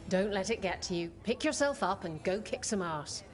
Don't let it get to you. Pick yourself up and go kick some ass.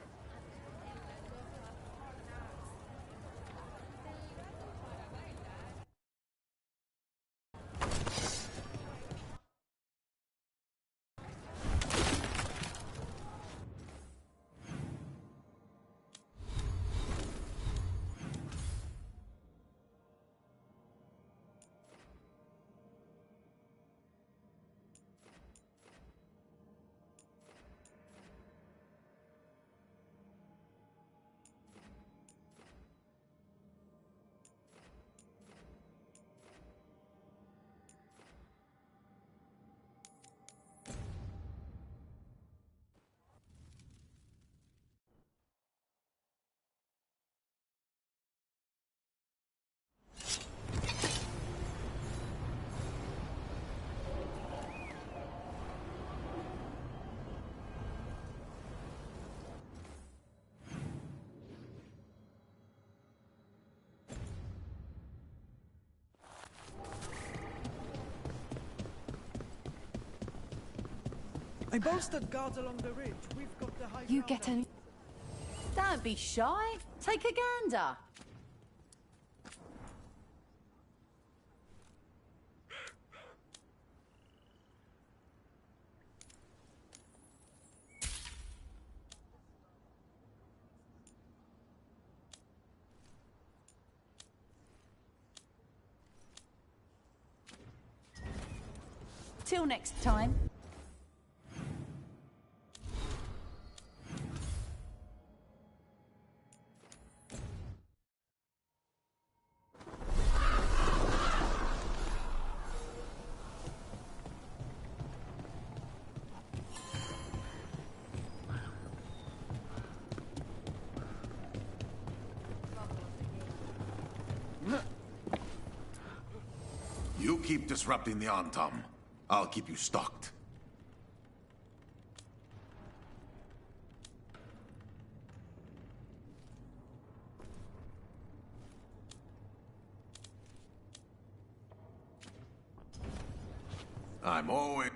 I bolstered guards along the ridge. We've got the high. You get any? Don't be shy. Take a gander. Till next time. You keep disrupting the Antam. I'll keep you stocked. I'm always...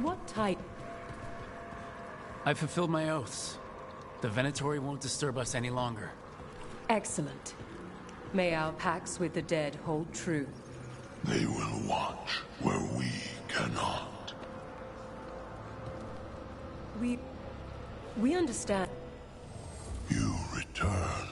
What type? I fulfilled my oaths. The Venatori won't disturb us any longer. Excellent. May our pacts with the dead hold true. They will watch where we cannot. We understand. You return.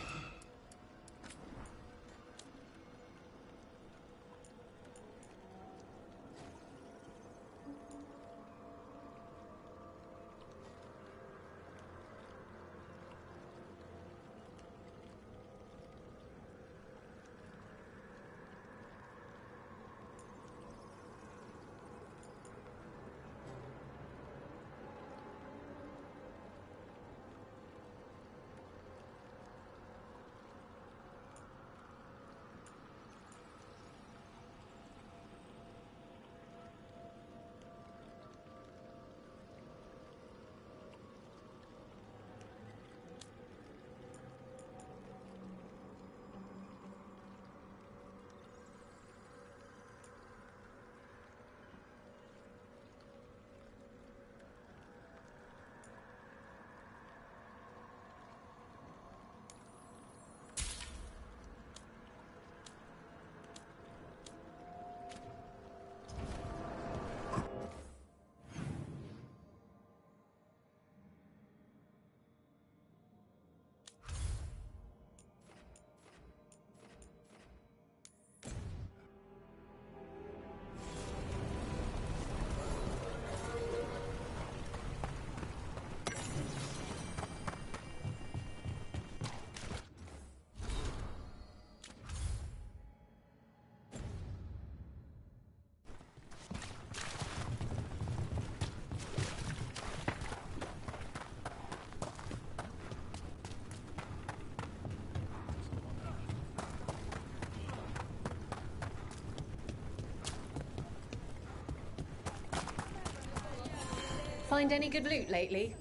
Find any good loot lately?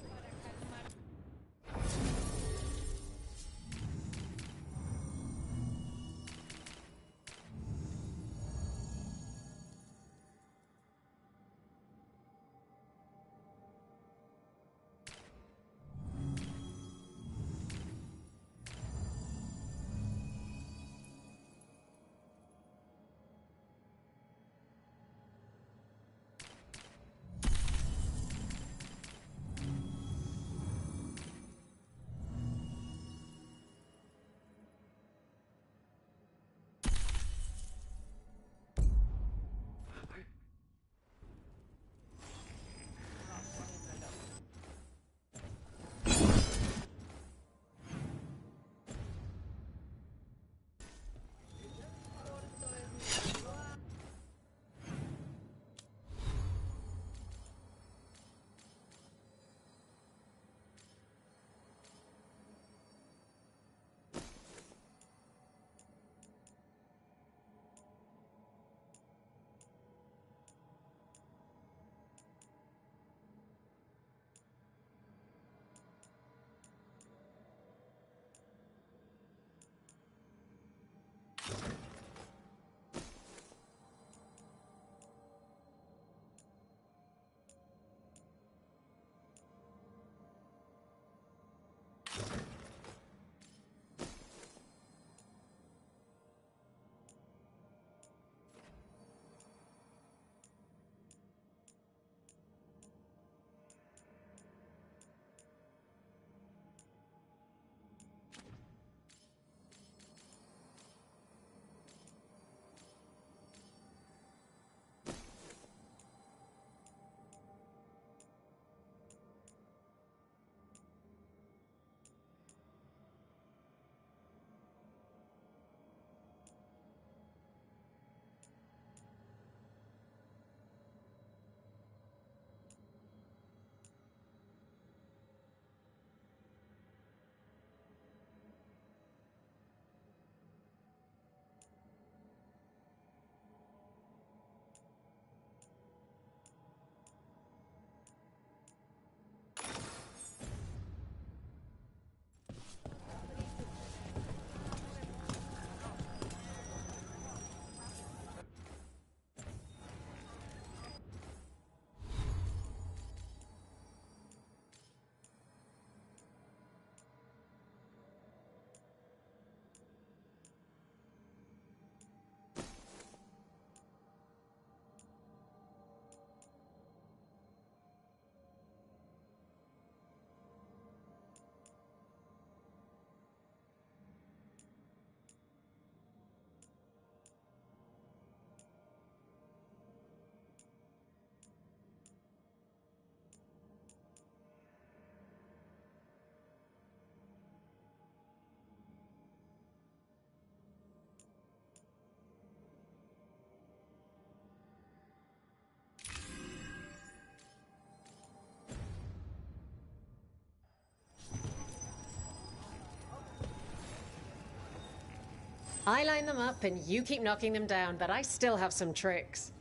I line them up and you keep knocking them down, but I still have some tricks.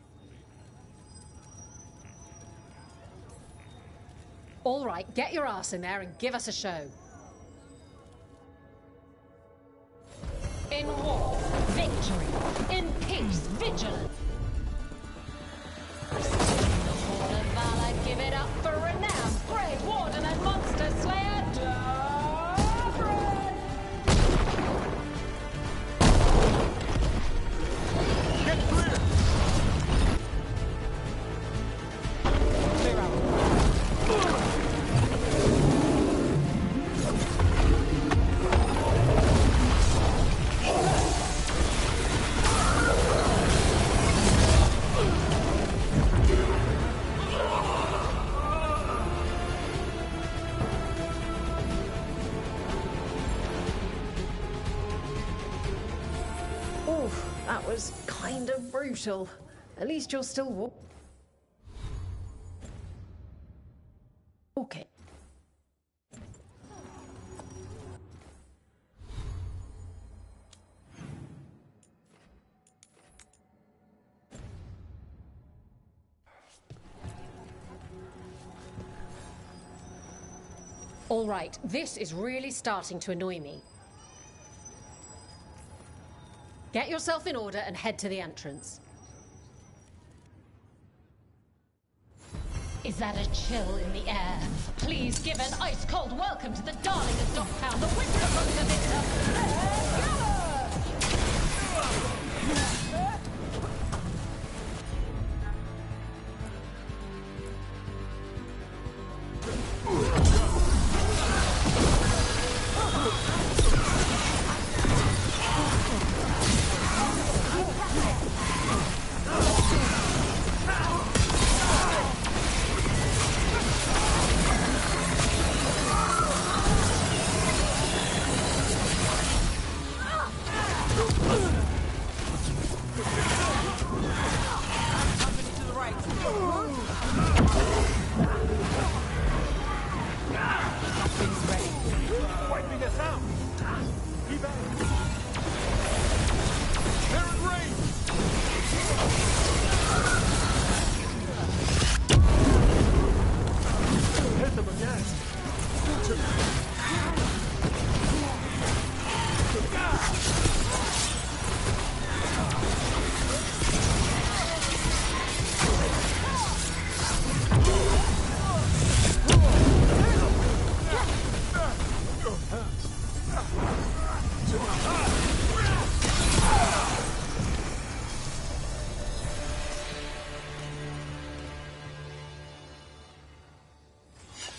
All right, get your ass in there and give us a show. In war, victory. In peace, vigilance. In the hall of valor, give it up for renown. Brave warden and monster slayer, Dufresne! Get clear! Clear out. Oof, that was kind of brutal. At least you're still walking. All right, this is really starting to annoy me. Get yourself in order and head to the entrance. Is that a chill in the air? Please give an ice-cold welcome to the darling of Docktown, the winter of the Victor.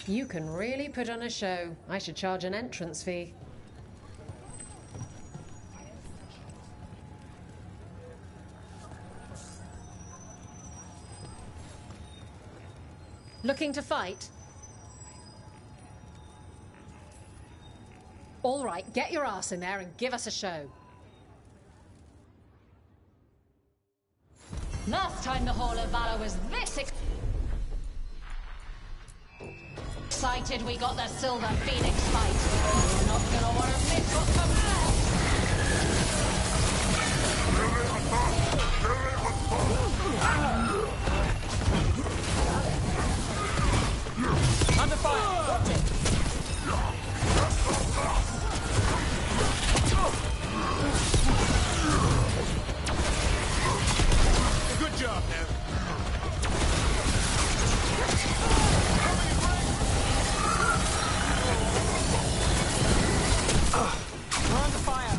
You can really put on a show. I should charge an entrance fee. Looking to fight? All right, get your ass in there and give us a show. Last time the Hall of Valor was this excited, we got the Silver Phoenix fight. You're not gonna want to miss what comes next. Under fire! Watch it! Good job, man. We're under fire.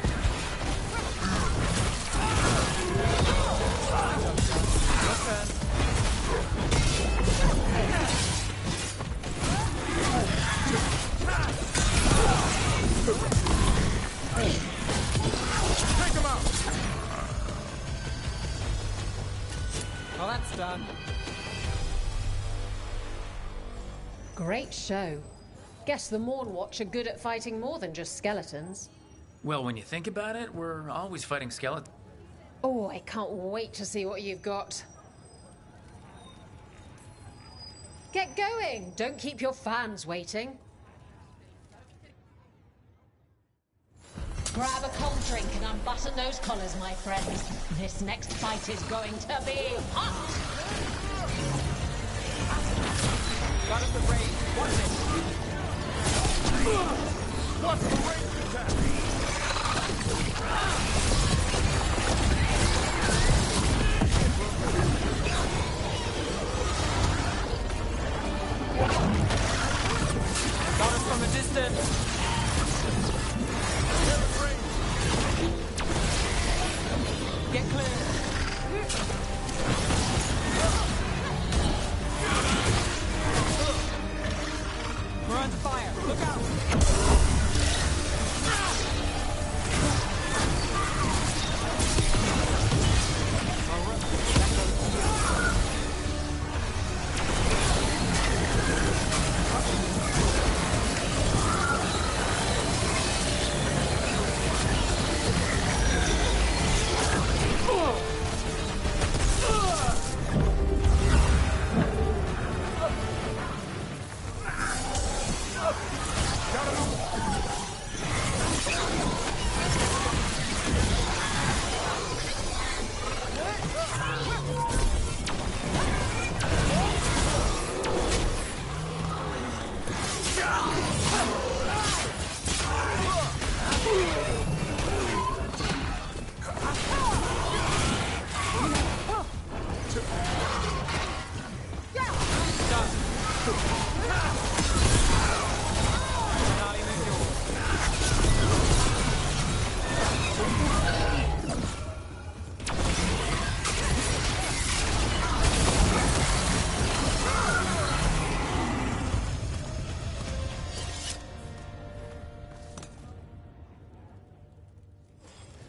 Take him out. Well, that's done. Great show. Guess the Morn Watch are good at fighting more than just skeletons. Well, when you think about it, we're always fighting skeletons. Oh, I can't wait to see what you've got. Get going! Don't keep your fans waiting. Grab a cold drink and unbutton those collars, my friends. This next fight is going to be hot! Got him the raid. Watch it. What's the range attack? Got us from a distance. Get clear. We're under fire. Look out.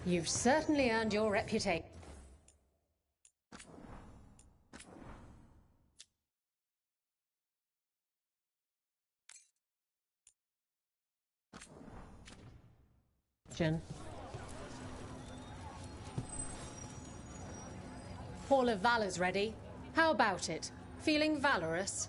You've certainly earned your reputation. Hall of Valor's ready. How about it? Feeling valorous?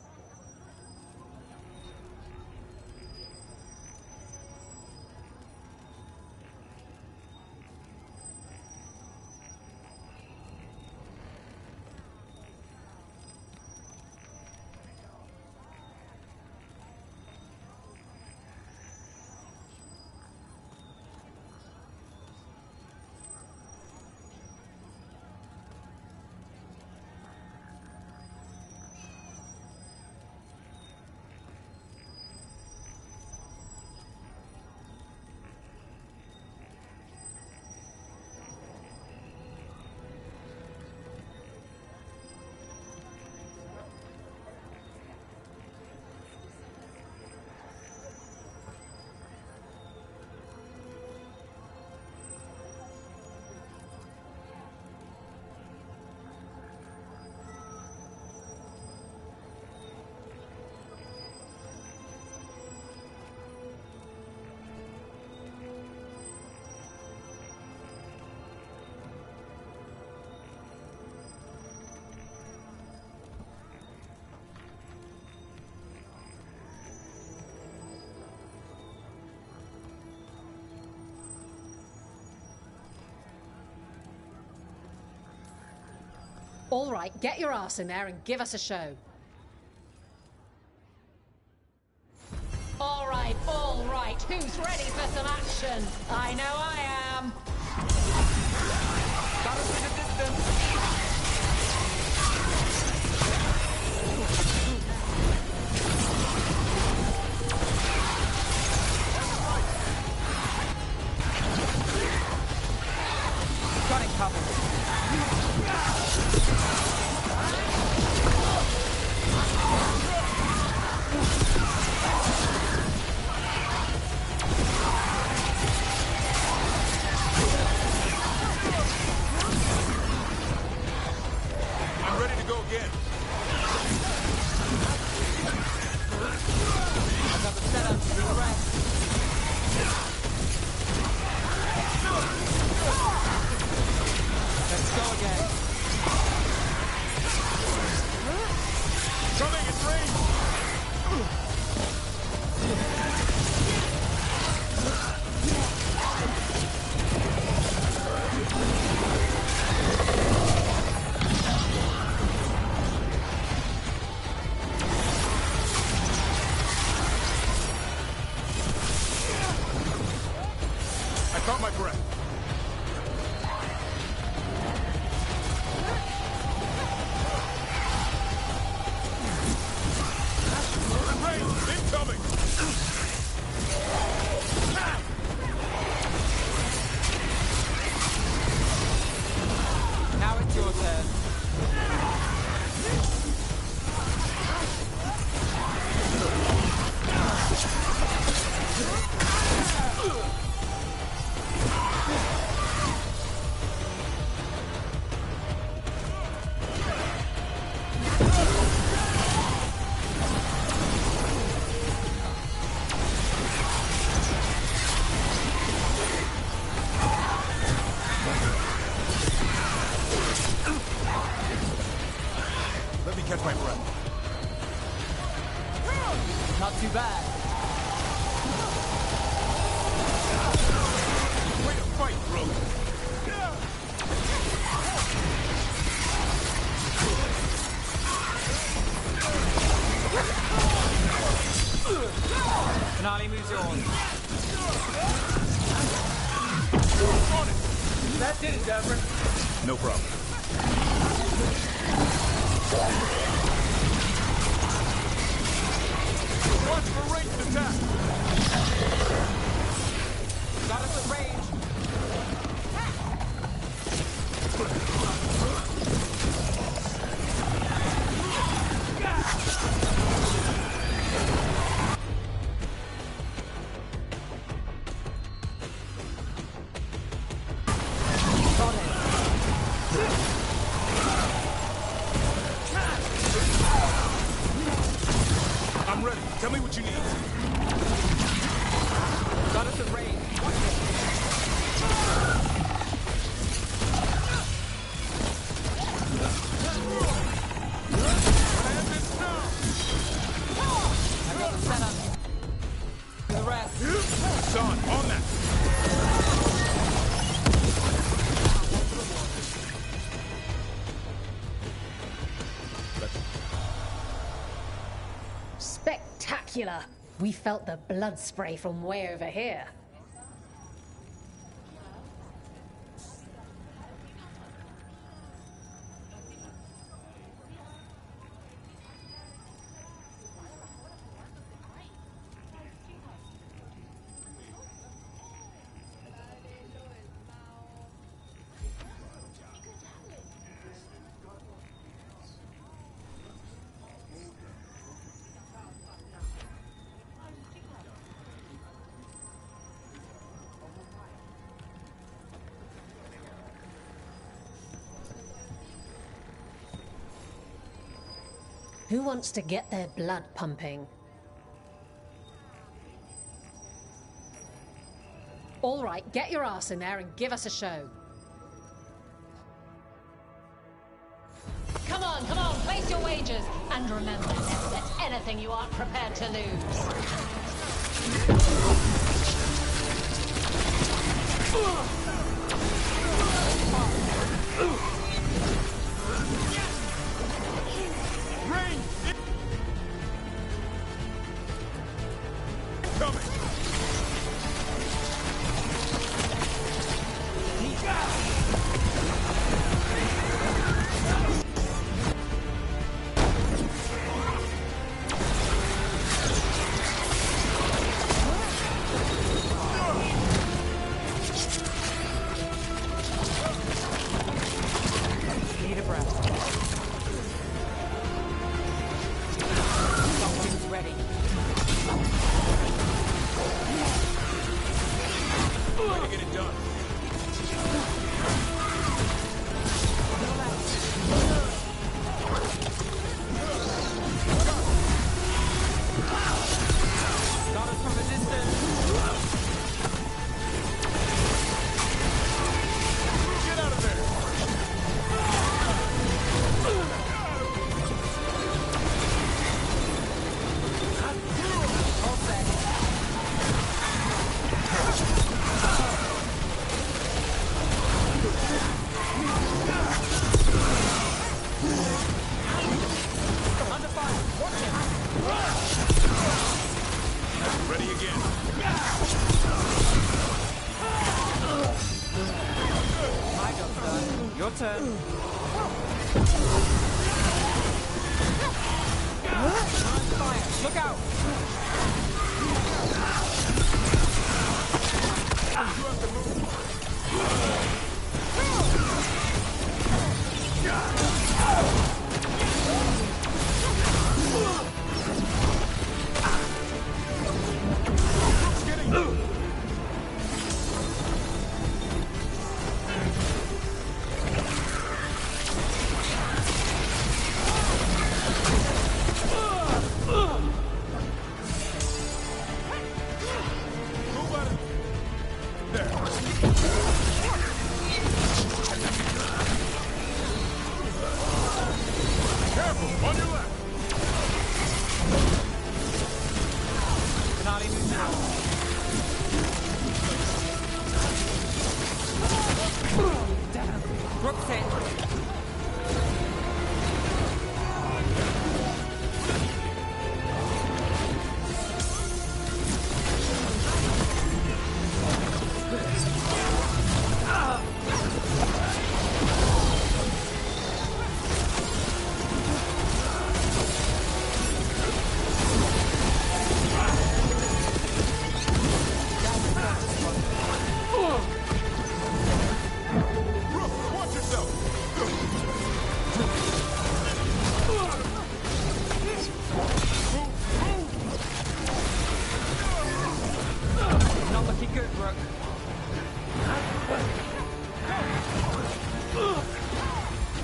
All right, get your ass in there and give us a show. All right, who's ready for some action? I know I am. Got us in the distance. Got it covered. I'm ready to go again. I got the setup to be right. Let's go again. Coming, it's range! I caught my breath. Incoming! Now it's your turn. Let me catch my breath. Not too bad. Way to fight, bro! Finale moves on. On it! That did it, Gaymer. No problem. Watch for ranged attack! Got us at range. Dracula. We felt the blood spray from way over here. Who wants to get their blood pumping? All right, get your ass in there and give us a show. Come on, place your wagers. And remember, never bet anything you aren't prepared to lose.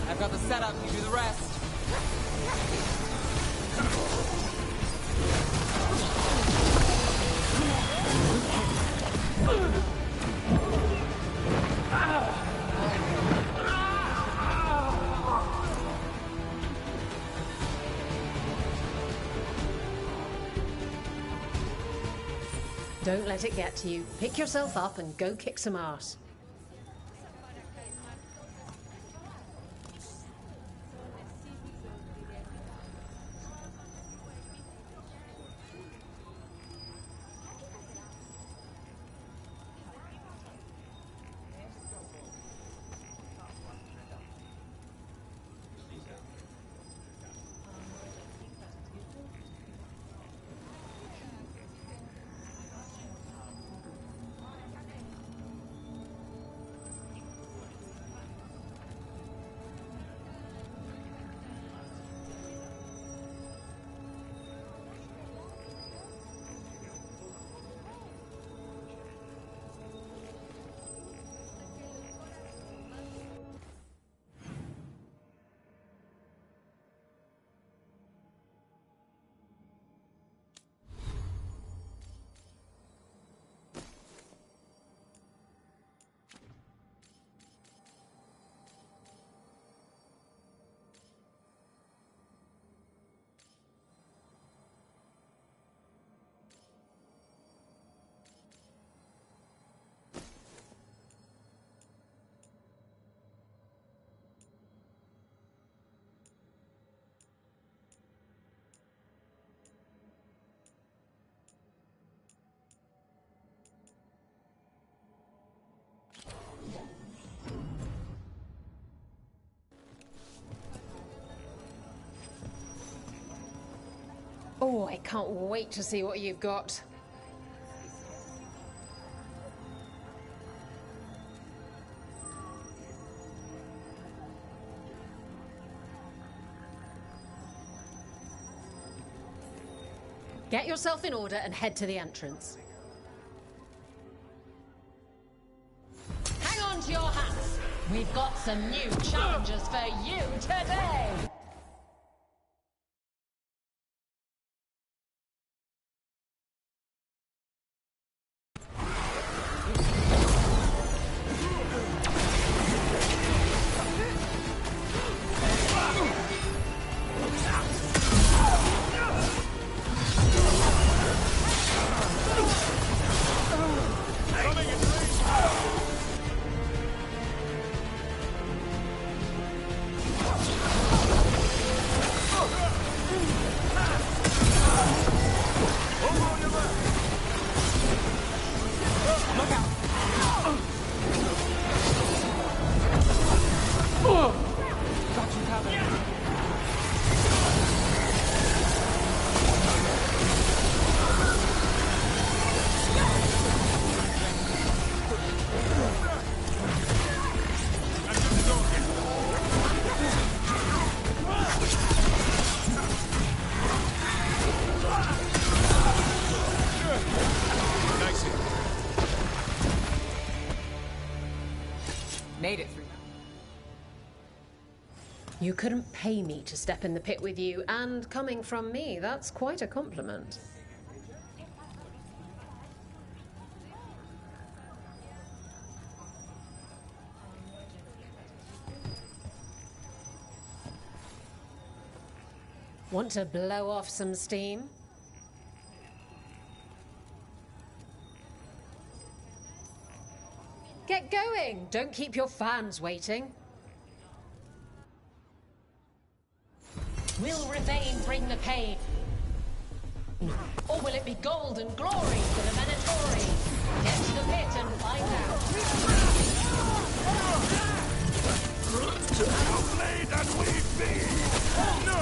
I've got the setup, you do the rest. Don't let it get to you. Pick yourself up and go kick some ass. Oh, I can't wait to see what you've got. Get yourself in order and head to the entrance. Hang on to your hats. We've got some new challenges for you today. Made it through. You couldn't pay me to step in the pit with you, and coming from me, that's quite a compliment. Want to blow off some steam? Get going! Don't keep your fans waiting. Will Ravane bring the pain? Or will it be gold and glory for the Venatori? Get to the pit and find out. How late and we be! No!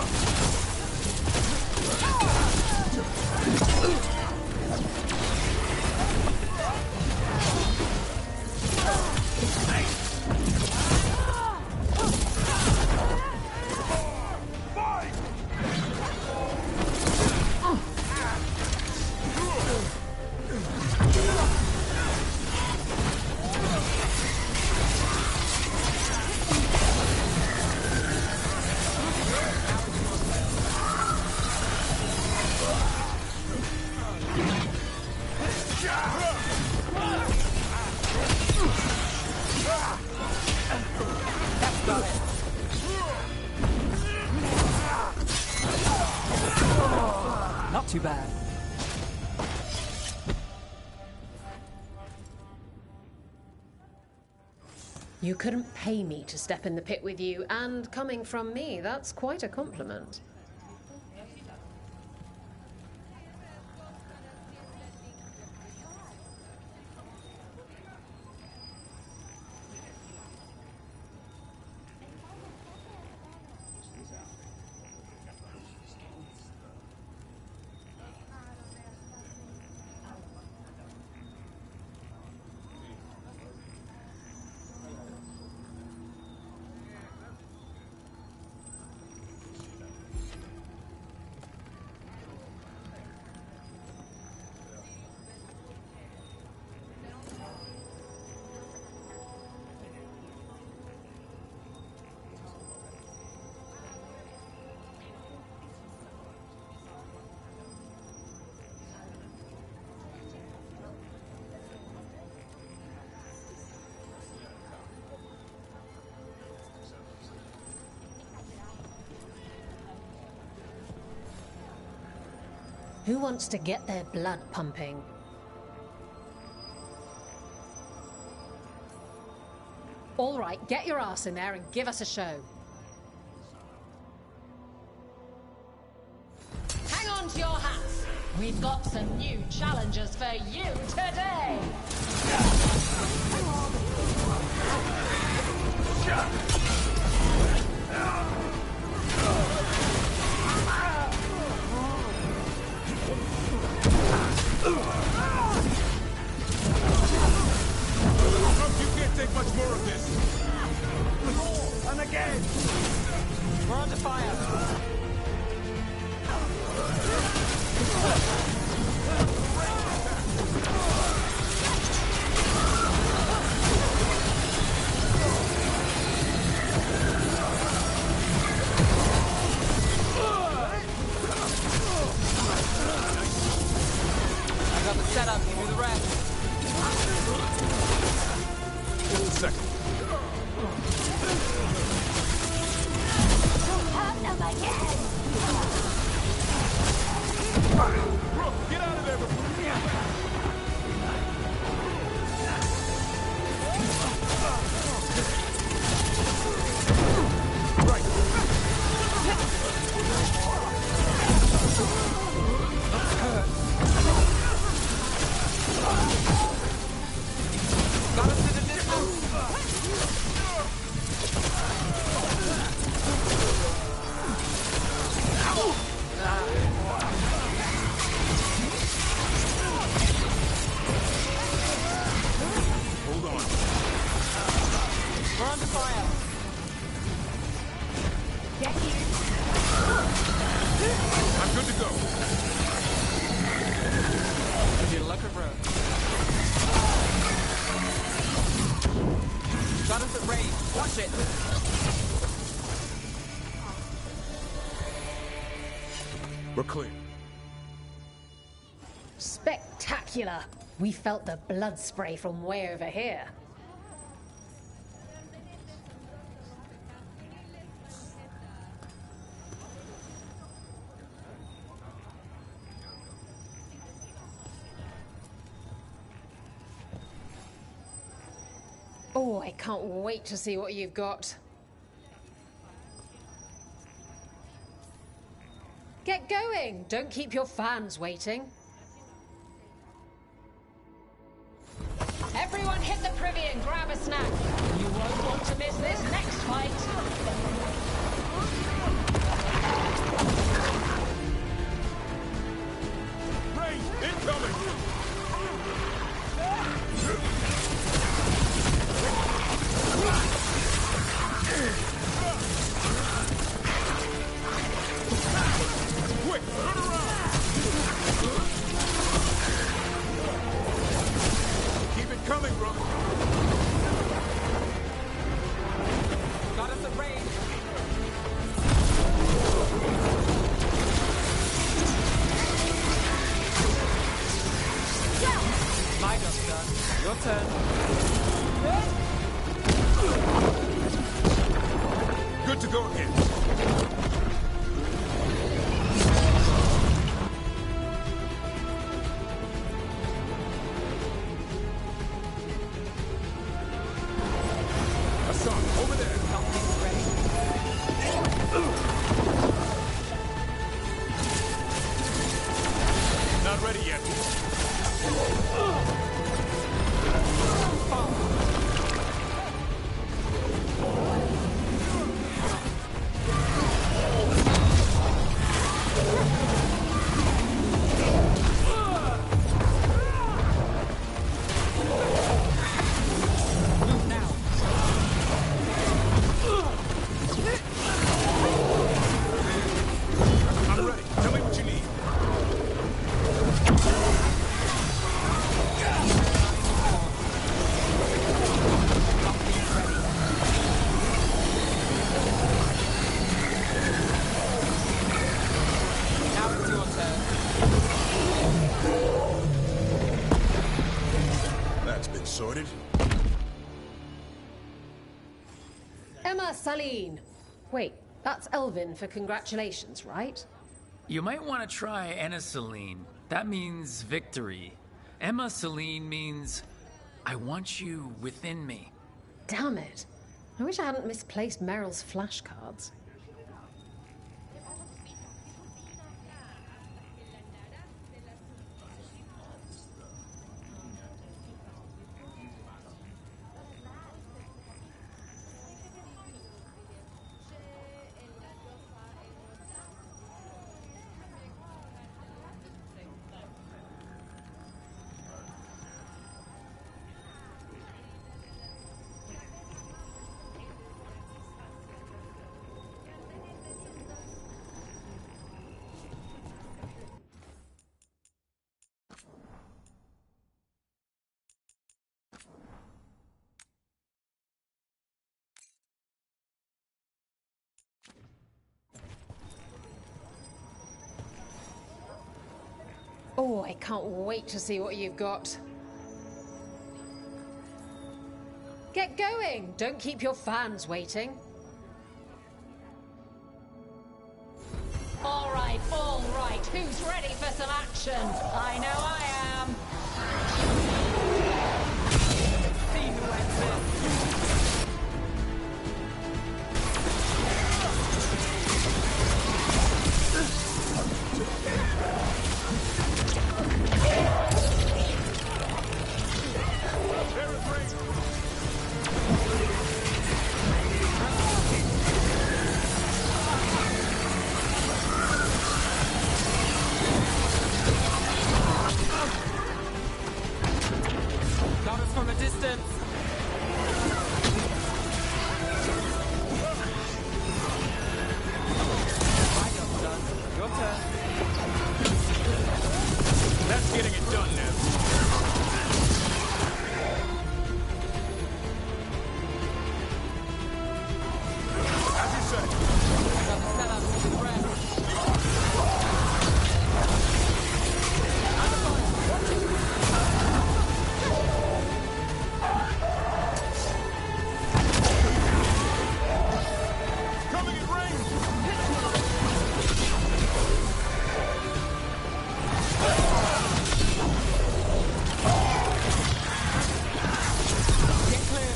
Not too bad. You couldn't pay me to step in the pit with you, and coming from me, that's quite a compliment. Who wants to get their blood pumping? All right, get your ass in there and give us a show. Hang on to your hats. We've got some new challenges for you today. again! We're under fire! I got the setup, you do the rest. Just a second. Brooke, get out of there before... Right. Got us to the distance. Hold on. We're under fire. I'm good to go. You're lucky, bro. Got us at range. Watch it. We're clear. Spectacular! We felt the blood spray from way over here. Oh, I can't wait to see what you've got. Get going! Don't keep your fans waiting. Everyone hit the privy and grab a snack. You won't want to miss this next fight. Rain, incoming! Quick, turn around! Keep it coming, bro. Got us at range. My job's done. Your turn. Good to go again. Hassan, over there. Something's ready. Not ready yet. Move now. I'm ready. Tell me what you need. Now it's your turn. That's been sorted. Emma Saline. Wait, that's Elvin for congratulations, right? You might want to try Anna Celine. That means victory. Emma Celine means I want you within me. Damn it. I wish I hadn't misplaced Meryl's flashcards. Oh, I can't wait to see what you've got. Get going! Don't keep your fans waiting. All right. Who's ready for some action? I know I am. Got us from a distance. My job's done. Your turn. That's getting it done now. As you say. I got the setup. You do the rest. Coming in range! Get clear.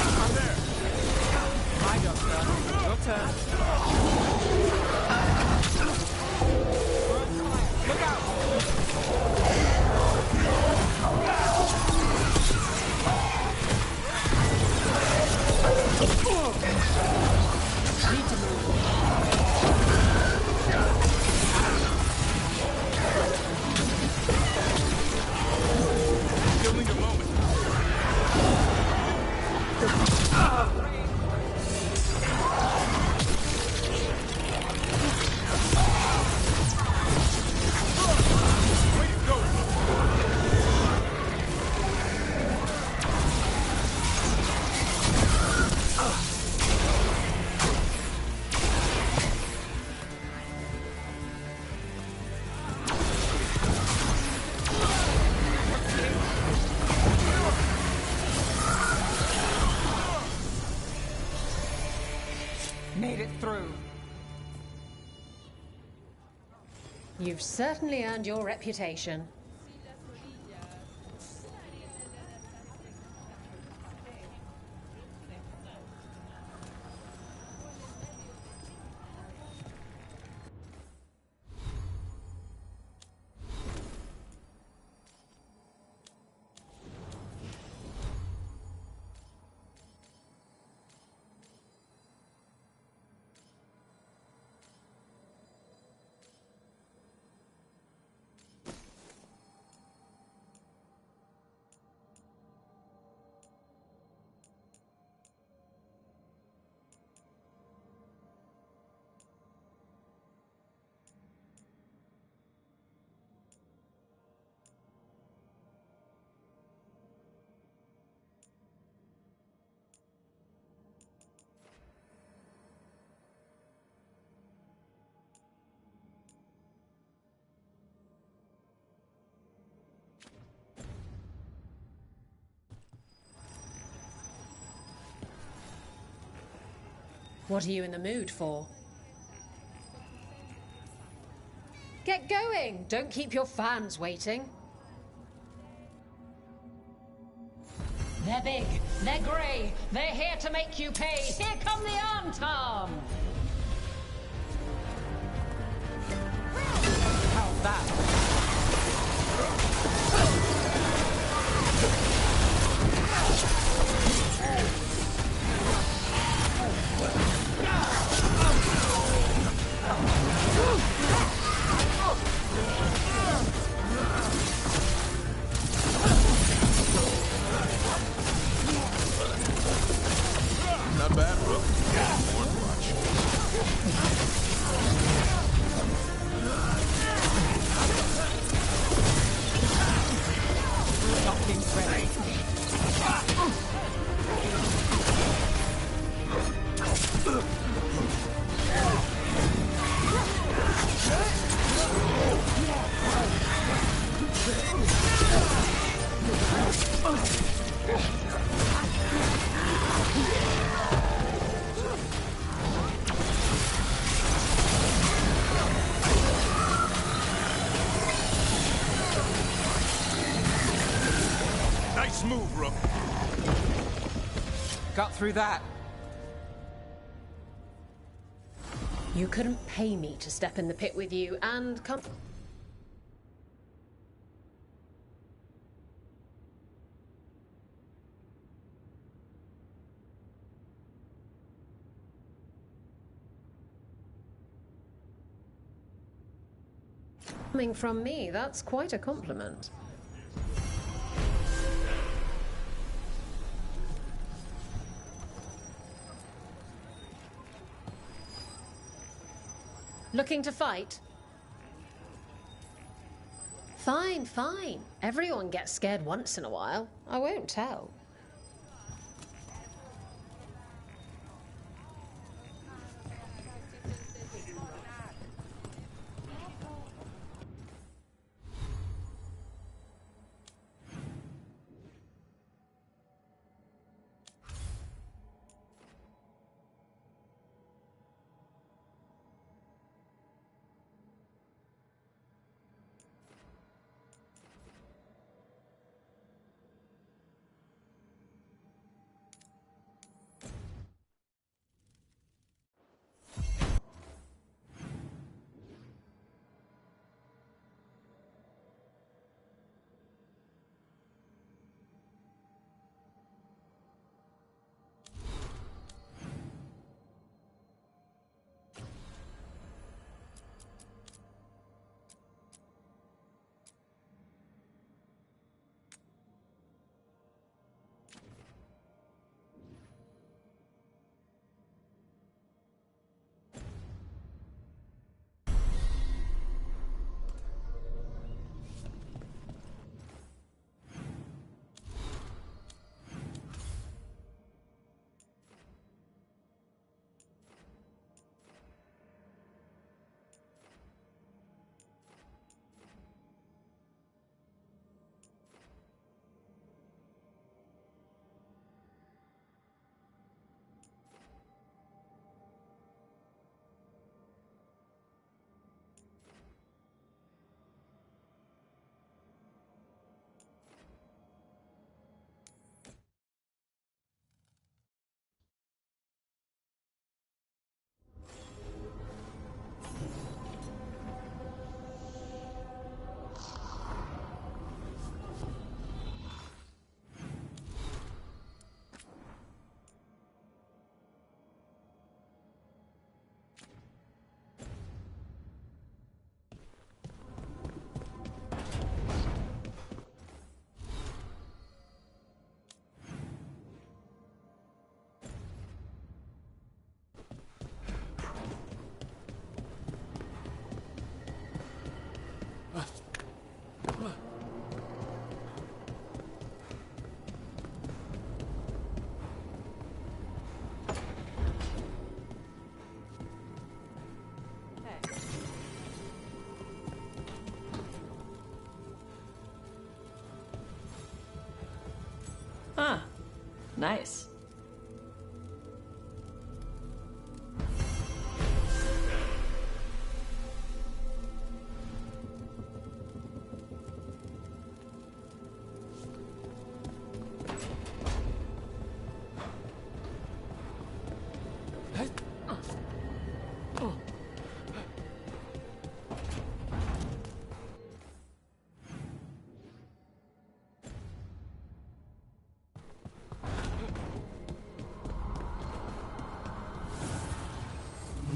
I'm there! My job's done. Your turn. Look out! Need to move. Still need a moment. Way to go! Made it through. You've certainly earned your reputation. What are you in the mood for? Get going! Don't keep your fans waiting. They're big, they're grey, they're here to make you pay. Here come the Arm-Tom! How's that? Not bad, bro. More watch. Got through that. You couldn't pay me to step in the pit with you and come... Coming from me, that's quite a compliment. Looking to fight? Fine, fine. Everyone gets scared once in a while. I won't tell. Ah, nice.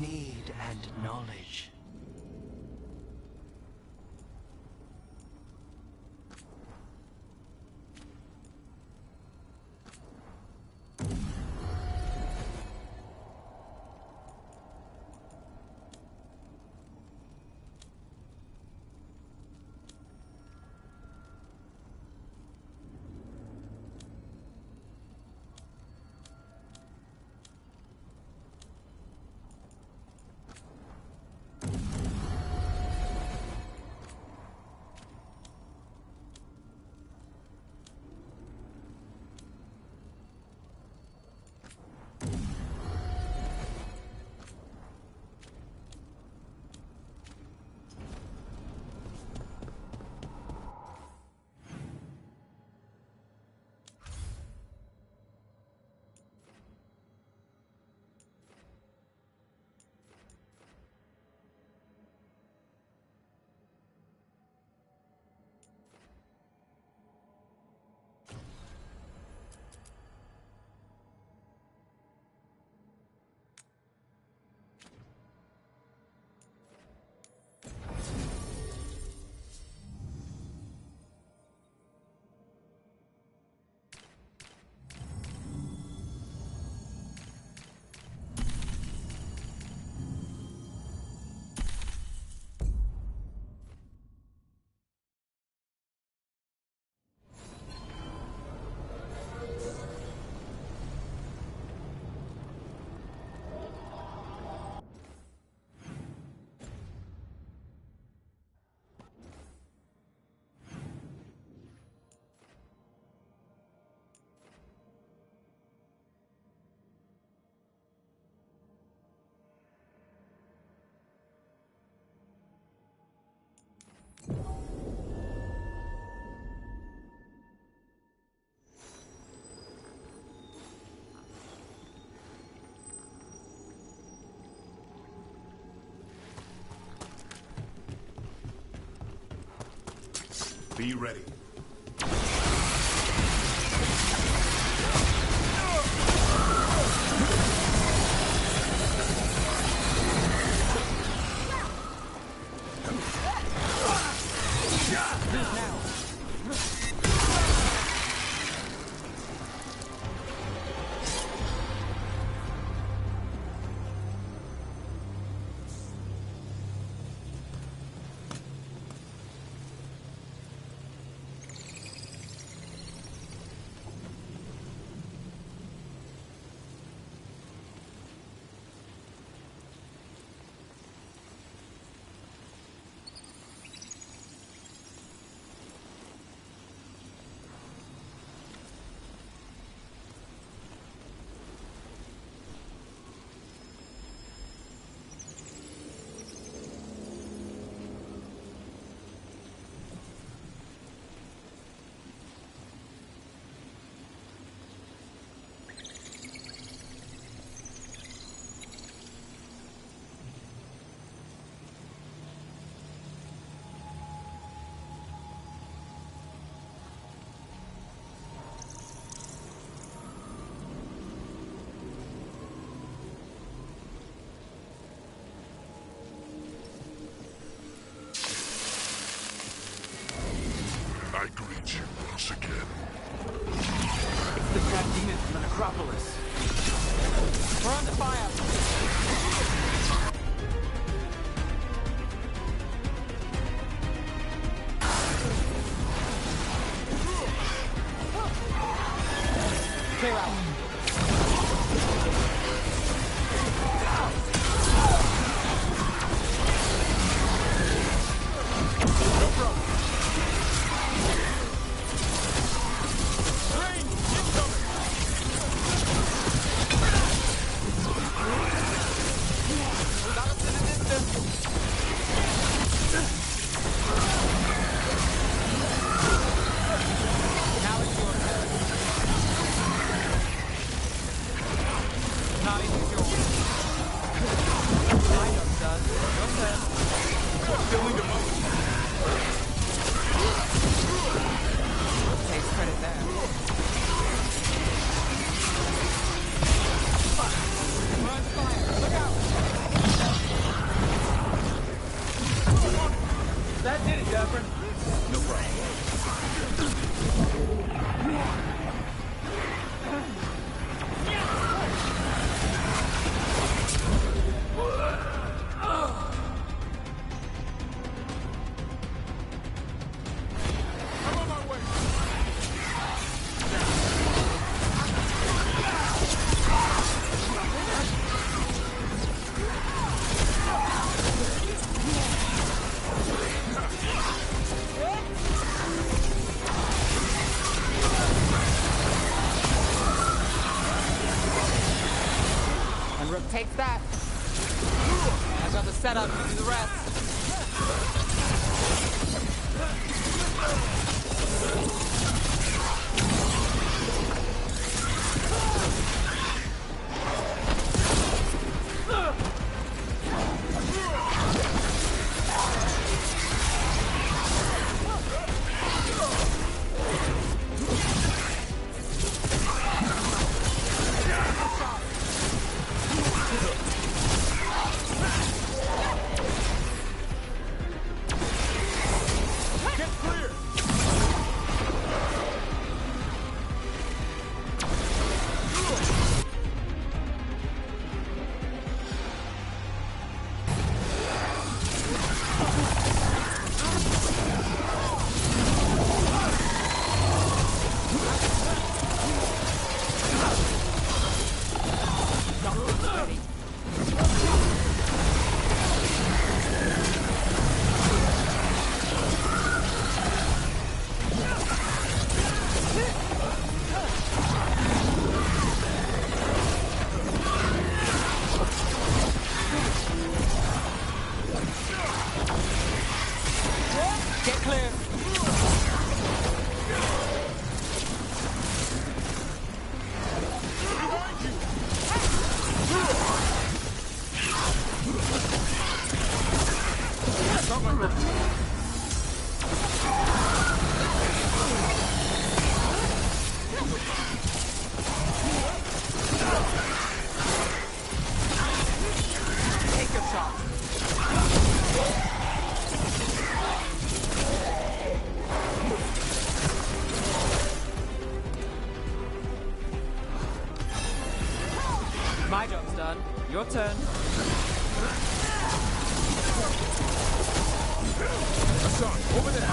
Need and knowledge. Be ready. I greet you once again. It's the fat demon from the necropolis. We're on the fire. Clear out. That did it, Gaymer. No problem. I'm on my way. And Rook takes that. I got the setup, you do the rest. My job's done. Your turn. Hassan, over there!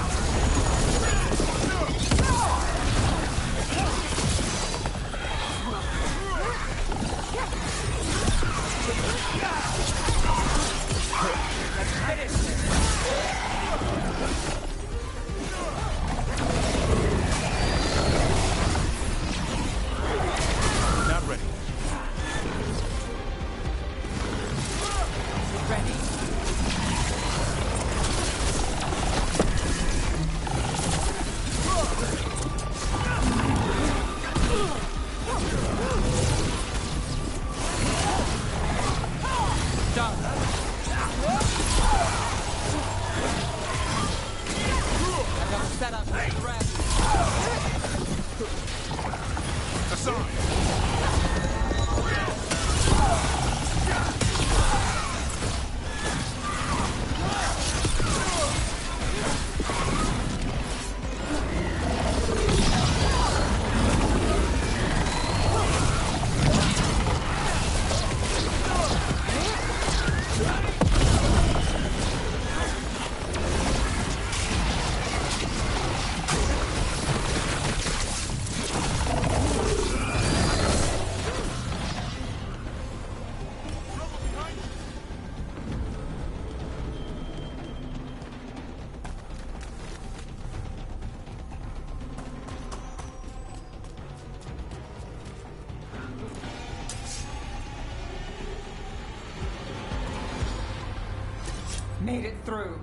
Not ready. Ready. Done. I got the setup for the rest. Hassan! Made it through.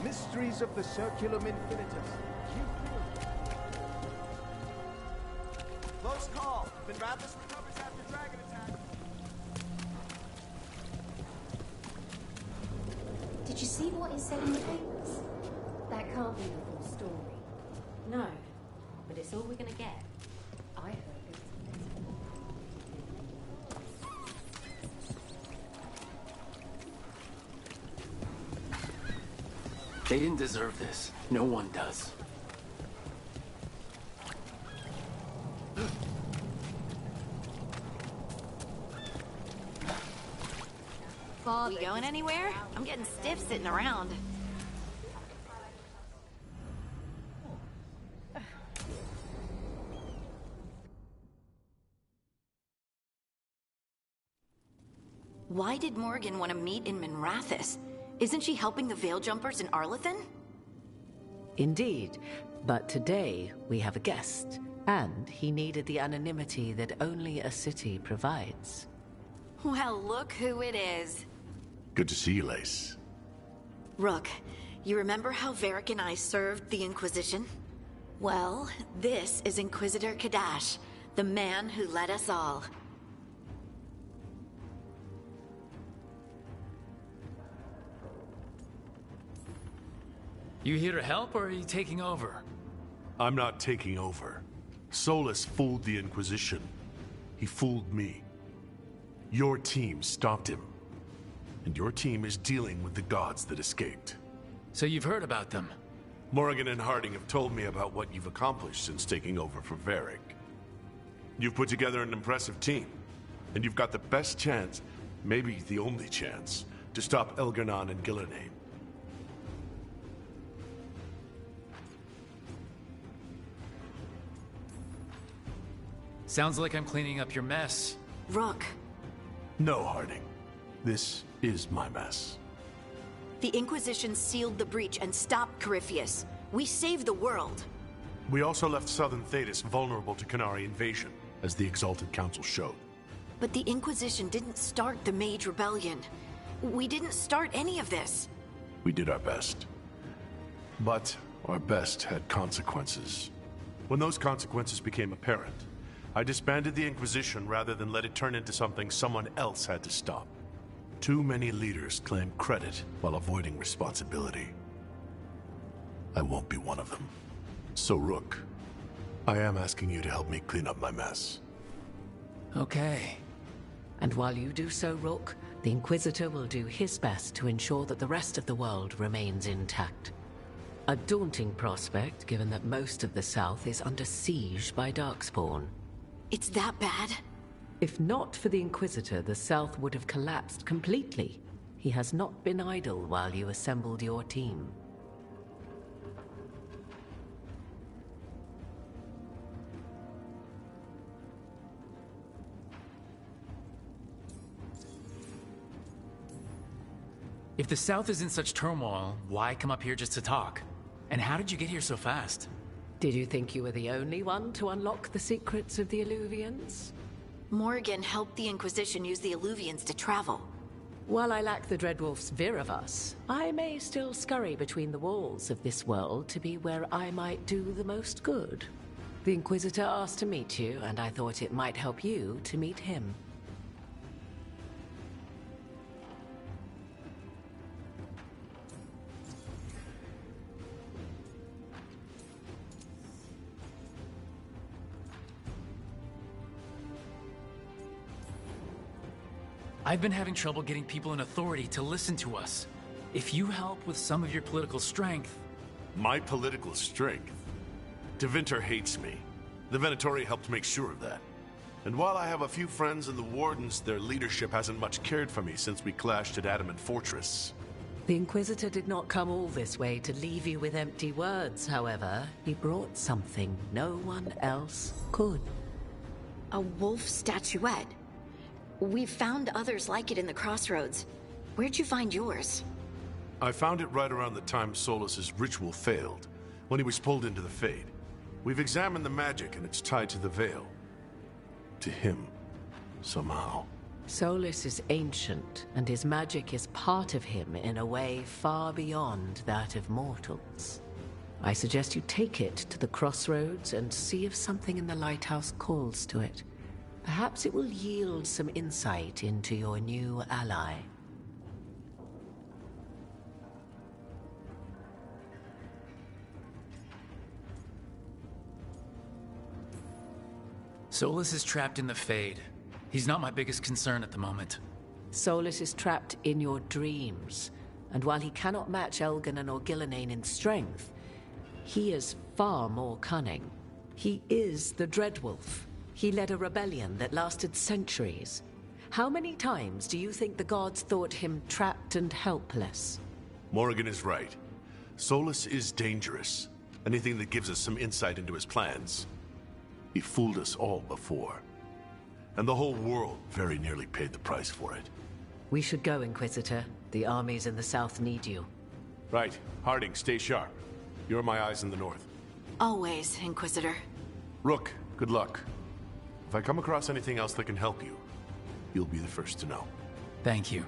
Mysteries of the Circulum Infinitus. Close call. Minrathous recovers after dragon attack. Did you see what it said in the papers? That can't be the full story. No, but it's all we're gonna get. I heard it. They didn't deserve this. No one does. We going anywhere? I'm getting stiff sitting around. Why did Morgan want to meet in Minrathous? Isn't she helping the Veil Jumpers in Arlathan? Indeed, but today we have a guest, and he needed the anonymity that only a city provides. Well, look who it is. Good to see you, Lace. Rook, you remember how Varric and I served the Inquisition? Well, this is Inquisitor Kadash, the man who led us all. You here to help, or are you taking over? I'm not taking over. Solus fooled the Inquisition. He fooled me. Your team stopped him. And your team is dealing with the gods that escaped. So you've heard about them? Morrigan and Harding have told me about what you've accomplished since taking over for Varric. You've put together an impressive team, and you've got the best chance, maybe the only chance, to stop Elgar'nan and Gillenane. Sounds like I'm cleaning up your mess. Rook. No, Harding. This is my mess. The Inquisition sealed the breach and stopped Corypheus. We saved the world. We also left Southern Thedas vulnerable to Qunari invasion, as the Exalted Council showed. But the Inquisition didn't start the Mage Rebellion. We didn't start any of this. We did our best. But our best had consequences. When those consequences became apparent, I disbanded the Inquisition rather than let it turn into something someone else had to stop. Too many leaders claim credit while avoiding responsibility. I won't be one of them. So, Rook, I am asking you to help me clean up my mess. Okay. And while you do so, Rook, the Inquisitor will do his best to ensure that the rest of the world remains intact. A daunting prospect, given that most of the South is under siege by Darkspawn. It's that bad? If not for the Inquisitor, the South would have collapsed completely. He has not been idle while you assembled your team. If the South is in such turmoil, why come up here just to talk? And how did you get here so fast? Did you think you were the only one to unlock the secrets of the Illuvians? Morrigan helped the Inquisition use the Illuvians to travel. While I lack the Dreadwolf's Viravus, I may still scurry between the walls of this world to be where I might do the most good. The Inquisitor asked to meet you, and I thought it might help you to meet him. I've been having trouble getting people in authority to listen to us. If you help with some of your political strength... My political strength? Tevinter hates me. The Venatori helped make sure of that. And while I have a few friends in the Wardens, their leadership hasn't much cared for me since we clashed at Adamant Fortress. The Inquisitor did not come all this way to leave you with empty words, however. He brought something no one else could. A wolf statuette. We've found others like it in the crossroads. Where'd you find yours? I found it right around the time Solus's ritual failed, when he was pulled into the Fade. We've examined the magic, and it's tied to the veil. To him, somehow. Solus is ancient, and his magic is part of him in a way far beyond that of mortals. I suggest you take it to the crossroads and see if something in the lighthouse calls to it. Perhaps it will yield some insight into your new ally. Solus is trapped in the Fade. He's not my biggest concern at the moment. Solus is trapped in your dreams, and while he cannot match Elgar'nan or Gillenane in strength, he is far more cunning. He is the Dreadwolf. He led a rebellion that lasted centuries. How many times do you think the gods thought him trapped and helpless? Morrigan is right. Solus is dangerous. Anything that gives us some insight into his plans. He fooled us all before. And the whole world very nearly paid the price for it. We should go, Inquisitor. The armies in the south need you. Right. Harding, stay sharp. You're my eyes in the north. Always, Inquisitor. Rook, good luck. If I come across anything else that can help you, you'll be the first to know. Thank you.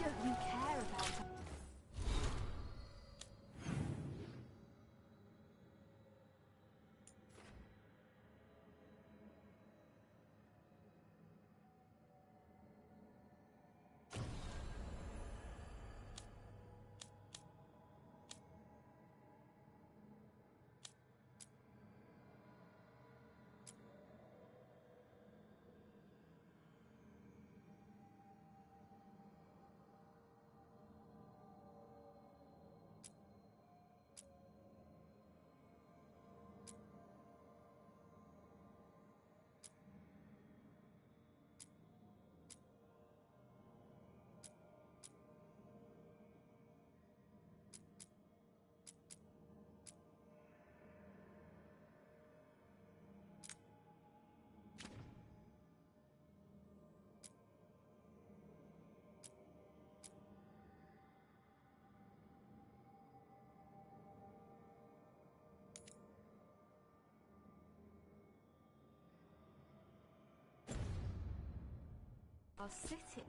don't you care about her? Our city.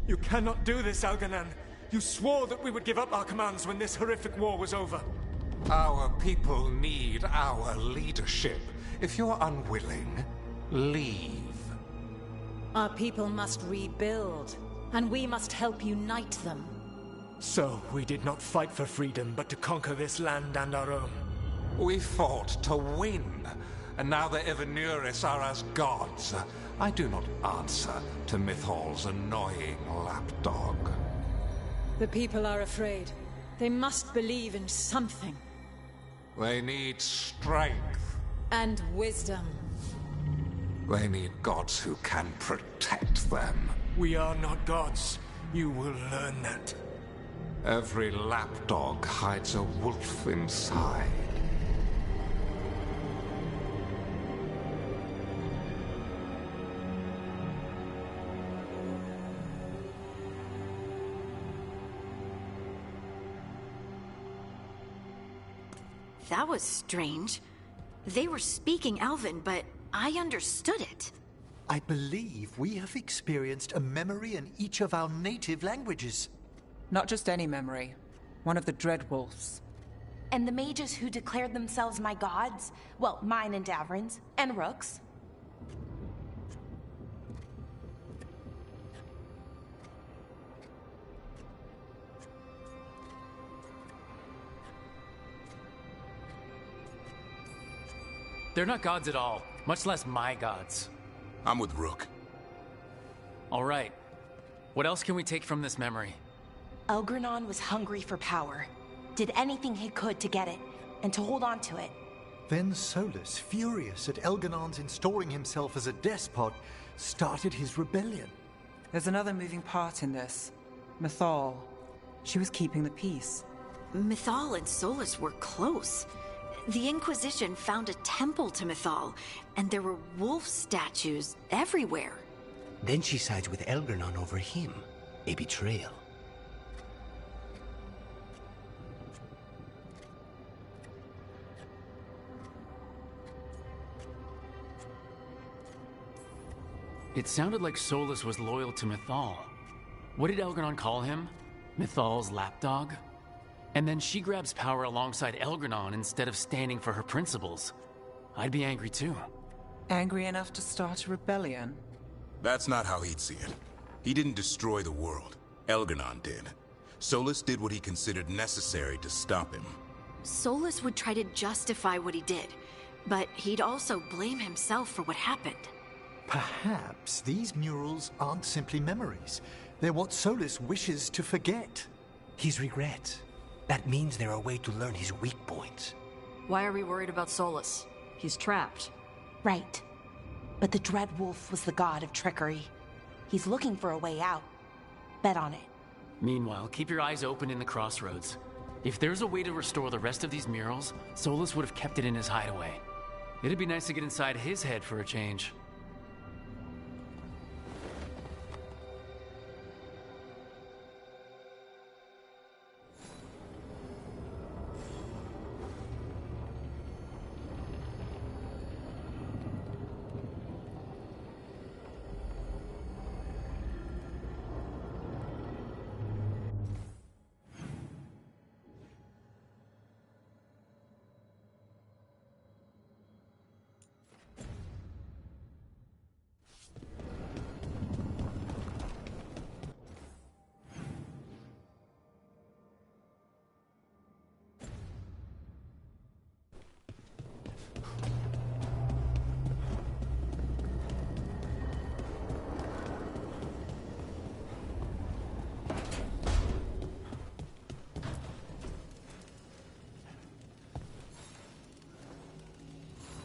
You cannot do this, Elganan. You swore that we would give up our commands when this horrific war was over. Our people need our leadership. If you're unwilling, leave. Our people must rebuild, and we must help unite them. So, we did not fight for freedom, but to conquer this land and our own. We fought to win, and now the Ivanuris are as gods. I do not answer to Mythal's annoying lapdog. The people are afraid. They must believe in something. They need strength. And wisdom. They need gods who can protect them. We are not gods. You will learn that. Every lapdog hides a wolf inside. That was strange. They were speaking Elven, but I understood it. I believe we have experienced a memory in each of our native languages. Not just any memory. One of the Dreadwolves. And the mages who declared themselves my gods? Well, mine and Davrin's, and Rook's. They're not gods at all, much less my gods. I'm with Rook. All right. What else can we take from this memory? Elgranon was hungry for power. Did anything he could to get it, and to hold on to it. Then Solus, furious at Elganon's installing himself as a despot, started his rebellion. There's another moving part in this. Mythal. She was keeping the peace. Mythal and Solus were close. The Inquisition found a temple to Mythal, and there were wolf statues everywhere. Then she sides with Elgranon over him. A betrayal. It sounded like Solus was loyal to Mythal. What did Elgranon call him? Mythal's lapdog? And then she grabs power alongside Elgranon instead of standing for her principles. I'd be angry too. Angry enough to start a rebellion? That's not how he'd see it. He didn't destroy the world. Elganon did. Solus did what he considered necessary to stop him. Solus would try to justify what he did, but he'd also blame himself for what happened. Perhaps these murals aren't simply memories. They're what Solus wishes to forget. His regrets. That means they're a way to learn his weak points. Why are we worried about Solus? He's trapped. Right. But the Dreadwolf was the god of trickery. He's looking for a way out. Bet on it. Meanwhile, keep your eyes open in the crossroads. If there's a way to restore the rest of these murals, Solus would have kept it in his hideaway. It'd be nice to get inside his head for a change.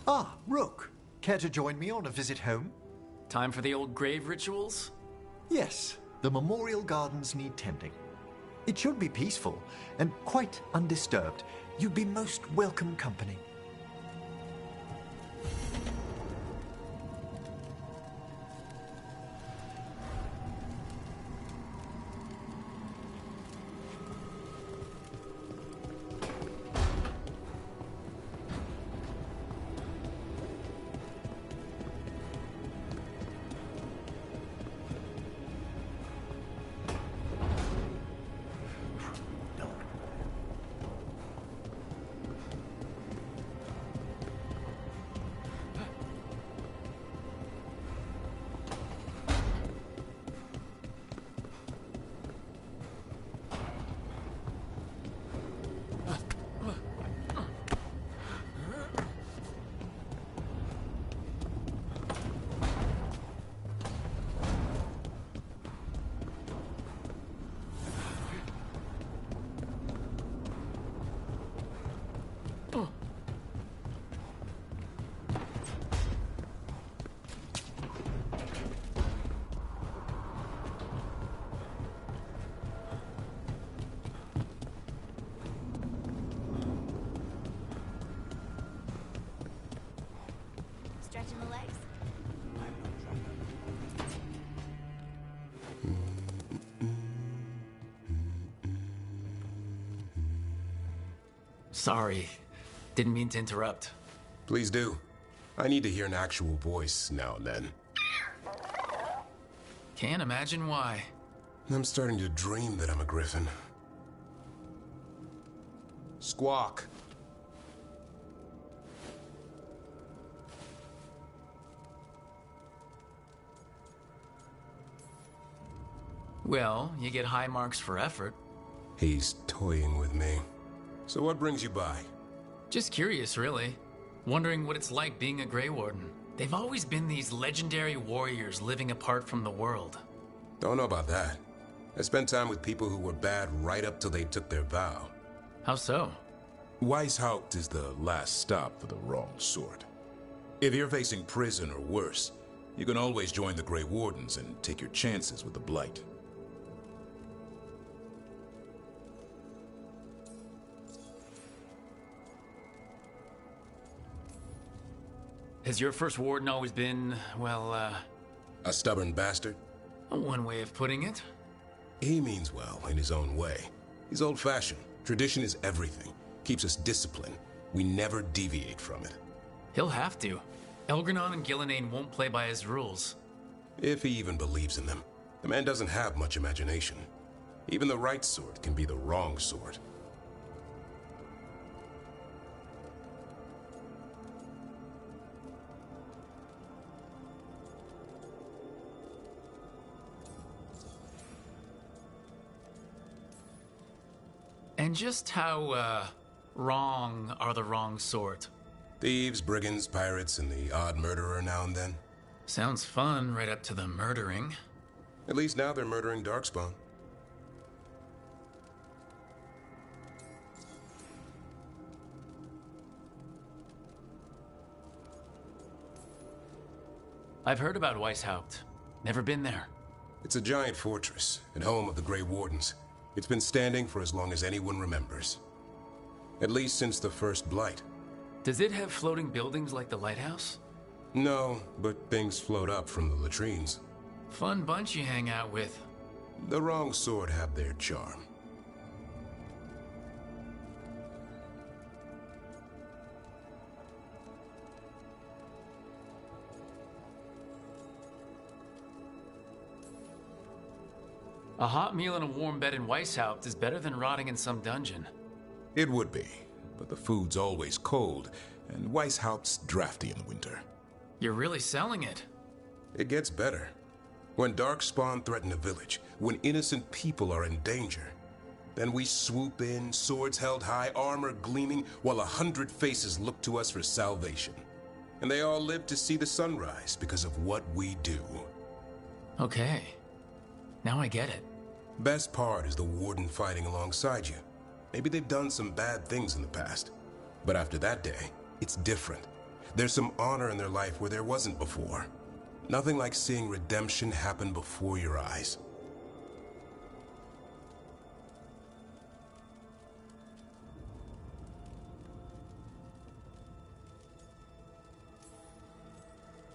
Ah, Rook. Care to join me on a visit home? Time for the old grave rituals? Yes, the memorial gardens need tending. It should be peaceful and quite undisturbed. You'd be most welcome company. Stretching the legs. Sorry. Didn't mean to interrupt. Please do. I need to hear an actual voice now and then. Can't imagine why. I'm starting to dream that I'm a griffin. Squawk. Well, you get high marks for effort. He's toying with me. So what brings you by? Just curious, really. Wondering what it's like being a Grey Warden. They've always been these legendary warriors living apart from the world. Don't know about that. I spent time with people who were bad right up till they took their vow. How so? Weishaupt is the last stop for the wrong sort. If you're facing prison or worse, you can always join the Grey Wardens and take your chances with the Blight. Has your first warden always been, well, a stubborn bastard? One way of putting it. He means well in his own way. He's old-fashioned. Tradition is everything. Keeps us disciplined. We never deviate from it. He'll have to. Elgranon and Gillenane won't play by his rules. If he even believes in them. The man doesn't have much imagination. Even the right sort can be the wrong sort. And just how, wrong are the wrong sort? Thieves, brigands, pirates, and the odd murderer now and then. Sounds fun, right up to the murdering. At least now they're murdering Darkspawn. I've heard about Weishaupt. Never been there. It's a giant fortress and home of the Grey Wardens. It's been standing for as long as anyone remembers. At least since the first Blight. Does it have floating buildings like the lighthouse? No, but things float up from the latrines. Fun bunch you hang out with. The wrong sort have their charm. A hot meal and a warm bed in Weishaupt is better than rotting in some dungeon. It would be, but the food's always cold, and Weishaupt's drafty in the winter. You're really selling it. It gets better. When Darkspawn threaten a village, when innocent people are in danger, then we swoop in, swords held high, armor gleaming, while 100 faces look to us for salvation. And they all live to see the sunrise because of what we do. Okay. Now I get it. Best part is the Warden fighting alongside you. Maybe they've done some bad things in the past. But after that day, it's different. There's some honor in their life where there wasn't before. Nothing like seeing redemption happen before your eyes.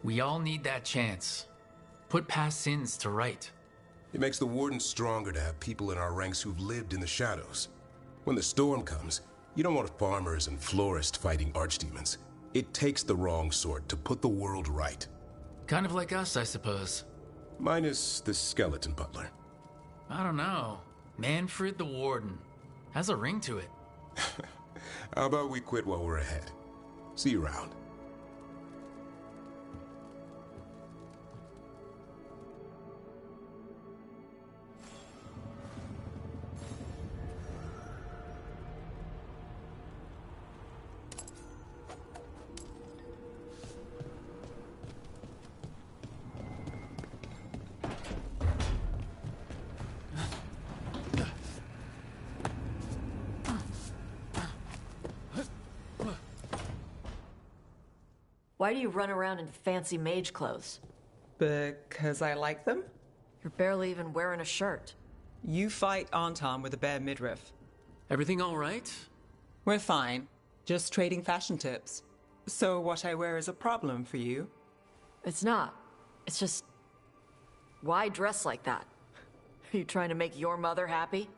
We all need that chance. Put past sins to right. It makes the Warden stronger to have people in our ranks who've lived in the shadows. When the storm comes, you don't want farmers and florists fighting archdemons. It takes the wrong sort to put the world right. Kind of like us, I suppose. Minus the skeleton butler. I don't know. Manfred the Warden. Has a ring to it. How about we quit while we're ahead? See you around. Why do you run around in fancy mage clothes? Because I like them? You're barely even wearing a shirt. You fight Anton with a bare midriff. Everything all right? We're fine. Just trading fashion tips. So what I wear is a problem for you? It's not. It's just... Why dress like that? Are you trying to make your mother happy?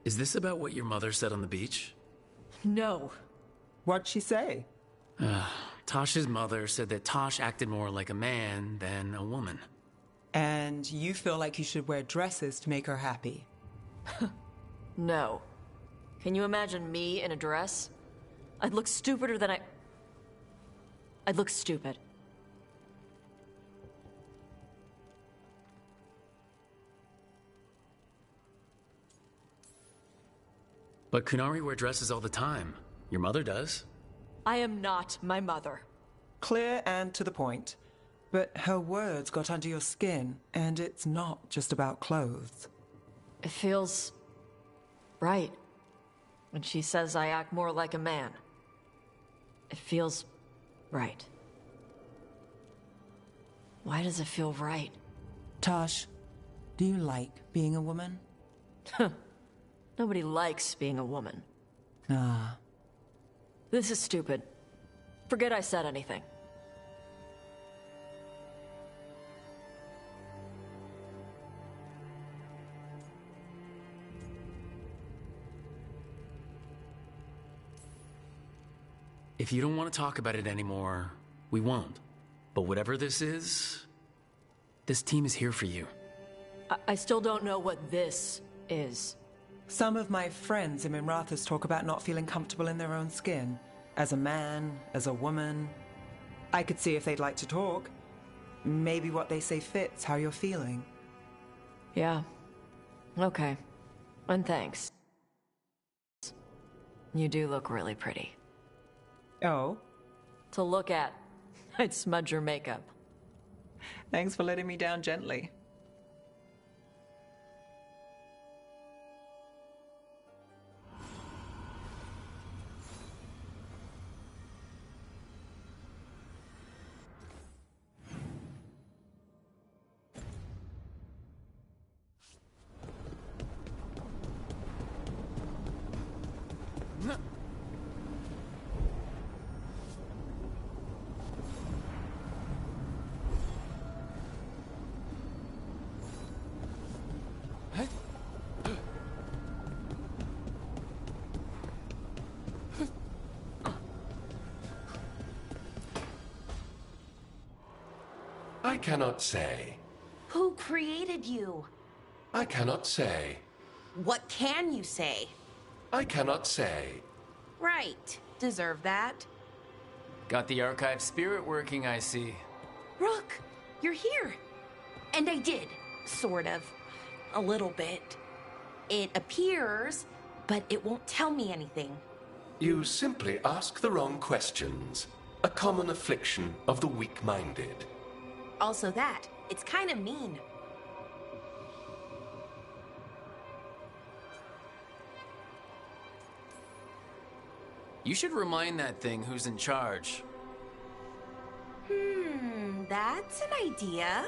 Is this about what your mother said on the beach? No. What'd she say? Tosh's mother said that Tosh acted more like a man than a woman. And you feel like you should wear dresses to make her happy? No. Can you imagine me in a dress? I'd look stupider than I'd look stupid. But Kunari wear dresses all the time. Your mother does. I am not my mother. Clear and to the point. But her words got under your skin, and it's not just about clothes. It feels... right. When she says I act more like a man. It feels... right. Why does it feel right? Tosh, do you like being a woman? Nobody likes being a woman. Ah. This is stupid. Forget I said anything. If you don't want to talk about it anymore, we won't. But whatever this is, this team is here for you. I still don't know what this is. Some of my friends in Minrathous talk about not feeling comfortable in their own skin. as a man, as a woman. I could see if they'd like to talk. Maybe what they say fits how you're feeling. Yeah. Okay. And thanks. You do look really pretty. Oh? To look at. I'd smudge your makeup. Thanks for letting me down gently. I cannot say. Who created you? I cannot say. What can you say? I cannot say. Right. Deserve that. Got the archive spirit working, I see. Rook, you're here. And I did. Sort of. A little bit. It appears, but it won't tell me anything. You simply ask the wrong questions. A common affliction of the weak-minded. Also that. It's kind of mean. You should remind that thing who's in charge. That's an idea.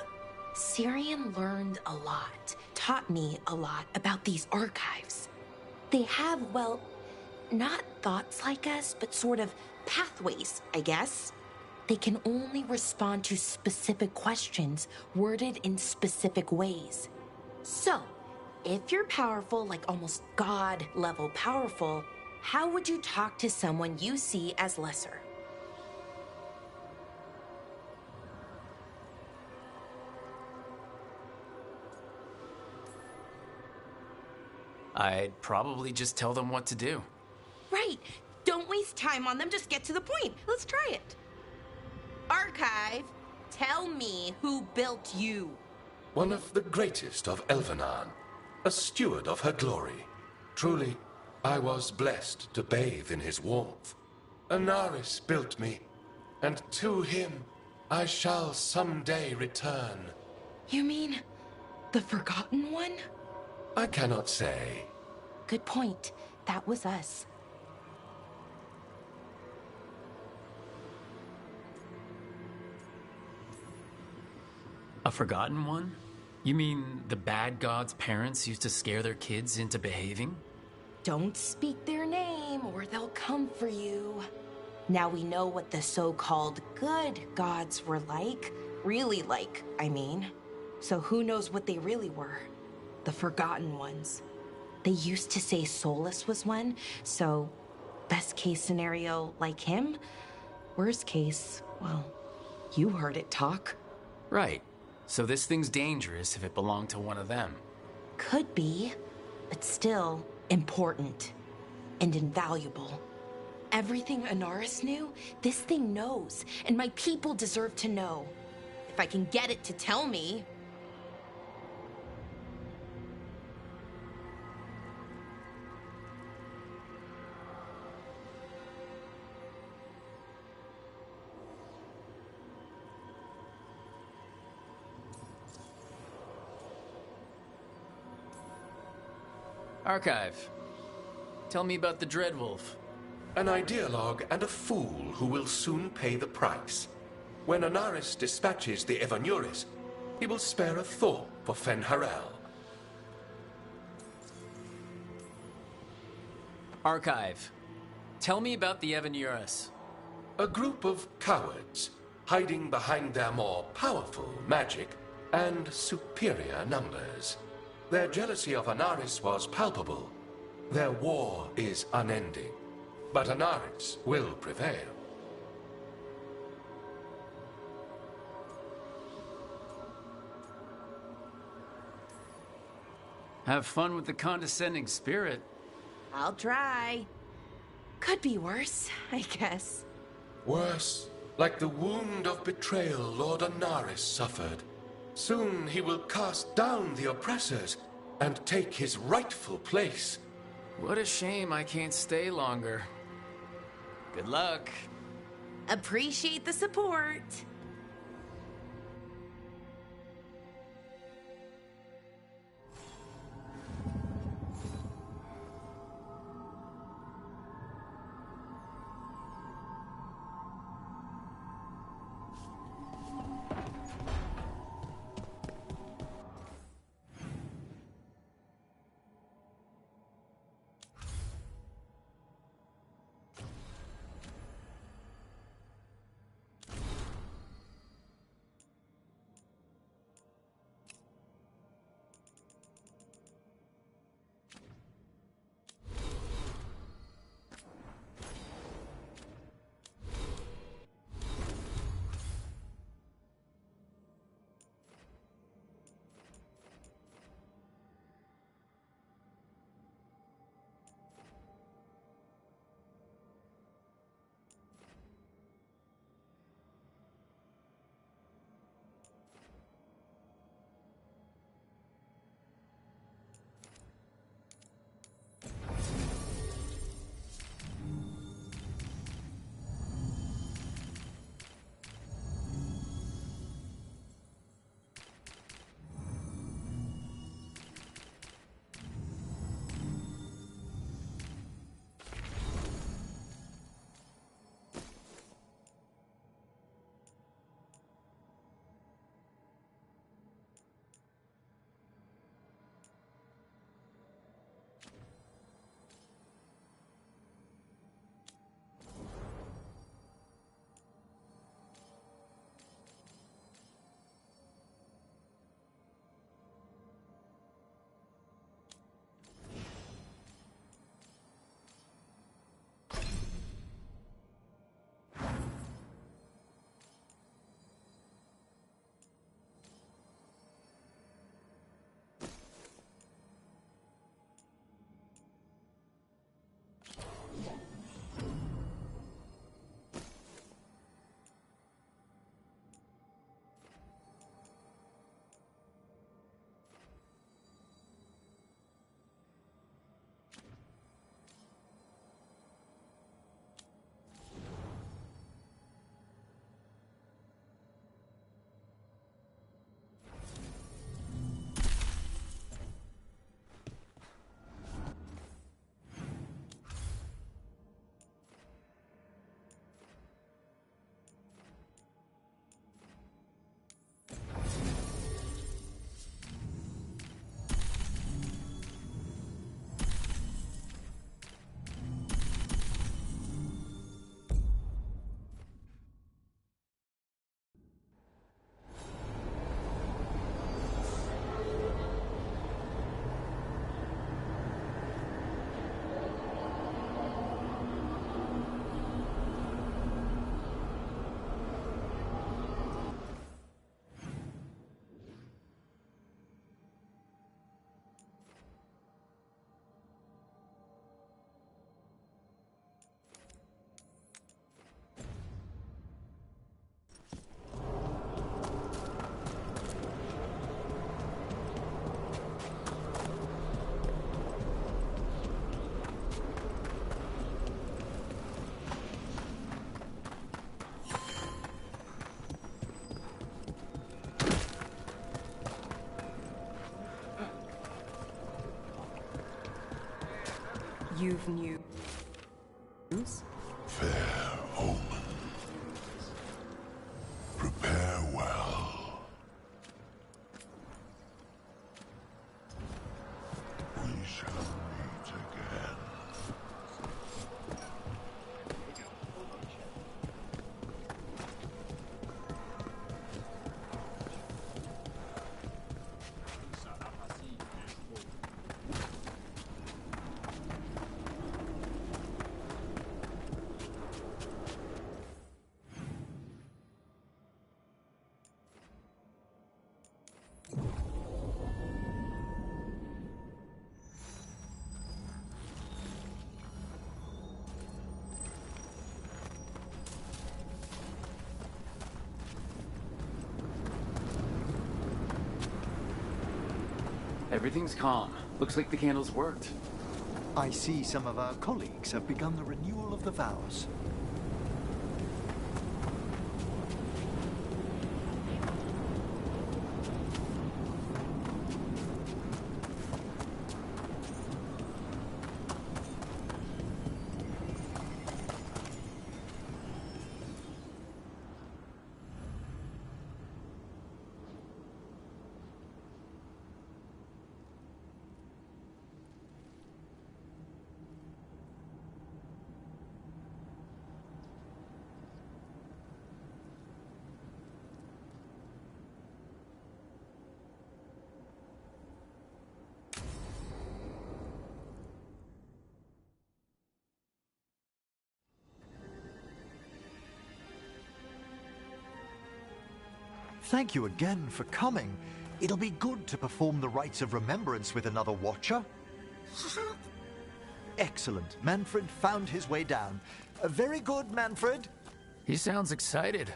Syrian learned a lot, taught me a lot about these archives. They have, well, not thoughts like us, but sort of pathways, I guess. They can only respond to specific questions worded in specific ways. So, if you're powerful, like almost God-level powerful, how would you talk to someone you see as lesser? I'd probably just tell them what to do. Right. Don't waste time on them, just get to the point. Let's try it. Archive, tell me who built you. One of the greatest of Elvenan, a steward of her glory. Truly, I was blessed to bathe in his warmth. Anaris built me, and to him I shall someday return. You mean the Forgotten One? I cannot say. Good point. That was us. A forgotten one? You mean the bad god's parents used to scare their kids into behaving? Don't speak their name or they'll come for you. Now we know what the so-called good gods were like. Really like, I mean. So who knows what they really were? The Forgotten Ones. They used to say Solus was one, so best case scenario like him. Worst case, well, you heard it talk. Right. So this thing's dangerous if it belonged to one of them. Could be, but still important and invaluable. Everything Anaris knew, this thing knows, and my people deserve to know. If I can get it to tell me. Archive. Tell me about the Dreadwolf. An ideologue and a fool who will soon pay the price. When Anaris dispatches the Evanuris, he will spare a thought for Fen'Harel. Archive. Tell me about the Evanuris. A group of cowards, hiding behind their more powerful magic and superior numbers. Their jealousy of Anaris was palpable. Their war is unending. But Anaris will prevail. Have fun with the condescending spirit. I'll try. Could be worse, I guess. Worse, like the wound of betrayal Lord Anaris suffered. Soon he will cast down the oppressors and take his rightful place. What a shame I can't stay longer. Good luck. Appreciate the support. You've new news? Fair omen. Prepare well. We shall meet again. Everything's calm. Looks like the candles worked. I see some of our colleagues have begun the renewal of the vows. Thank you again for coming. It'll be good to perform the rites of remembrance with another Watcher. Excellent. Manfred found his way down. Very good, Manfred. He sounds excited.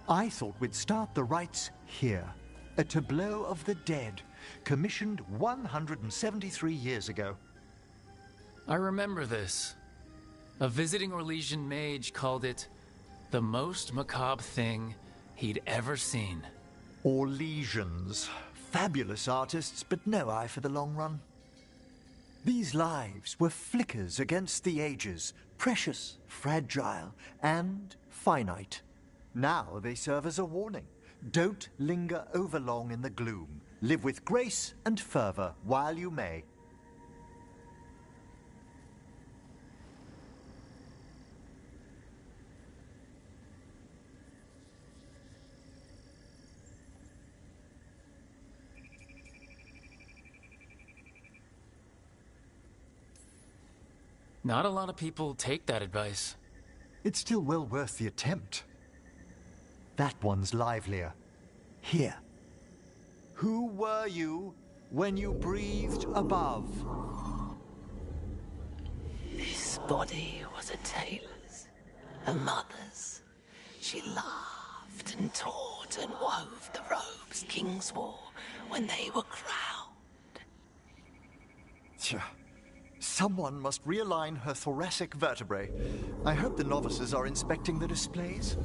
I thought we'd start the rites here. A tableau of the dead, commissioned 173 years ago. I remember this. A visiting Orlesian mage called it the most macabre thing he'd ever seen. Orlesians. Fabulous artists, but no eye for the long run. These lives were flickers against the ages, precious, fragile, and finite. Now they serve as a warning. Don't linger overlong in the gloom. Live with grace and fervor while you may. Not a lot of people take that advice. It's still well worth the attempt. That one's livelier. Here. Who were you when you breathed above? This body was a tailor's, a mother's. She laughed and taught and wove the robes kings wore when they were crowned. Tja. Someone must realign her thoracic vertebrae. I hope the novices are inspecting the displays.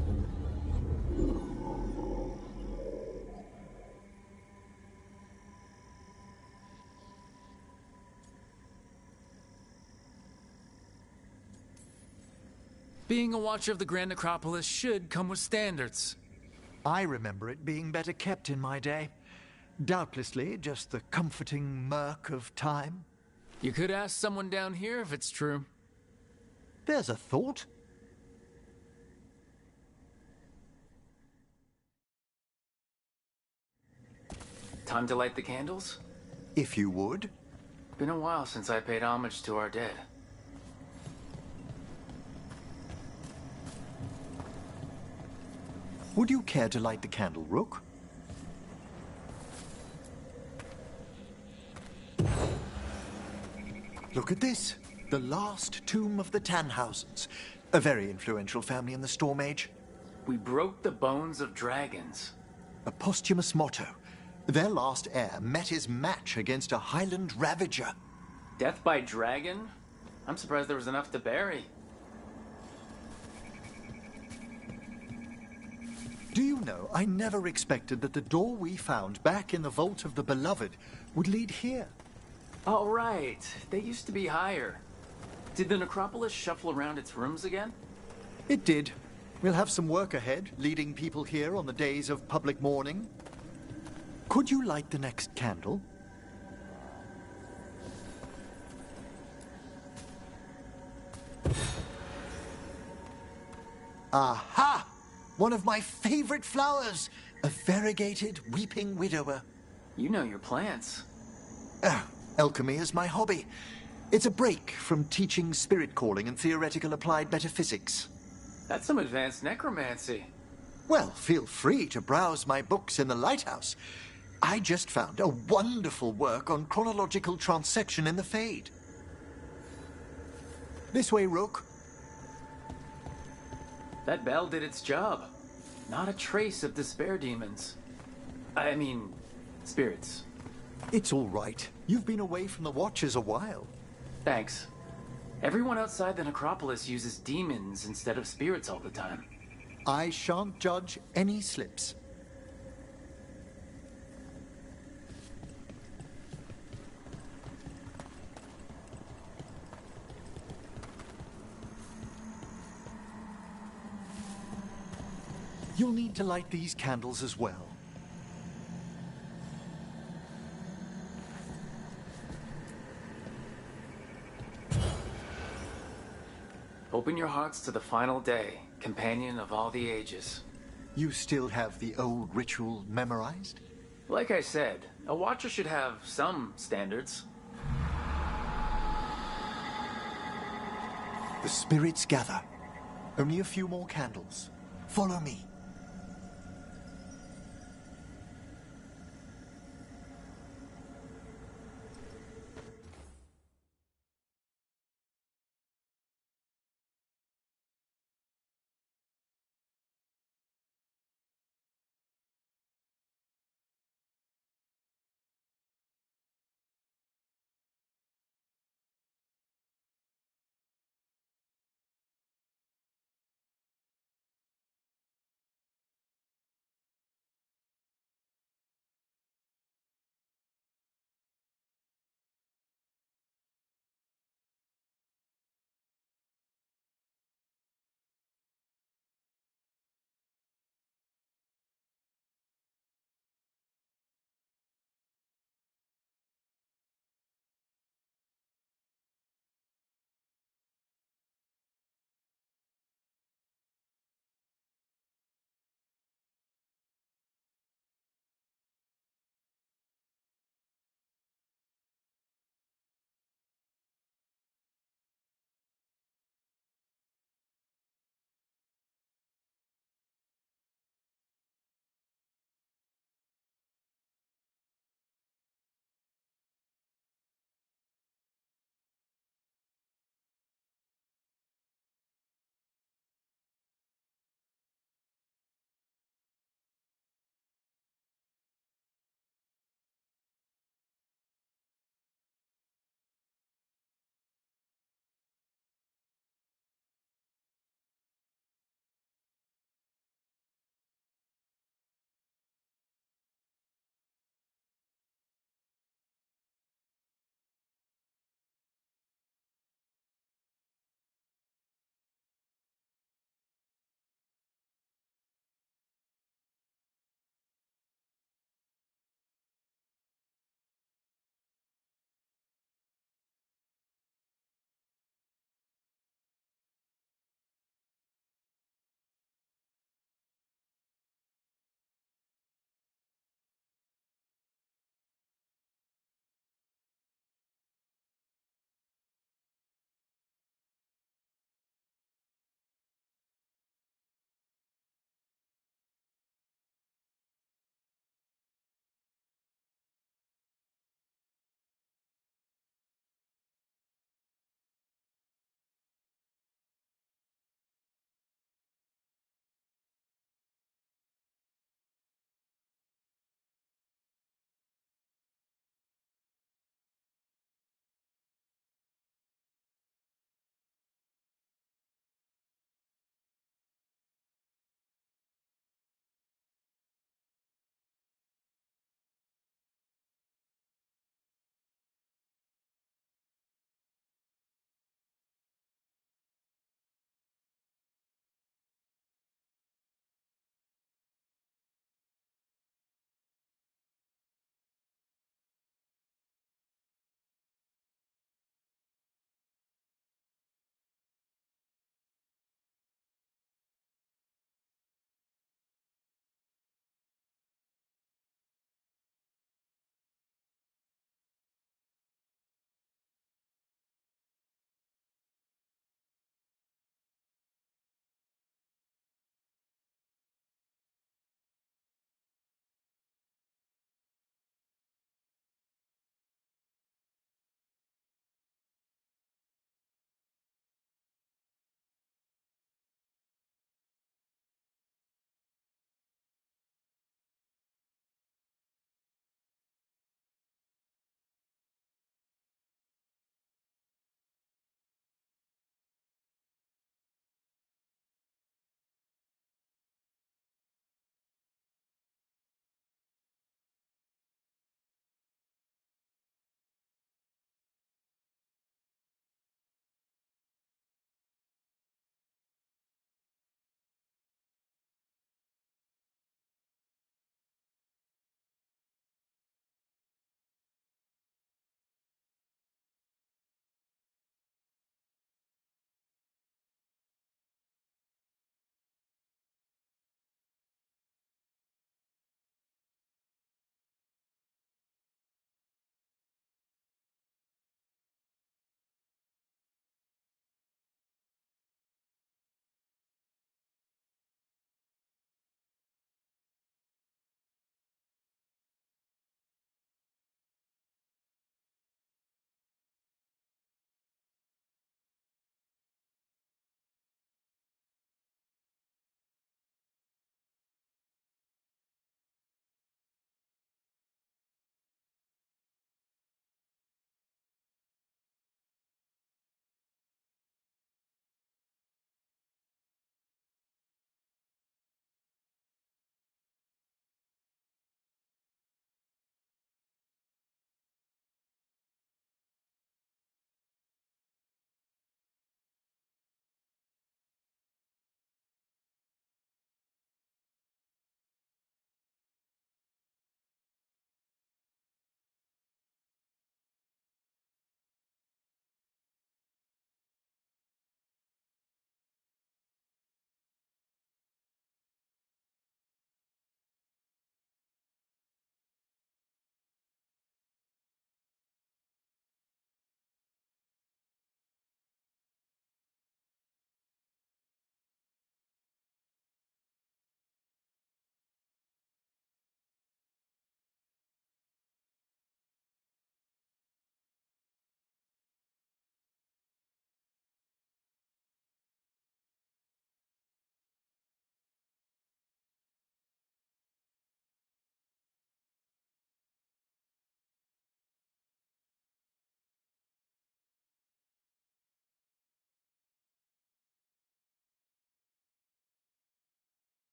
Being a watcher of the Grand Necropolis should come with standards. I remember it being better kept in my day. Doubtlessly just the comforting murk of time. You could ask someone down here if it's true. There's a thought. Time to light the candles? If you would. Been a while since I paid homage to our dead. Would you care to light the candle, Rook? Look at this. The last tomb of the Tannhausens. A very influential family in the Storm Age. We broke the bones of dragons. A posthumous motto. Their last heir met his match against a Highland Ravager. Death by dragon? I'm surprised there was enough to bury. Do you know, I never expected that the door we found back in the Vault of the Beloved would lead here. Oh, right. They used to be higher. Did the necropolis shuffle around its rooms again? It did. We'll have some work ahead, leading people here on the days of public mourning. Could you light the next candle? Aha! One of my favorite flowers! A variegated weeping widower. You know your plants. Alchemy is my hobby. It's a break from teaching spirit calling and theoretical applied metaphysics. That's some advanced necromancy. Well, feel free to browse my books in the lighthouse. I just found a wonderful work on chronological transection in the Fade. This way, Rook. That bell did its job. Not a trace of despair demons. I mean, spirits. It's all right. You've been away from the Watchers a while. Thanks. Everyone outside the necropolis uses demons instead of spirits all the time. I shan't judge any slips. You'll need to light these candles as well. Open your hearts to the final day, companion of all the ages. You still have the old ritual memorized? Like I said, a watcher should have some standards. The spirits gather. Only a few more candles. Follow me.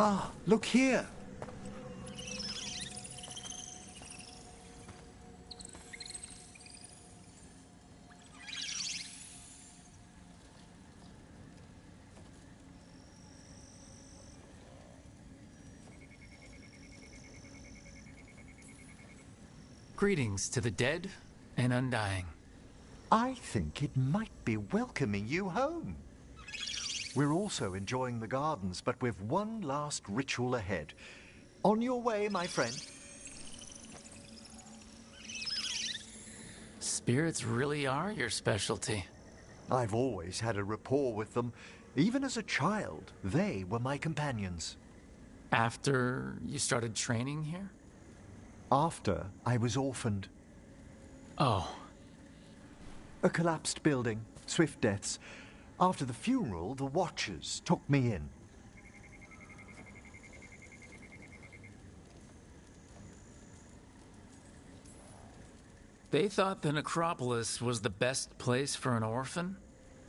Ah, look here. Greetings to the dead and undying. I think it might be welcoming you home. We're also enjoying the gardens, but with one last ritual ahead. On your way, my friend. Spirits really are your specialty. I've always had a rapport with them. Even as a child, they were my companions. After you started training here? After I was orphaned. Oh. A collapsed building, swift deaths. After the funeral, the Watchers took me in. They thought the necropolis was the best place for an orphan?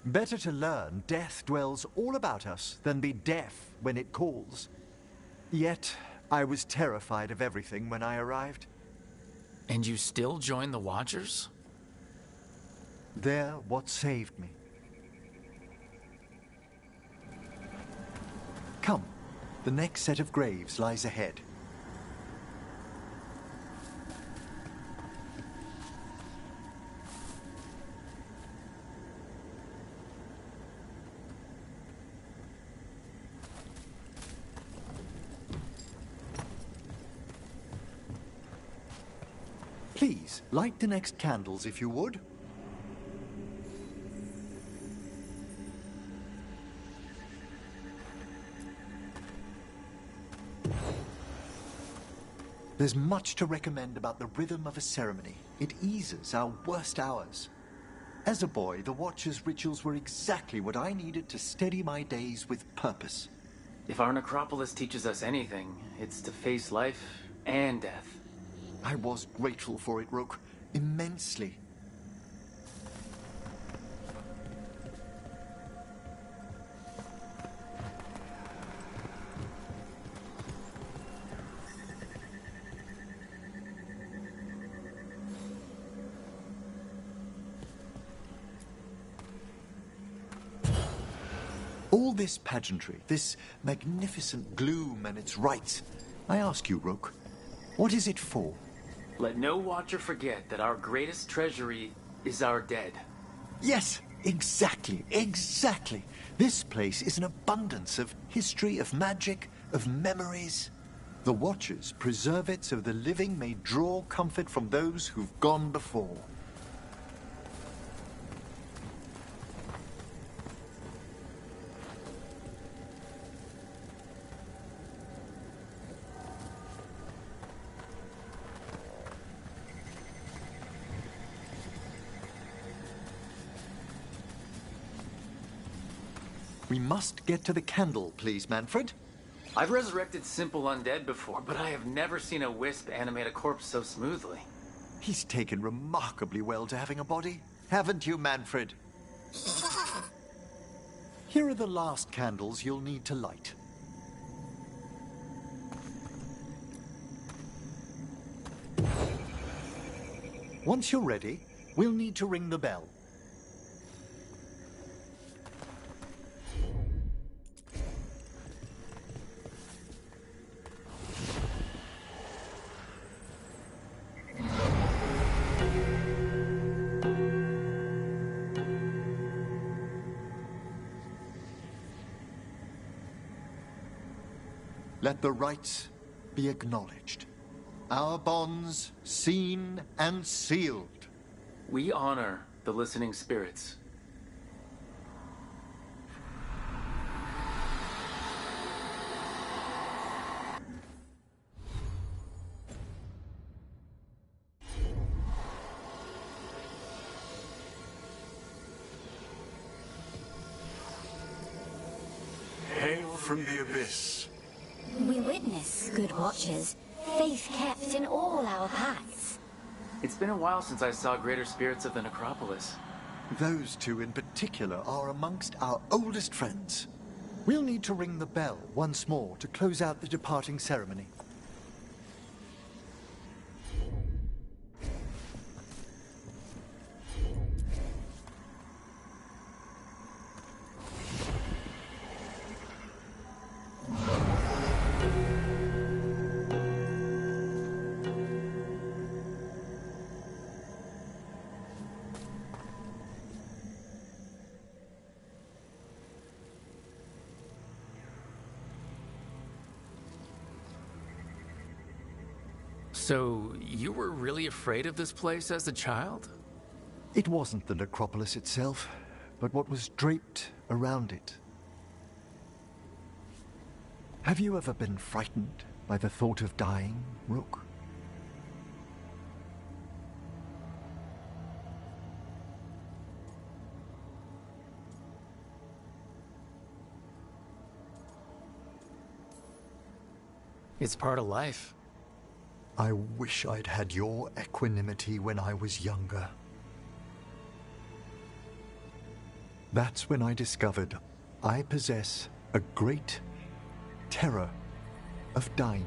Better to learn death dwells all about us than be deaf when it calls. Yet, I was terrified of everything when I arrived. And you still joined the Watchers? They're what saved me. Come, the next set of graves lies ahead. Please, light the next candles if you would. There's much to recommend about the rhythm of a ceremony. It eases our worst hours. As a boy, the Watcher's rituals were exactly what I needed to steady my days with purpose. If our necropolis teaches us anything, it's to face life and death. I was grateful for it, Rook. Immensely. All this pageantry, this magnificent gloom and its rites, I ask you, Rook, what is it for? Let no Watcher forget that our greatest treasury is our dead. Yes, exactly, exactly. This place is an abundance of history, of magic, of memories. The Watchers preserve it so the living may draw comfort from those who've gone before. We must get to the candle, please, Manfred. I've resurrected simple undead before, but I have never seen a wisp animate a corpse so smoothly. He's taken remarkably well to having a body, haven't you, Manfred? Here are the last candles you'll need to light. Once you're ready, we'll need to ring the bell. Let the rites be acknowledged. Our bonds seen and sealed. We honor the listening spirits. Hail from the abyss. We witness, good Watchers, faith kept in all our paths. It's been a while since I saw greater spirits of the necropolis. Those two in particular are amongst our oldest friends. We'll need to ring the bell once more to close out the departing ceremony. So, you were really afraid of this place as a child? It wasn't the necropolis itself, but what was draped around it. Have you ever been frightened by the thought of dying, Rook? It's part of life. I wish I'd had your equanimity when I was younger. That's when I discovered I possess a great terror of dying.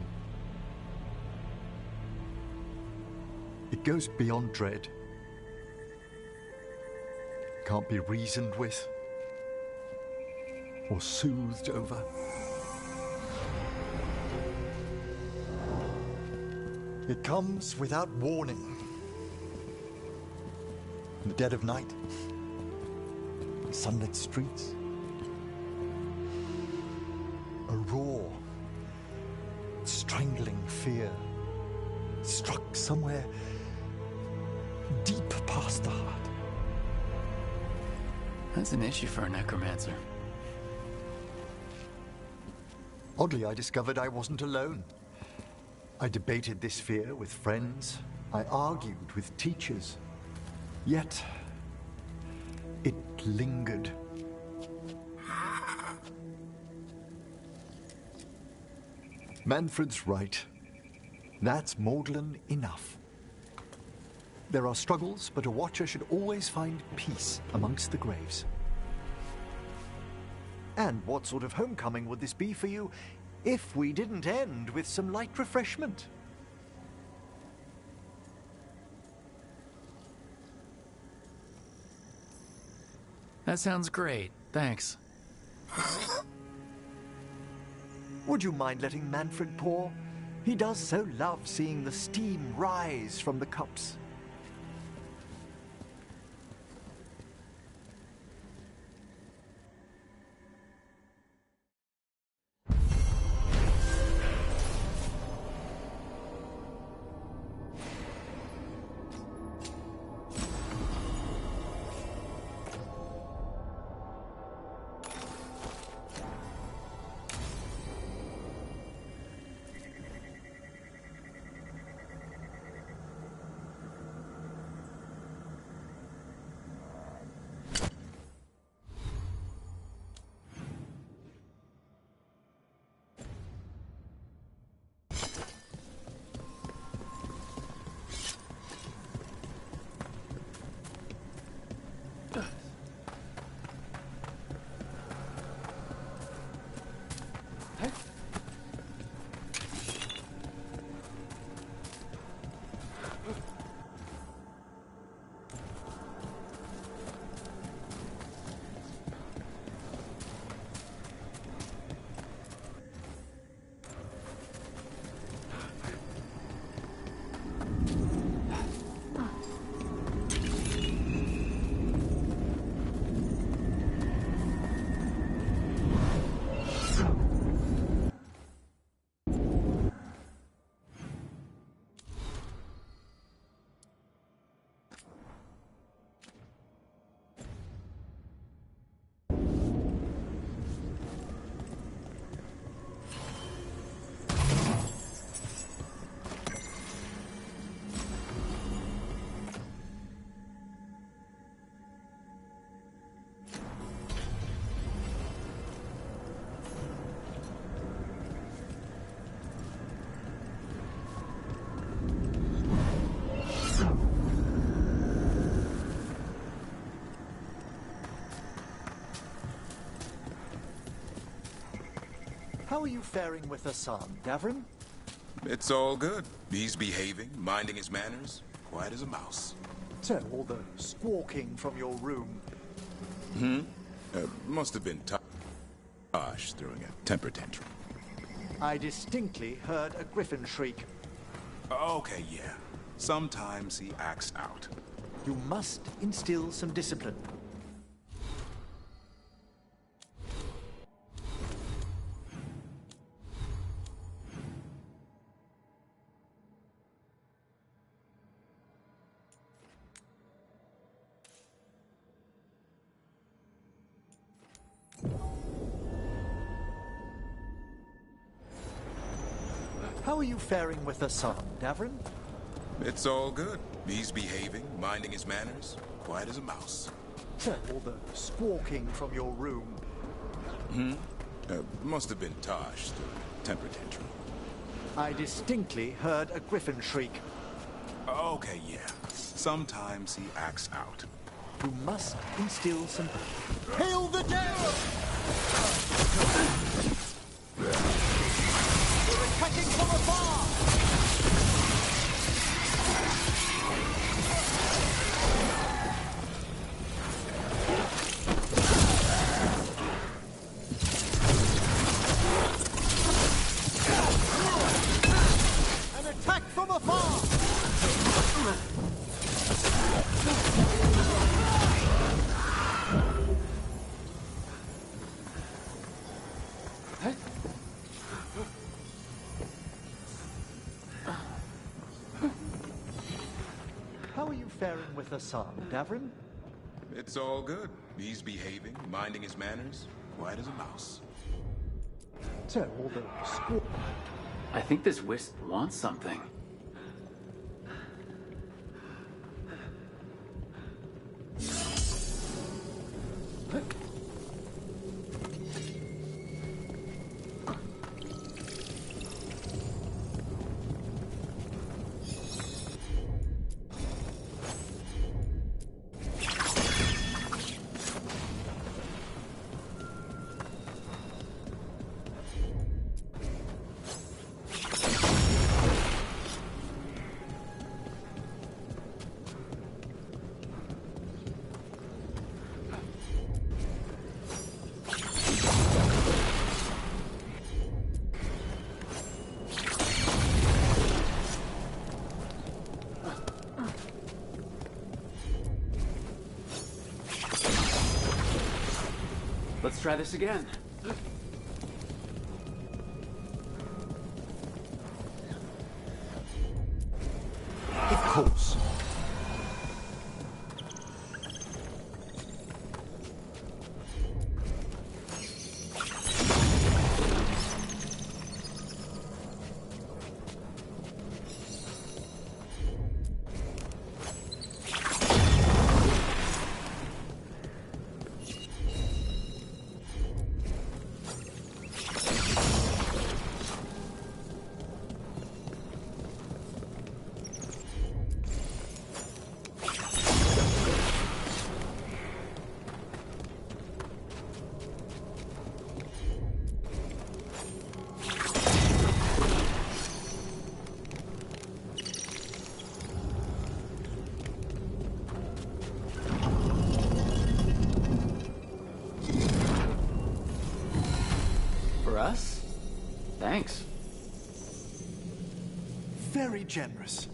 It goes beyond dread. It can't be reasoned with or soothed over. It comes without warning. In the dead of night, sunlit streets, a raw, strangling fear struck somewhere deep past the heart. That's an issue for a necromancer. Oddly, I discovered I wasn't alone. I debated this fear with friends. I argued with teachers. Yet, it lingered. Manfred's right. That's maudlin enough. There are struggles, but a watcher should always find peace amongst the graves. And what sort of homecoming would this be for you if we didn't end with some light refreshment? That sounds great. Thanks. Would you mind letting Manfred pour? He does so love seeing the steam rise from the cups. How are you faring with Hassan, Davrin? It's all good. He's behaving, minding his manners, quiet as a mouse. So, all the squawking from your room. Must have been Tosh throwing a temper tantrum. I distinctly heard a griffin shriek. Okay, yeah. Sometimes he acts out. You must instill some discipline. How are you faring with Hassan, Davrin? It's all good. He's behaving, minding his manners, quiet as a mouse. So, all the squawking from your room. Must have been Tosh throwing a temper tantrum. I distinctly heard a griffin shriek. Okay, yeah. Sometimes he acts out. You must instill some... Hail the dead! We're attacking from afar! An attack from afar! How are you faring with Hassan, Davrin? It's all good. He's behaving, minding his manners, quiet as a mouse. So, all the squawk... I think this wisp wants something. Let's try this again. Of course. For us? Thanks. Very generous.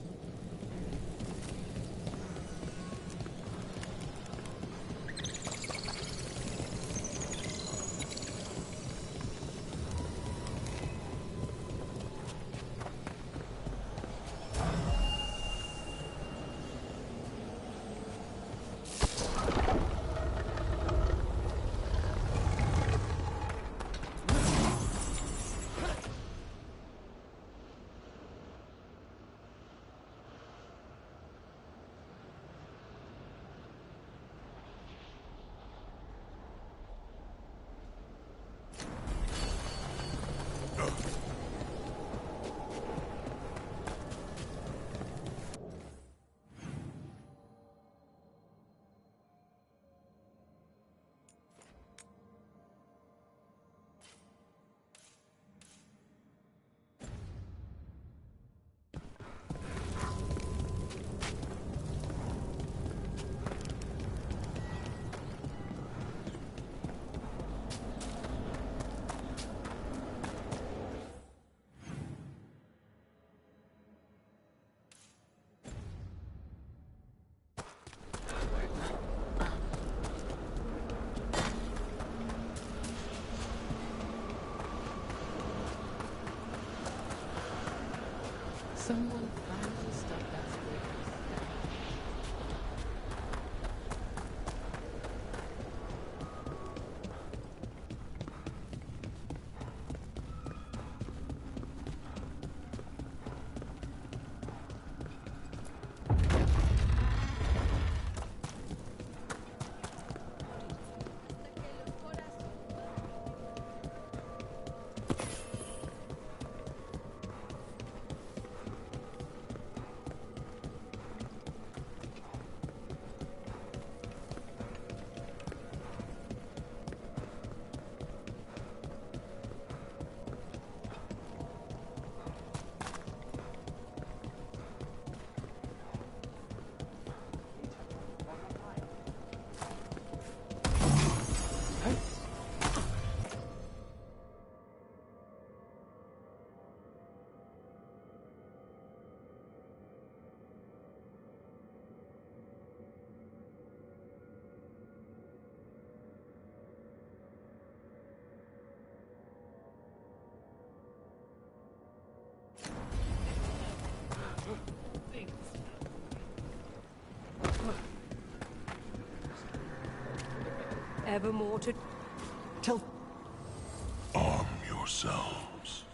Someone finally stuck that squid. Ever more to tell. Arm yourselves.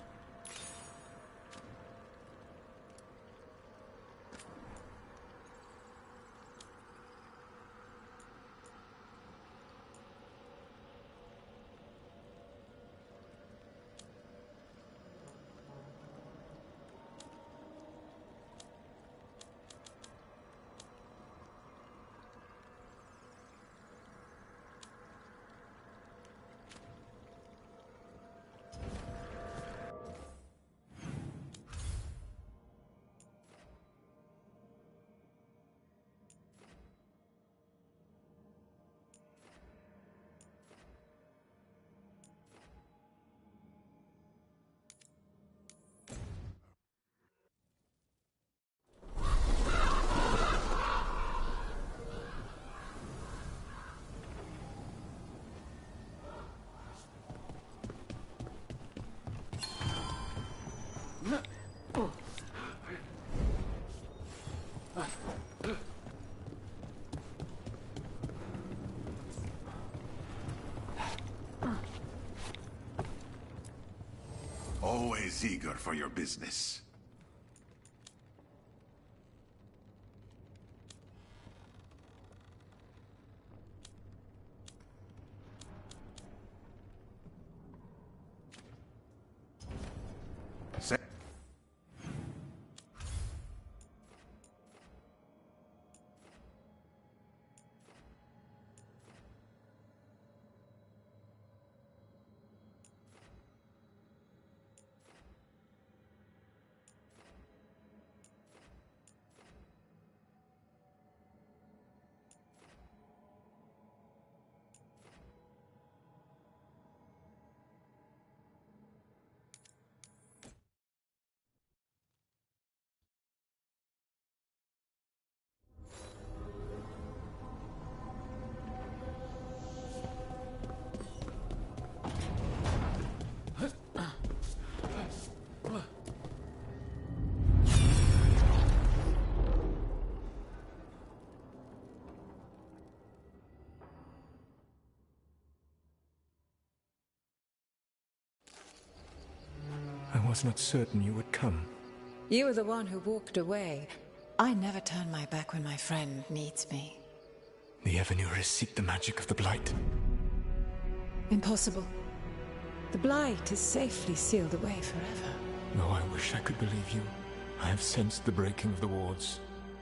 Always eager for your business. I was not certain you would come. You were the one who walked away. I never turn my back when my friend needs me. The Evanurists seek the magic of the Blight. Impossible. The Blight is safely sealed away forever. Oh, I wish I could believe you. I have sensed the breaking of the wards.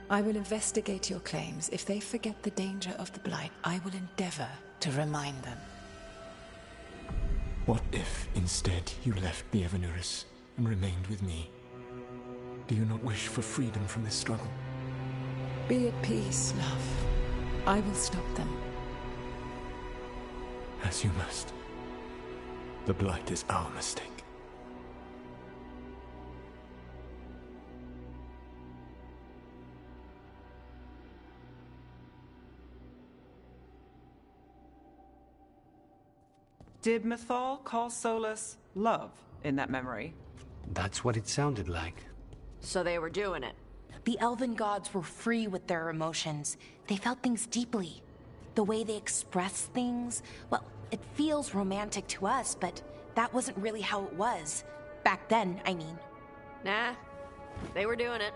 I will investigate your claims. If they forget the danger of the Blight, I will endeavor to remind them. What if, instead, you left the Evanurists and remained with me? Do you not wish for freedom from this struggle? Be at peace, love. I will stop them. As you must. The Blight is our mistake. Did Mythal call Solus love in that memory? That's what it sounded like. So they were doing it. The elven gods were free with their emotions. They felt things deeply. The way they expressed things, well, it feels romantic to us, but that wasn't really how it was. Back then, I mean. Nah, they were doing it.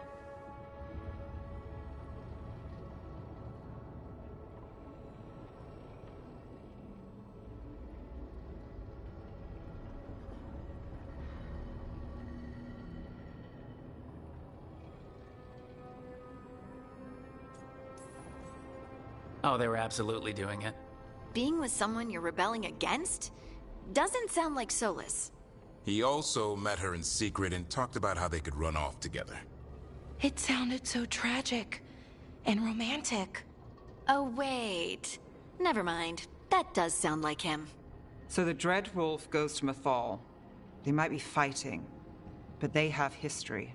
Oh, they were absolutely doing it. Being with someone you're rebelling against? Doesn't sound like Solus. He also met her in secret and talked about how they could run off together. It sounded so tragic and romantic. Oh, wait. Never mind. That does sound like him. So the Dreadwolf goes to Mythal. They might be fighting, but they have history.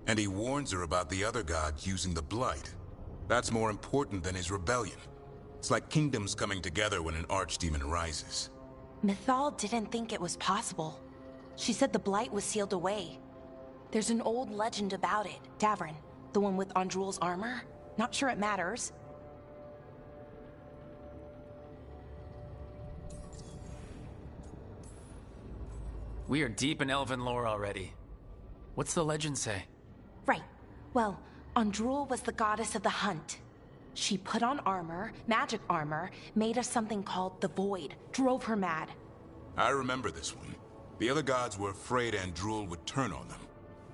And he warns her about the other gods using the Blight. That's more important than his rebellion. It's like kingdoms coming together when an archdemon rises. Mythal didn't think it was possible. She said the Blight was sealed away. There's an old legend about it. Davrin, the one with Andrul's armor. Not sure it matters. We are deep in elven lore already. What's the legend say? Right. Well, Andrul was the goddess of the hunt. She put on armor, magic armor, made us something called the Void, drove her mad. I remember this one. The other gods were afraid Andrul would turn on them.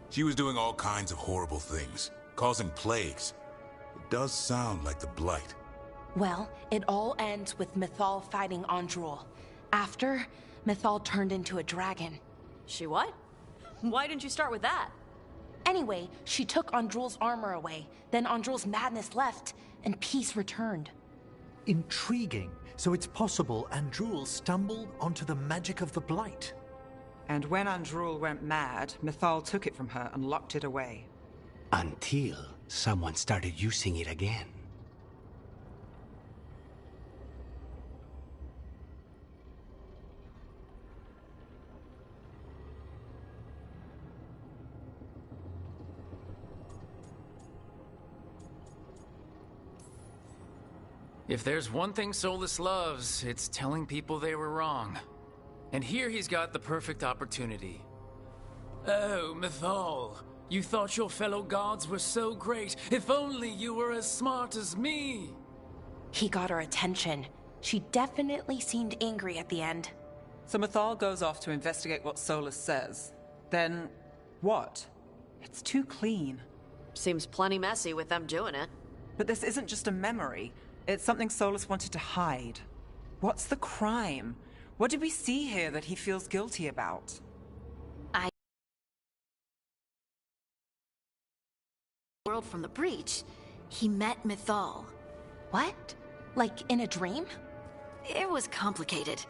She was doing all kinds of horrible things, causing plagues. It does sound like the Blight. Well, it all ends with Mythal fighting Andrul. After, Mythal turned into a dragon. She what? Why didn't you start with that? Anyway, she took Andrul's armor away, then Andrul's madness left, and peace returned. Intriguing. So it's possible Andrul stumbled onto the magic of the Blight. And when Andrul went mad, Mythal took it from her and locked it away. Until someone started using it again. If there's one thing Solus loves, it's telling people they were wrong. And here he's got the perfect opportunity. Oh, Mythal, you thought your fellow gods were so great. If only you were as smart as me. He got her attention. She definitely seemed angry at the end. So Mythal goes off to investigate what Solus says. Then, what? It's too clean. Seems plenty messy with them doing it. But this isn't just a memory. It's something Solus wanted to hide. What's the crime? What did we see here that he feels guilty about? World from the breach, he met Mythal. What? Like in a dream? It was complicated.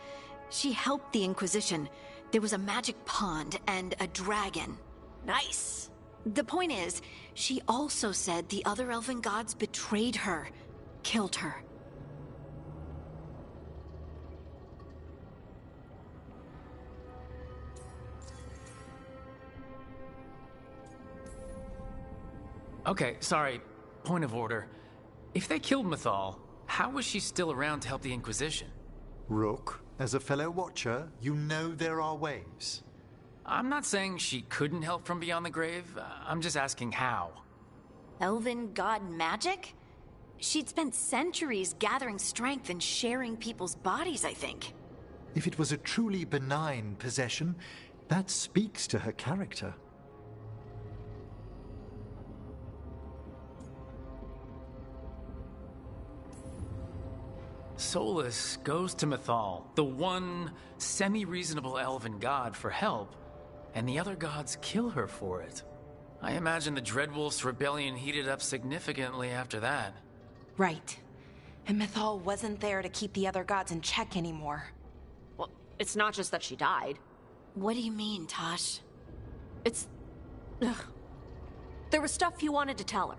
She helped the Inquisition. There was a magic pond and a dragon. Nice. The point is, she also said the other elven gods betrayed her, killed her. Okay, sorry. Point of order. If they killed Mythal, how was she still around to help the Inquisition? Rook, as a fellow Watcher, you know there are ways. I'm not saying she couldn't help from beyond the grave. I'm just asking how. Elven god magic? She'd spent centuries gathering strength and sharing people's bodies, I think. If it was a truly benign possession, that speaks to her character. Solus goes to Mythal, the one semi-reasonable elven god, for help, and the other gods kill her for it. I imagine the Dreadwolf's rebellion heated up significantly after that. Right. And Mythal wasn't there to keep the other gods in check anymore. Well, it's not just that she died. What do you mean, Tosh? It's... Ugh. There was stuff he wanted to tell her,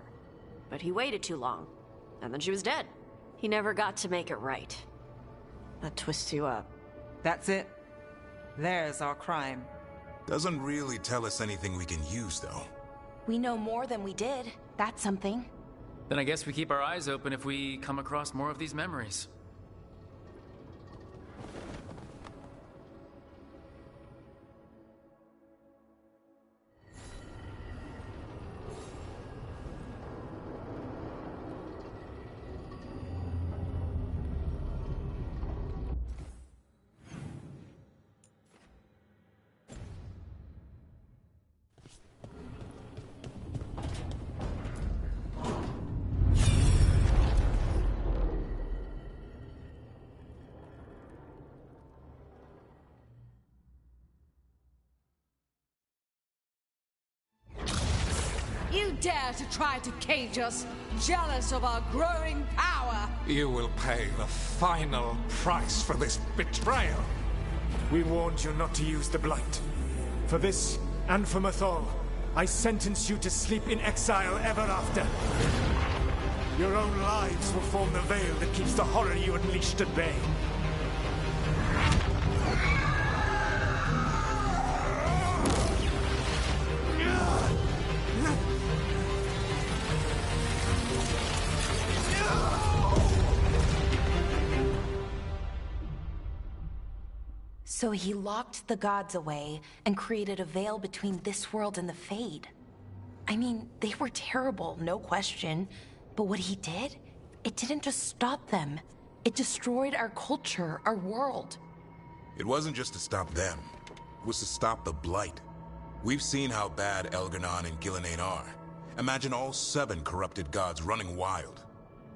but he waited too long, and then she was dead. He never got to make it right. That twists you up. That's it. There's our crime. Doesn't really tell us anything we can use, though. We know more than we did. That's something. Then I guess we keep our eyes open if we come across more of these memories. You dare to try to cage us, jealous of our growing power! You will pay the final price for this betrayal. We warned you not to use the Blight. For this, and for Mythal, I sentence you to sleep in exile ever after. Your own lives will form the veil that keeps the horror you unleashed at bay. So he locked the gods away and created a veil between this world and the Fade. I mean, they were terrible, no question. But what he did, it didn't just stop them. It destroyed our culture, our world. It wasn't just to stop them. It was to stop the Blight. We've seen how bad Elgar'nan and Gillenane are. Imagine all 7 corrupted gods running wild.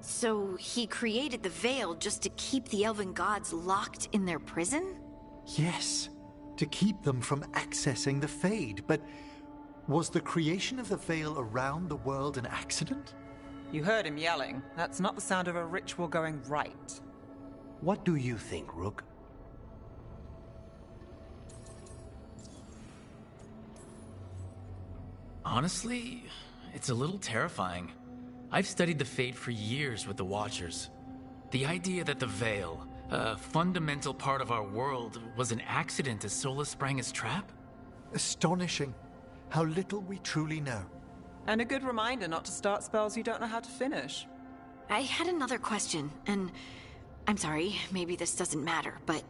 So he created the veil just to keep the elven gods locked in their prison? Yes, to keep them from accessing the Fade, but was the creation of the veil around the world an accident? You heard him yelling. That's not the sound of a ritual going right. What do you think, Rook? Honestly, it's a little terrifying. I've studied the Fade for years with the Watchers. The idea that the Veil, a fundamental part of our world, was an accident as Solus sprang his trap? Astonishing. How little we truly know. And a good reminder not to start spells you don't know how to finish. I had another question, and I'm sorry, maybe this doesn't matter, but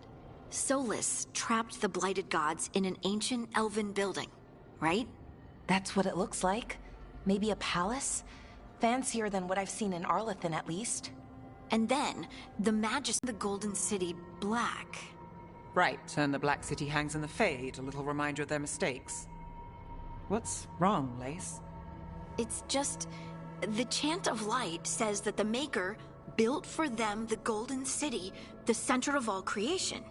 Solus trapped the blighted gods in an ancient elven building, right? That's what it looks like. Maybe a palace? Fancier than what I've seen in Arlathan, at least. And then, the Magus the Golden City black. Right, and the Black City hangs in the Fade, a little reminder of their mistakes. What's wrong, Lace? It's just, the Chant of Light says that the Maker built for them the Golden City, the center of all creation.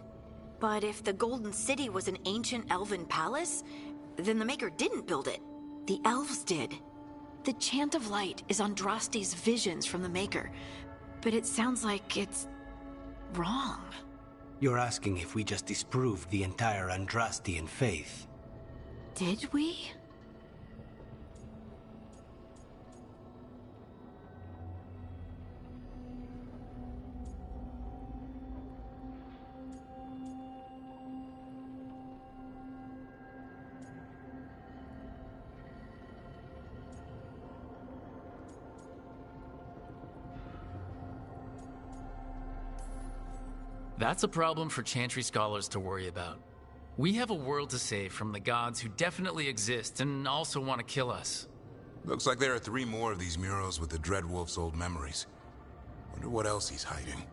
But if the Golden City was an ancient elven palace, then the Maker didn't build it. The elves did. The Chant of Light is Andraste's visions from the Maker, but it sounds like it's wrong. You're asking if we just disproved the entire Andrastian faith. Did we? That's a problem for Chantry scholars to worry about. We have a world to save from the gods who definitely exist and also want to kill us. Looks like there are 3 more of these murals with the Dreadwolf's old memories. Wonder what else he's hiding.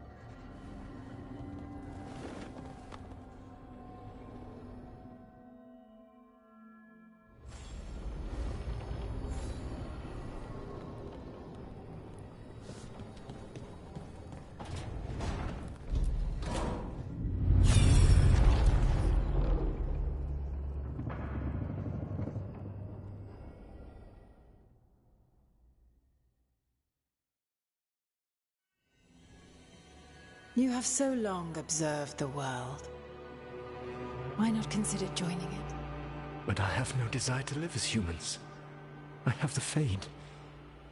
You have so long observed the world. Why not consider joining it? But I have no desire to live as humans. I have the Fade.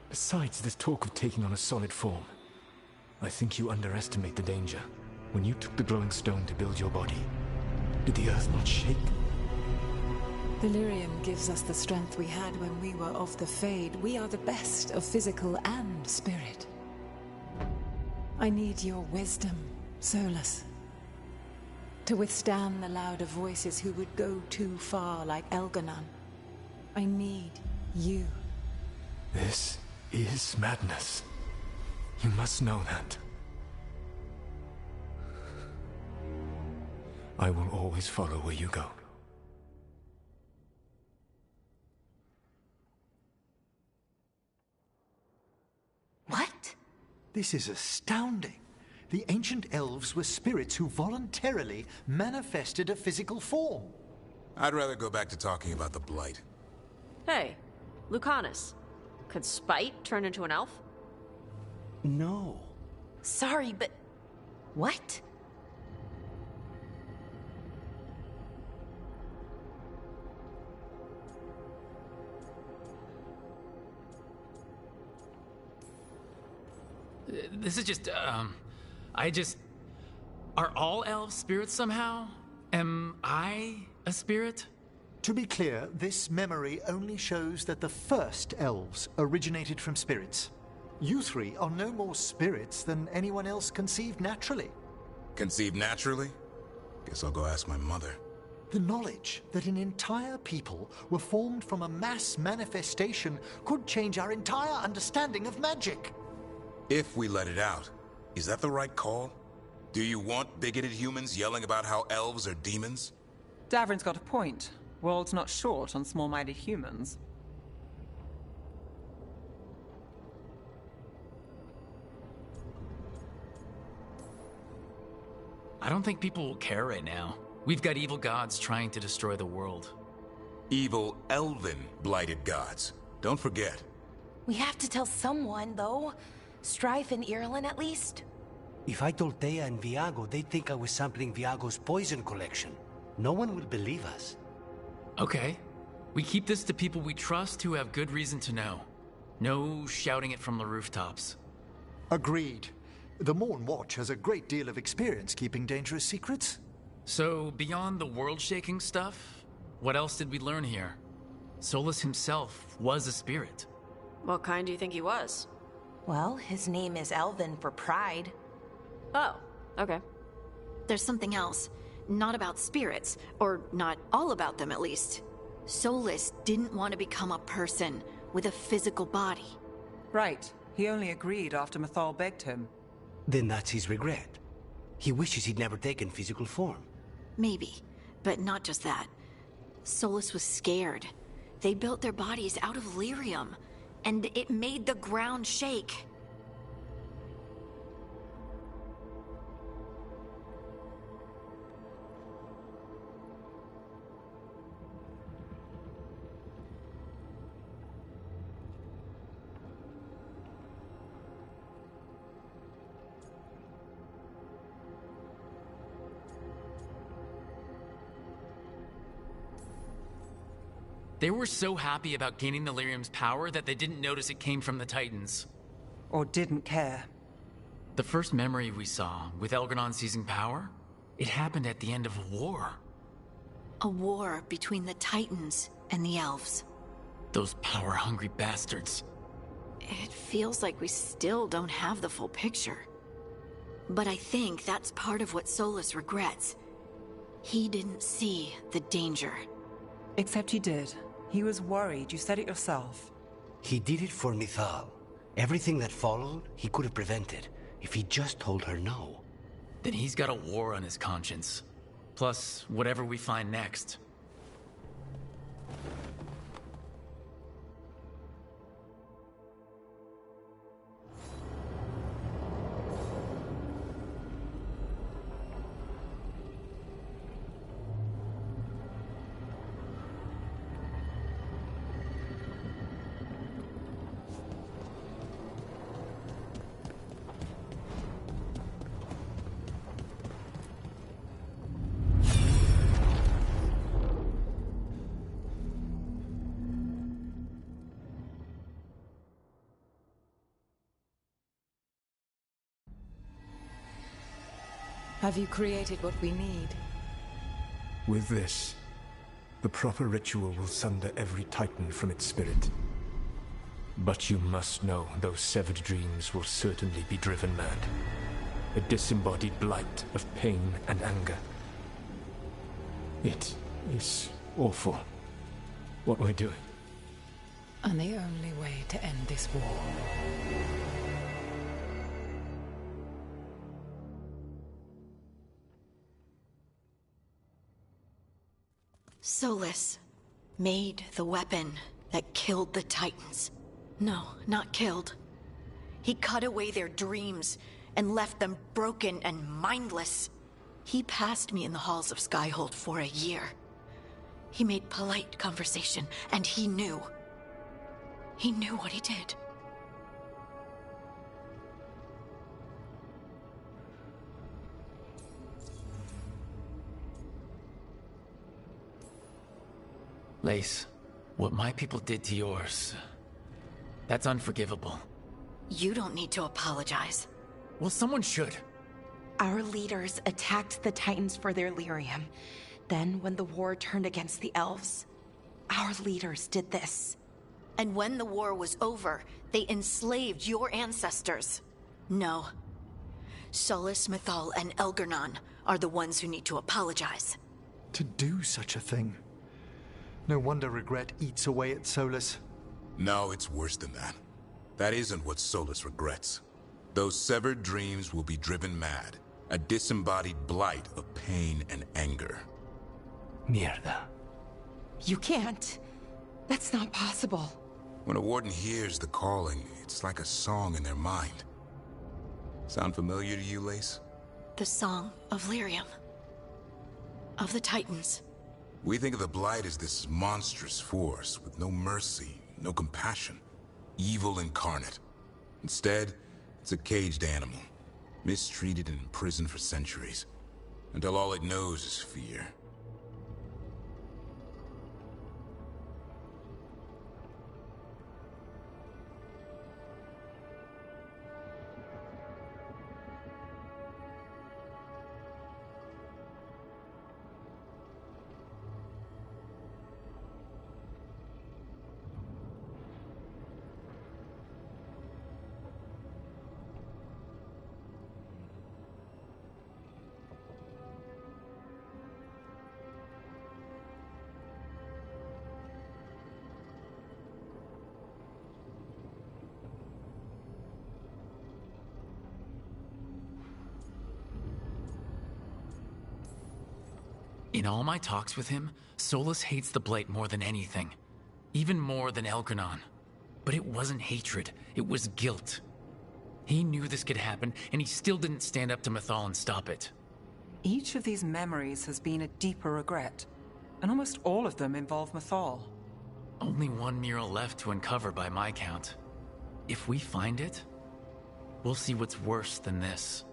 Besides, this talk of taking on a solid form. I think you underestimate the danger. When you took the glowing stone to build your body, did the earth not shake? Delirium gives us the strength we had when we were of the Fade. We are the best of physical and spirit. I need your wisdom, Solus, to withstand the louder voices who would go too far like Elganon. I need you. This is madness. You must know that. I will always follow where you go. What? This is astounding. The ancient elves were spirits who voluntarily manifested a physical form. I'd rather go back to talking about the Blight. Hey, Lucanus. Could Spite turn into an elf? No. Sorry, but... what? This is just, Are all elves spirits somehow? Am I a spirit? To be clear, this memory only shows that the first elves originated from spirits. You three are no more spirits than anyone else conceived naturally. Conceived naturally? Guess I'll go ask my mother. The knowledge that an entire people were formed from a mass manifestation could change our entire understanding of magic. If we let it out, is that the right call? Do you want bigoted humans yelling about how elves are demons? Davrin's got a point. World's not short on small-minded humans. I don't think people will care right now. We've got evil gods trying to destroy the world. Evil elven blighted gods. Don't forget. We have to tell someone, though. Strife and Irulan, at least. If I told Thea and Viago, they'd think I was sampling Viago's poison collection. No one will believe us. Okay. We keep this to people we trust who have good reason to know. No shouting it from the rooftops. Agreed. The Morn Watch has a great deal of experience keeping dangerous secrets. So, beyond the world-shaking stuff, what else did we learn here? Solus himself was a spirit. What kind do you think he was? Well, his name is Elven for pride. Oh, okay. There's something else. Not about spirits, or not all about them at least. Solus didn't want to become a person with a physical body. Right. He only agreed after Mythal begged him. Then that's his regret. He wishes he'd never taken physical form. Maybe, but not just that. Solus was scared. They built their bodies out of lyrium, and it made the ground shake. They were so happy about gaining the lyrium's power that they didn't notice it came from the Titans. Or didn't care. The first memory we saw, with Elganon seizing power, it happened at the end of a war. A war between the Titans and the elves. Those power-hungry bastards. It feels like we still don't have the full picture. But I think that's part of what Solus regrets. He didn't see the danger. Except he did. He was worried, you said it yourself. He did it for Mythal. Everything that followed, he could have prevented, if he just told her no. Then he's got a war on his conscience. Plus, whatever we find next. Have you created what we need? With this, The proper ritual will sunder every Titan from its spirit. But you must know those severed dreams will certainly be driven mad. A disembodied blight of pain and anger. It is awful what we're doing. And the only way to end this war. Solus made the weapon that killed the Titans. No, not killed. He cut away their dreams and left them broken and mindless. He passed me in the halls of Skyhold for a year. He made polite conversation, and he knew. He knew what he did. Lace, what my people did to yours, that's unforgivable. You don't need to apologize. Well, someone should. Our leaders attacked the Titans for their lyrium. Then, when the war turned against the elves, our leaders did this. And when the war was over, they enslaved your ancestors. No. Solus, Mythal, and Elgernon are the ones who need to apologize. To do such a thing. No wonder regret eats away at Solus. No, it's worse than that. That isn't what Solus regrets. Those severed dreams will be driven mad. A disembodied blight of pain and anger. Mierda. You can't. That's not possible. When a warden hears the calling, it's like a song in their mind. Sound familiar to you, Lace? The song of lyrium. Of the Titans. We think of the Blight as this monstrous force with no mercy, no compassion. Evil incarnate. Instead, it's a caged animal. Mistreated and imprisoned for centuries. Until all it knows is fear. In all my talks with him, Solus hates the Blight more than anything. Even more than Elgernon. But it wasn't hatred, it was guilt. He knew this could happen, and he still didn't stand up to Mythal and stop it. Each of these memories has been a deeper regret, and almost all of them involve Mythal. Only one mural left to uncover by my count. If we find it, we'll see what's worse than this.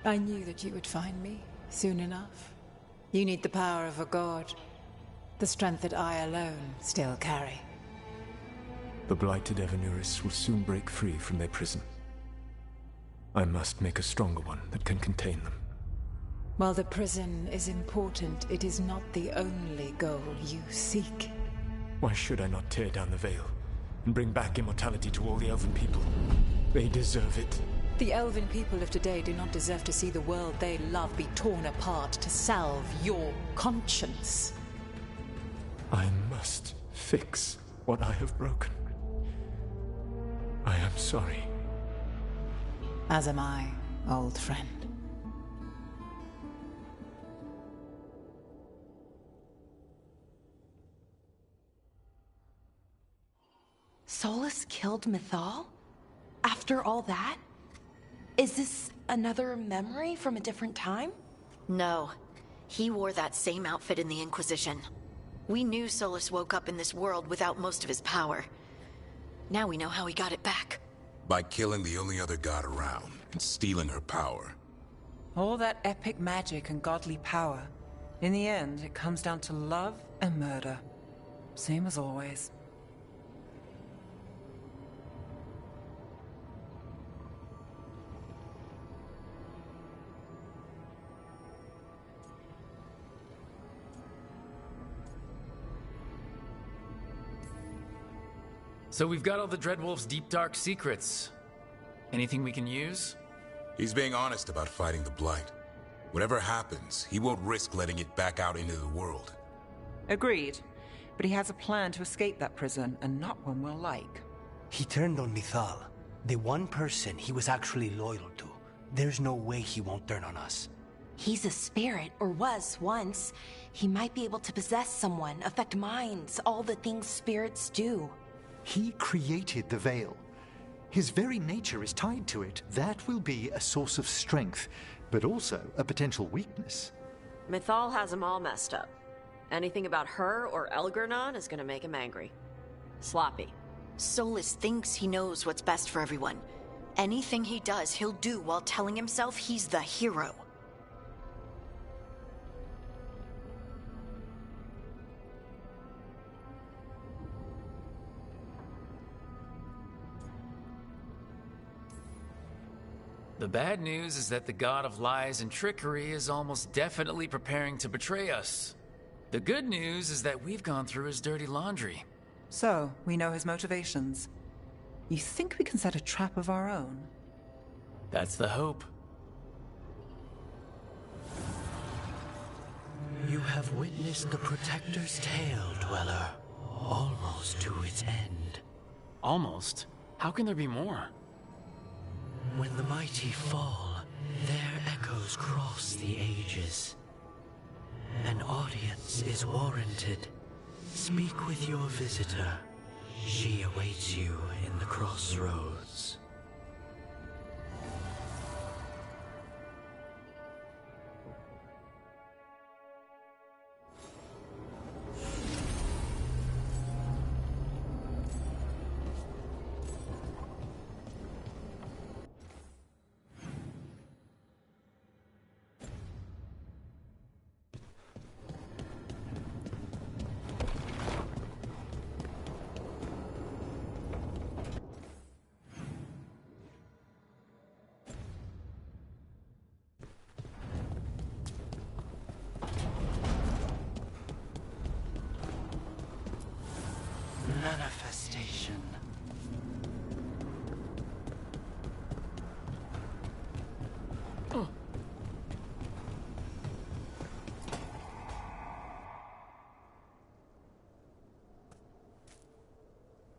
I knew that you would find me soon enough. You need the power of a god. The strength that I alone still carry. The blighted Evanuris will soon break free from their prison. I must make a stronger one that can contain them. While the prison is important, it is not the only goal you seek. Why should I not tear down the veil and bring back immortality to all the Elven people? They deserve it. The Elven people of today do not deserve to see the world they love be torn apart to salve your conscience. I must fix what I have broken. I am sorry. As am I, old friend. Solus killed Mythal? After all that? Is this another memory from a different time? No. He wore that same outfit in the Inquisition. We knew Solus woke up in this world without most of his power. Now we know how he got it back. By killing the only other god around and stealing her power. All that epic magic and godly power. In the end, it comes down to love and murder. Same as always. So we've got all the Dreadwolf's deep dark secrets. Anything we can use? He's being honest about fighting the Blight. Whatever happens, he won't risk letting it back out into the world. Agreed. But he has a plan to escape that prison, and not one we'll like. He turned on Mythal, the one person he was actually loyal to. There's no way he won't turn on us. He's a spirit, or was once. He might be able to possess someone, affect minds, all the things spirits do. He created the veil. His very nature is tied to it. That will be a source of strength, but also a potential weakness. Mythal has him all messed up. Anything about her or Elgernon is gonna make him angry. Sloppy. Solus thinks he knows what's best for everyone. Anything he does, he'll do while telling himself he's the hero. The bad news is that the god of lies and trickery is almost definitely preparing to betray us. The good news is that we've gone through his dirty laundry. So, we know his motivations. You think we can set a trap of our own? That's the hope. You have witnessed the Protector's tale, Dweller. Almost to its end. Almost? How can there be more? When the mighty fall, their echoes cross the ages. An audience is warranted. Speak with your visitor. She awaits you in the crossroads. Manifestation.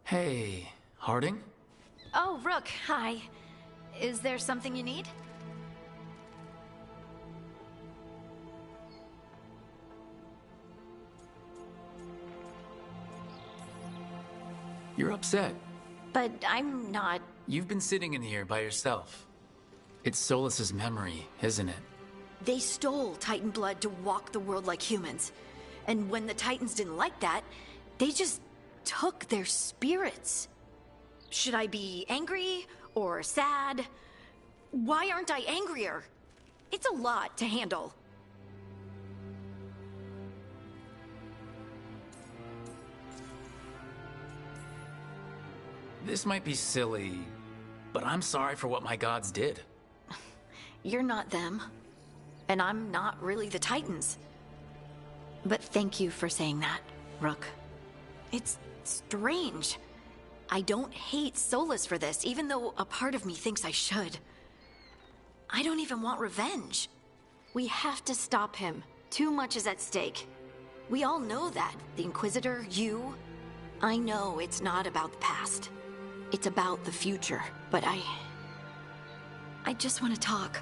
Hey, Harding? Oh, Rook, hi. Is there something you need? You're upset. But I'm not. You've been sitting in here by yourself. It's Solus's memory, isn't it? They stole Titan blood to walk the world like humans. And when the Titans didn't like that, they just took their spirits. Should I be angry or sad? Why aren't I angrier? It's a lot to handle. This might be silly, but I'm sorry for what my gods did. You're not them. And I'm not really the Titans. But thank you for saying that, Rook. It's strange. I don't hate Solus for this, even though a part of me thinks I should. I don't even want revenge. We have to stop him. Too much is at stake. We all know that. The Inquisitor, you. I know it's not about the past. It's about the future. But I just want to talk.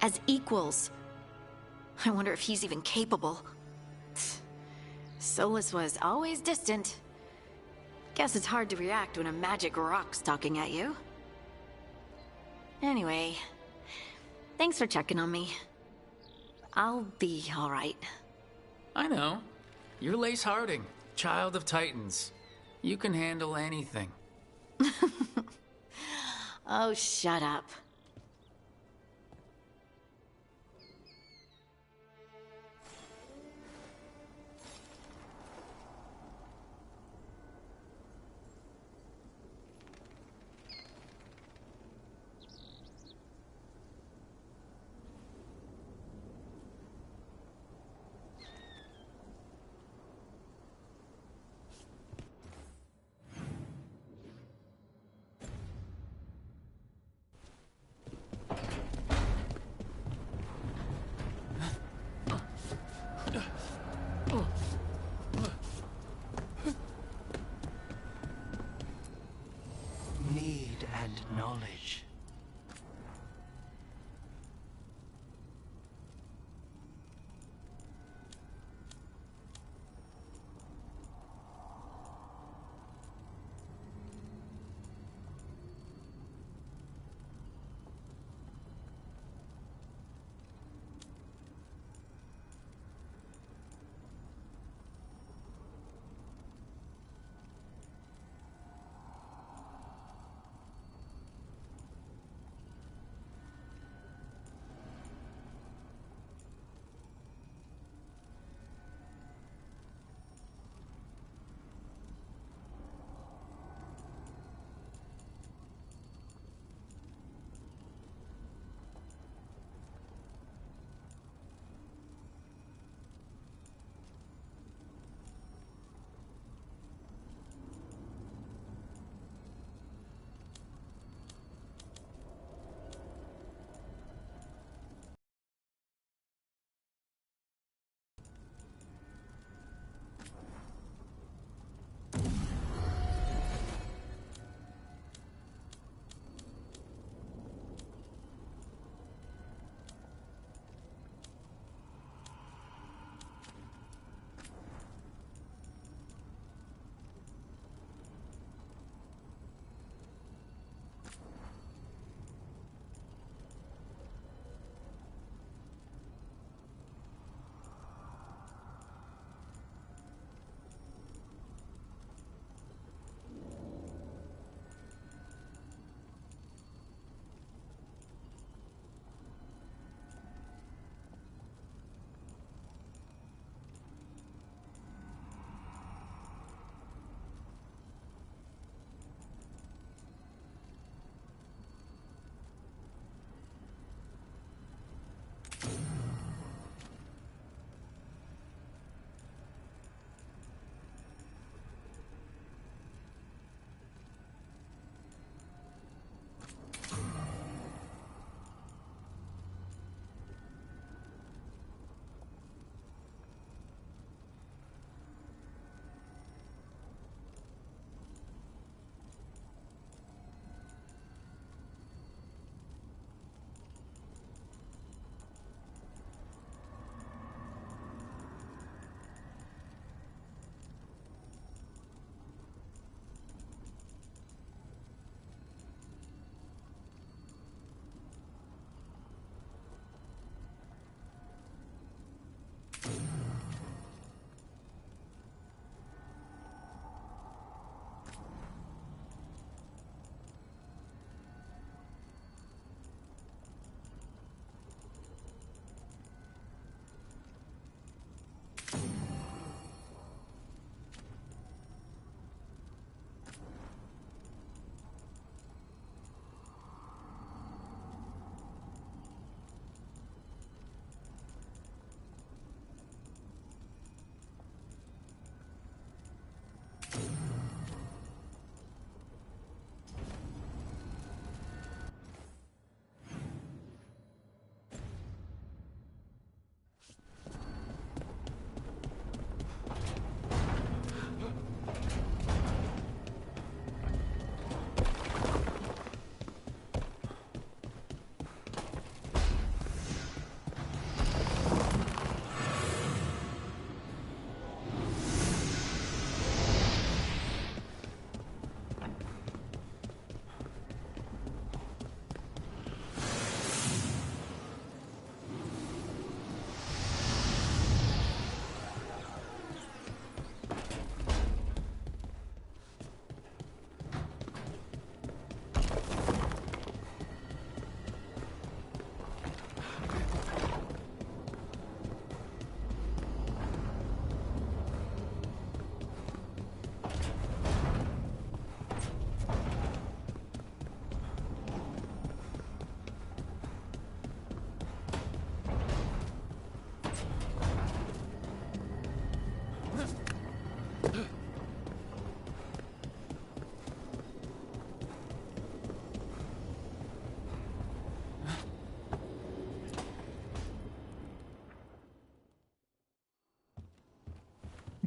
As equals. I wonder if he's even capable. Solus was always distant. Guess it's hard to react when a magic rock's talking at you. Anyway, thanks for checking on me. I'll be all right. I know. You're Lace Harding, child of Titans. You can handle anything. Oh, shut up. Need and knowledge.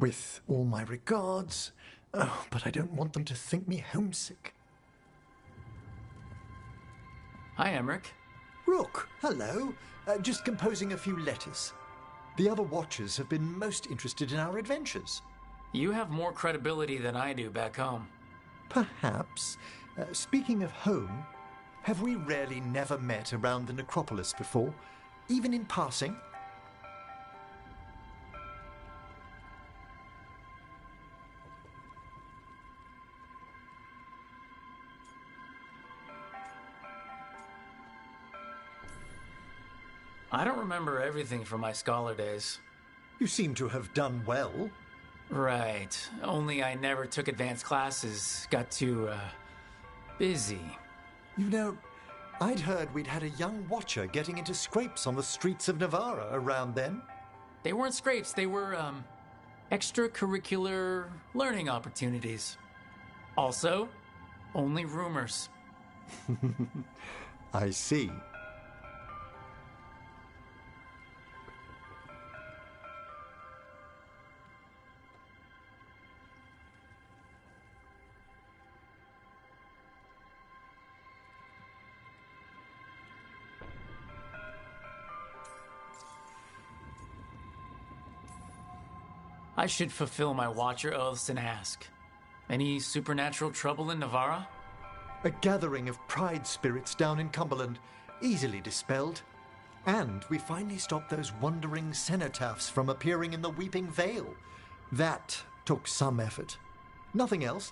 With all my regards. Oh, but I don't want them to think me homesick. Hi, Emmerich. Rook, hello. Just composing a few letters. The other Watchers have been most interested in our adventures. You have more credibility than I do back home. Perhaps. Speaking of home, have we rarely never met around the necropolis before? Even in passing? I don't remember everything from my scholar days. You seem to have done well. Right. Only I never took advanced classes. Got too, busy. You know, I'd heard we'd had a young Watcher getting into scrapes on the streets of Navarra around then. They weren't scrapes. They were, extracurricular learning opportunities. Also, only rumors. I see. I should fulfill my Watcher oaths and ask. Any supernatural trouble in Navarra? A gathering of pride spirits down in Cumberland, easily dispelled. And we finally stopped those wandering cenotaphs from appearing in the Weeping Vale. That took some effort. Nothing else,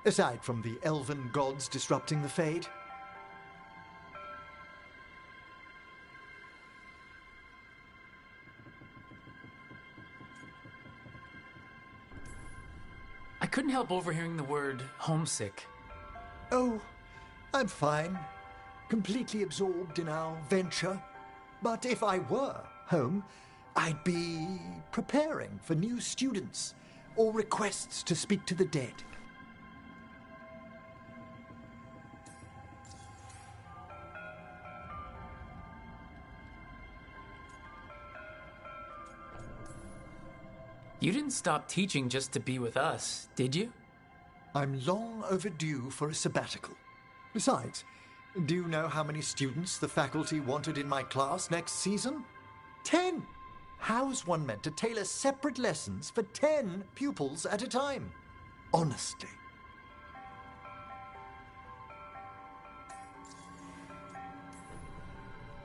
aside from the elven gods disrupting the Fade. I couldn't help overhearing the word homesick. Oh, I'm fine. Completely absorbed in our venture. But if I were home, I'd be preparing for new students or requests to speak to the dead. You didn't stop teaching just to be with us, did you? I'm long overdue for a sabbatical. Besides, do you know how many students the faculty wanted in my class next season? 10! How's one meant to tailor separate lessons for 10 pupils at a time? Honestly.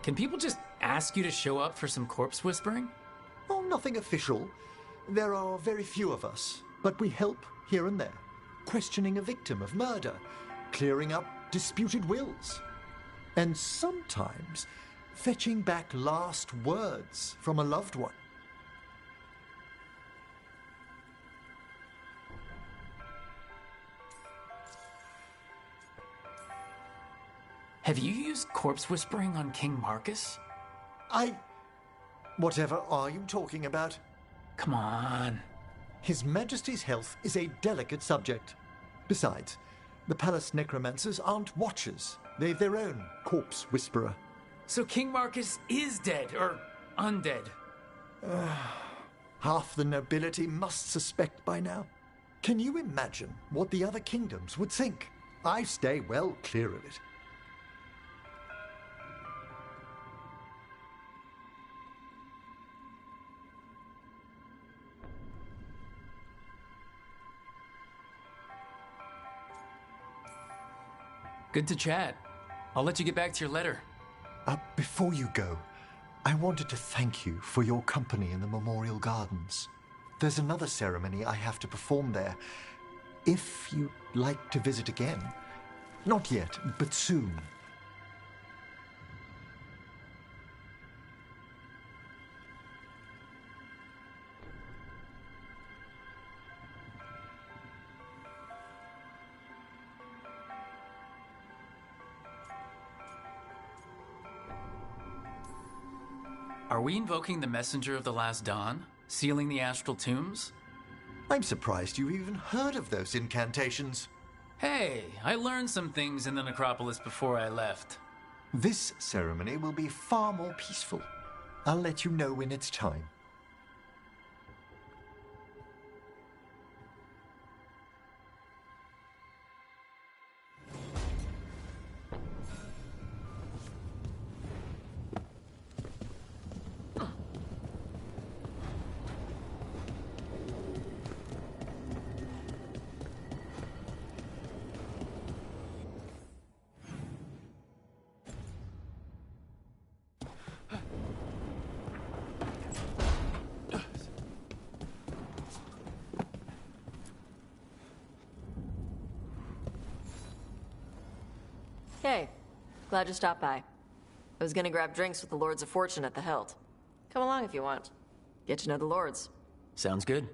Can people just ask you to show up for some corpse whispering? Oh, nothing official. There are very few of us, but we help here and there. Questioning a victim of murder, clearing up disputed wills, and sometimes fetching back last words from a loved one. Have you used corpse whispering on King Marcus? Whatever are you talking about? Come on. His Majesty's health is a delicate subject. Besides, the palace necromancers aren't watchers. They've their own corpse whisperer. So King Marcus is dead, or undead? Half the nobility must suspect by now. Can you imagine what the other kingdoms would think? I stay well clear of it. Good to chat. I'll let you get back to your letter. Before you go, I wanted to thank you for your company in the Memorial Gardens. There's another ceremony I have to perform there. If you'd like to visit again. Not yet, but soon. Are we invoking the Messenger of the Last Dawn? Sealing the astral tombs? I'm surprised you even heard of those incantations. Hey, I learned some things in the necropolis before I left. This ceremony will be far more peaceful. I'll let you know when it's time. Hey, glad you stopped by. I was gonna grab drinks with the Lords of Fortune at the Hilt. Come along if you want. Get to know the Lords. Sounds good.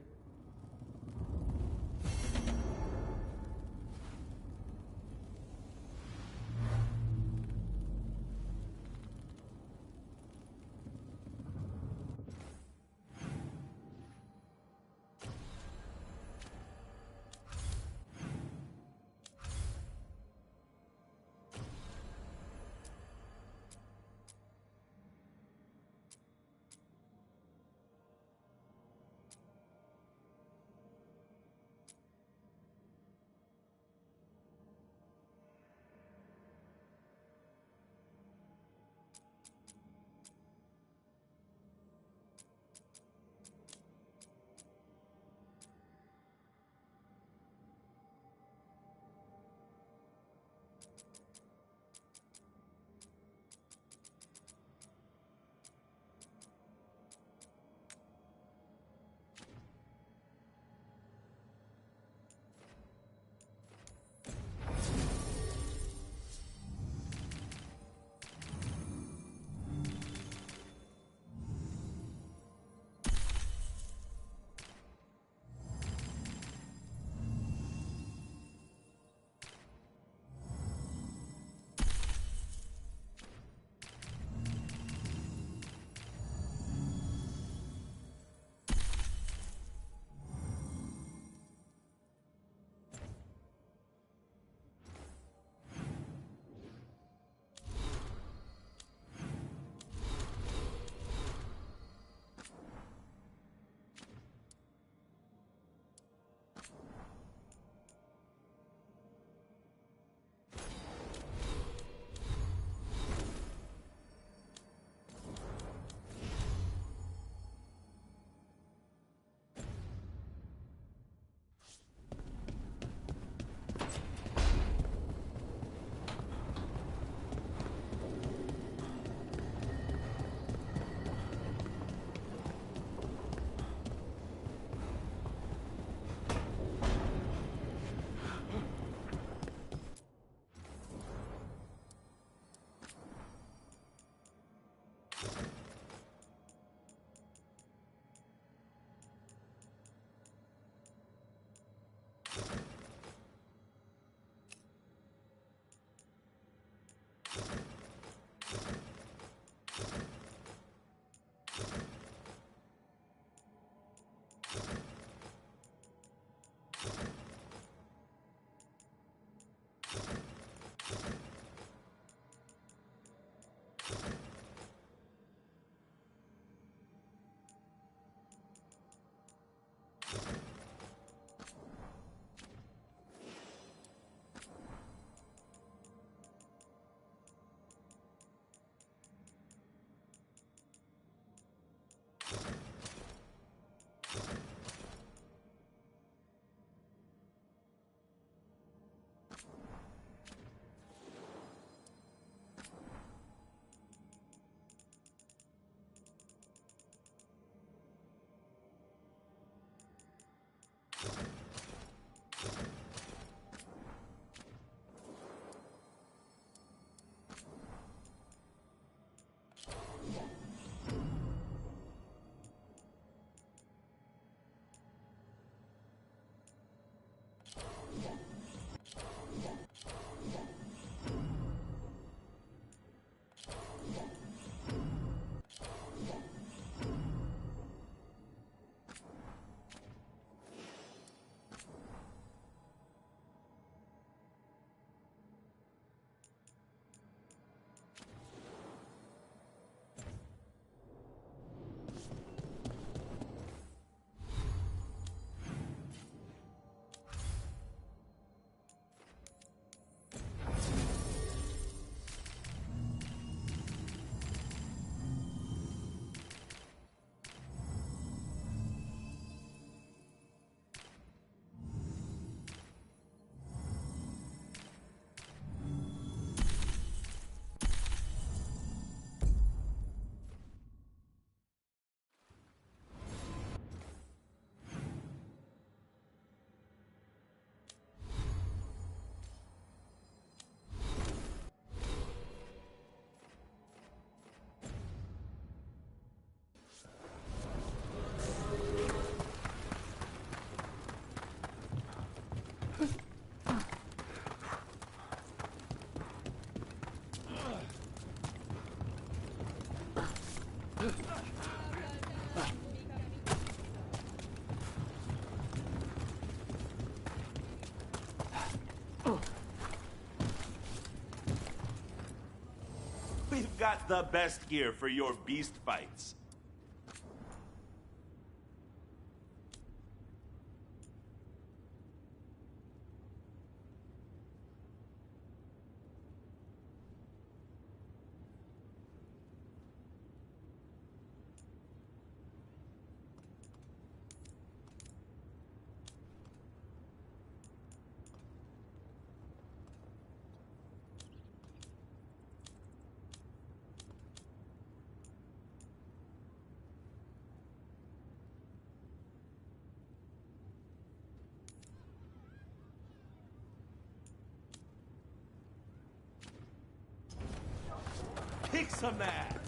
We've got the best gear for your beast fights. Kick some ass!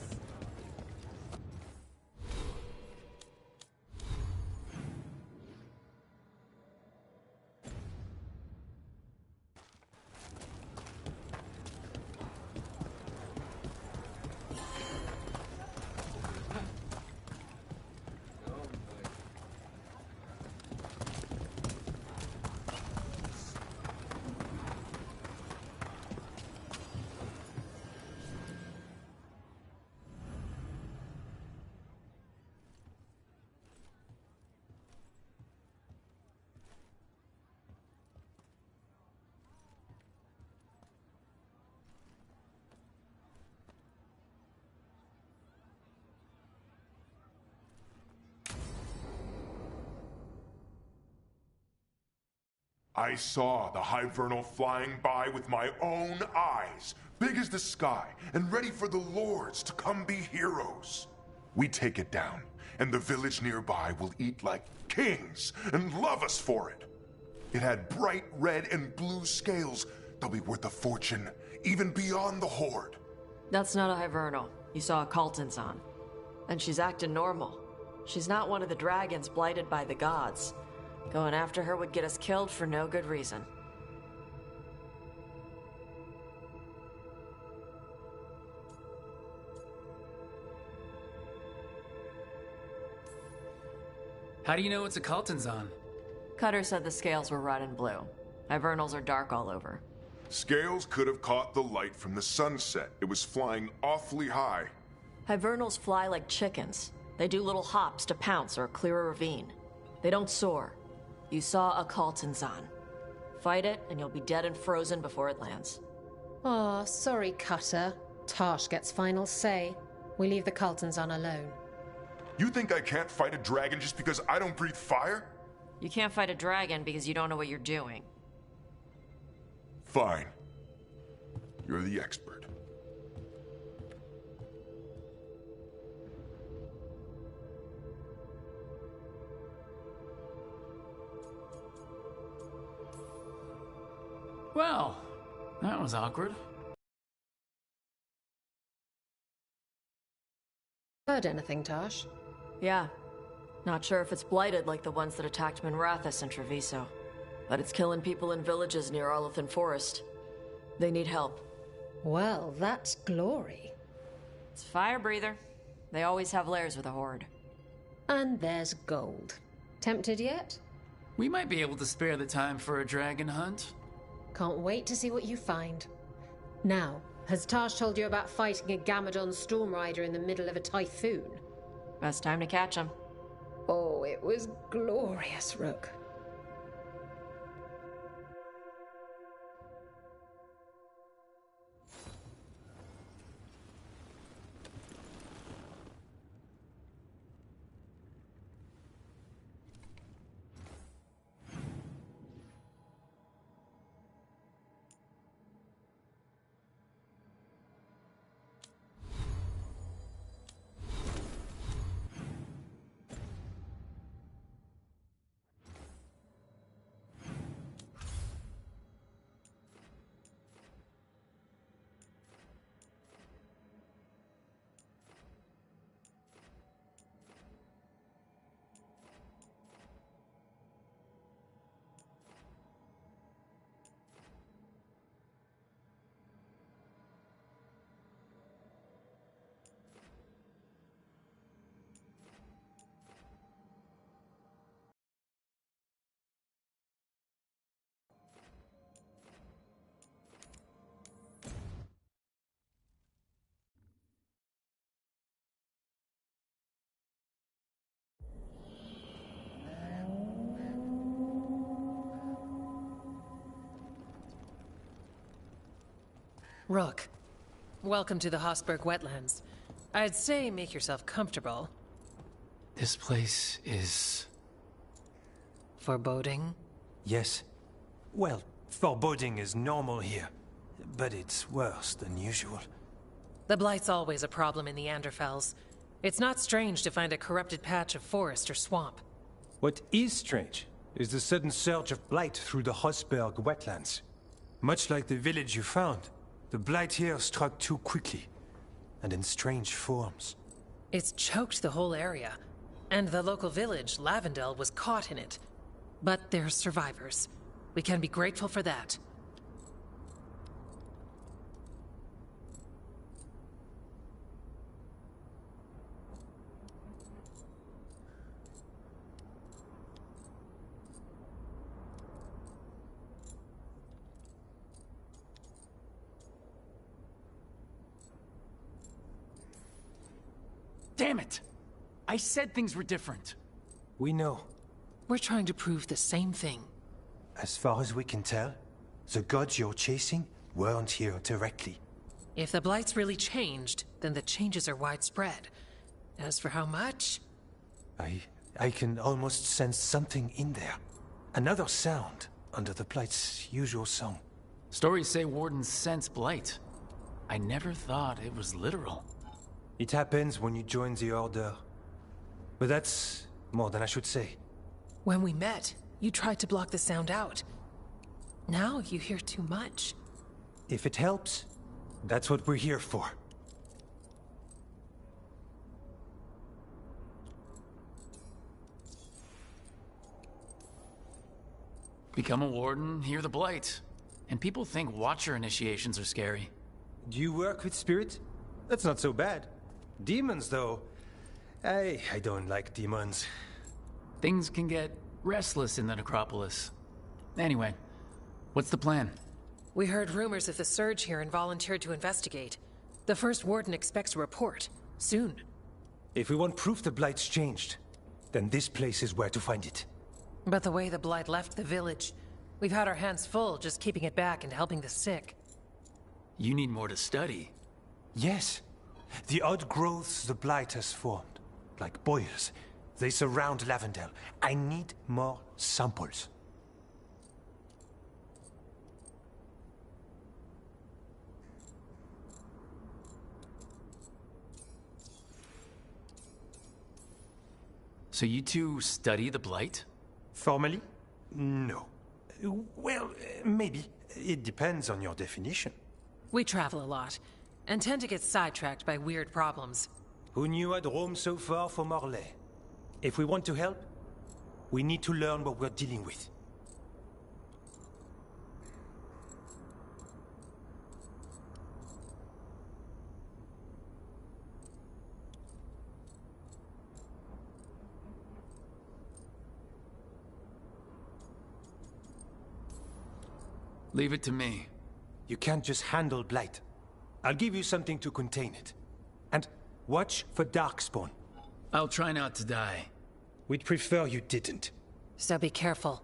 I saw the Hivernal flying by with my own eyes, big as the sky, and ready for the lords to come be heroes. We take it down, and the village nearby will eat like kings and love us for it. It had bright red and blue scales. They'll be worth a fortune, even beyond the Horde. That's not a Hivernal. You saw a Kaltanzan. And she's acting normal. She's not one of the dragons blighted by the gods. Going after her would get us killed for no good reason. How do you know it's a Kaltanzan? Cutter said the scales were red and blue. Hivernals are dark all over. Scales could have caught the light from the sunset. It was flying awfully high. Hivernals fly like chickens. They do little hops to pounce or clear a ravine. They don't soar. You saw a Kaltanzan. Fight it, and you'll be dead and frozen before it lands. Aw, sorry, Cutter. Tarsh gets final say. We leave the Kaltanzan alone. You think I can't fight a dragon just because I don't breathe fire? You can't fight a dragon because you don't know what you're doing. Fine. You're the expert. Well, that was awkward. Heard anything, Tarsh? Yeah. Not sure if it's blighted like the ones that attacked Minrathous and Treviso. But it's killing people in villages near Arlethan Forest. They need help. Well, that's glory. It's Fire Breather. They always have lairs with a horde. And there's gold. Tempted yet? We might be able to spare the time for a dragon hunt. Can't wait to see what you find. Now, has Tarsh told you about fighting a Gamadon Storm Rider in the middle of a typhoon? Best time to catch him. Oh, it was glorious, Rook. Rook, welcome to the Hosberg Wetlands. I'd say make yourself comfortable. This place is... foreboding? Yes. Well, foreboding is normal here, but it's worse than usual. The Blight's always a problem in the Anderfels. It's not strange to find a corrupted patch of forest or swamp. What is strange is the sudden surge of blight through the Hosberg wetlands. Much like the village you found, the blight here struck too quickly, and in strange forms. It's choked the whole area, and the local village, Lavendel, was caught in it. But they're survivors. We can be grateful for that. Damn it! I said things were different. We know. We're trying to prove the same thing. As far as we can tell, the gods you're chasing weren't here directly. If the Blight's really changed, then the changes are widespread. As for how much... I can almost sense something in there. Another sound under the Blight's usual song. Stories say wardens sense blight. I never thought it was literal. It happens when you join the Order. But that's more than I should say. When we met, you tried to block the sound out. Now you hear too much. If it helps, that's what we're here for. Become a warden, hear the blight. And people think Watcher initiations are scary. Do you work with spirits? That's not so bad. Demons, though. I don't like demons. Things can get restless in the necropolis. Anyway, what's the plan? We heard rumors of the surge here and volunteered to investigate. The first warden expects a report. Soon. If we want proof the Blight's changed, then this place is where to find it. But the way the Blight left the village, we've had our hands full just keeping it back and helping the sick. You need more to study. Yes. The odd growths the Blight has formed, like boils, they surround Lavendel. I need more samples. So you two study the Blight? Formally? No. Well, maybe. It depends on your definition. We travel a lot, and tend to get sidetracked by weird problems. Who knew I'd roam so far for Morlaix? If we want to help, we need to learn what we're dealing with. Leave it to me. You can't just handle blight. I'll give you something to contain it. And watch for Darkspawn. I'll try not to die. We'd prefer you didn't. So be careful.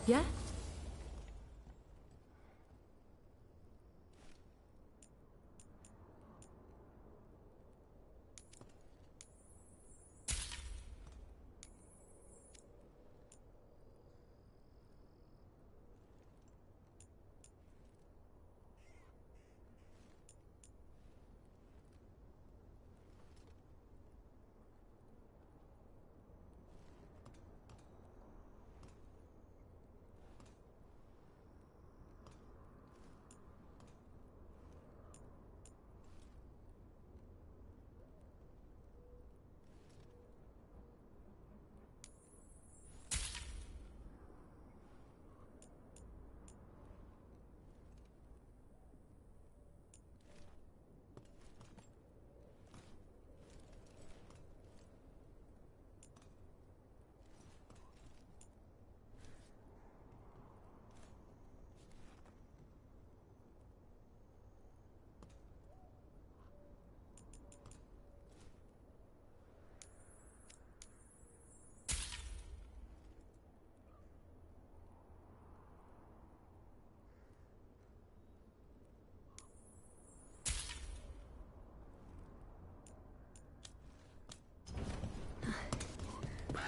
Yeah?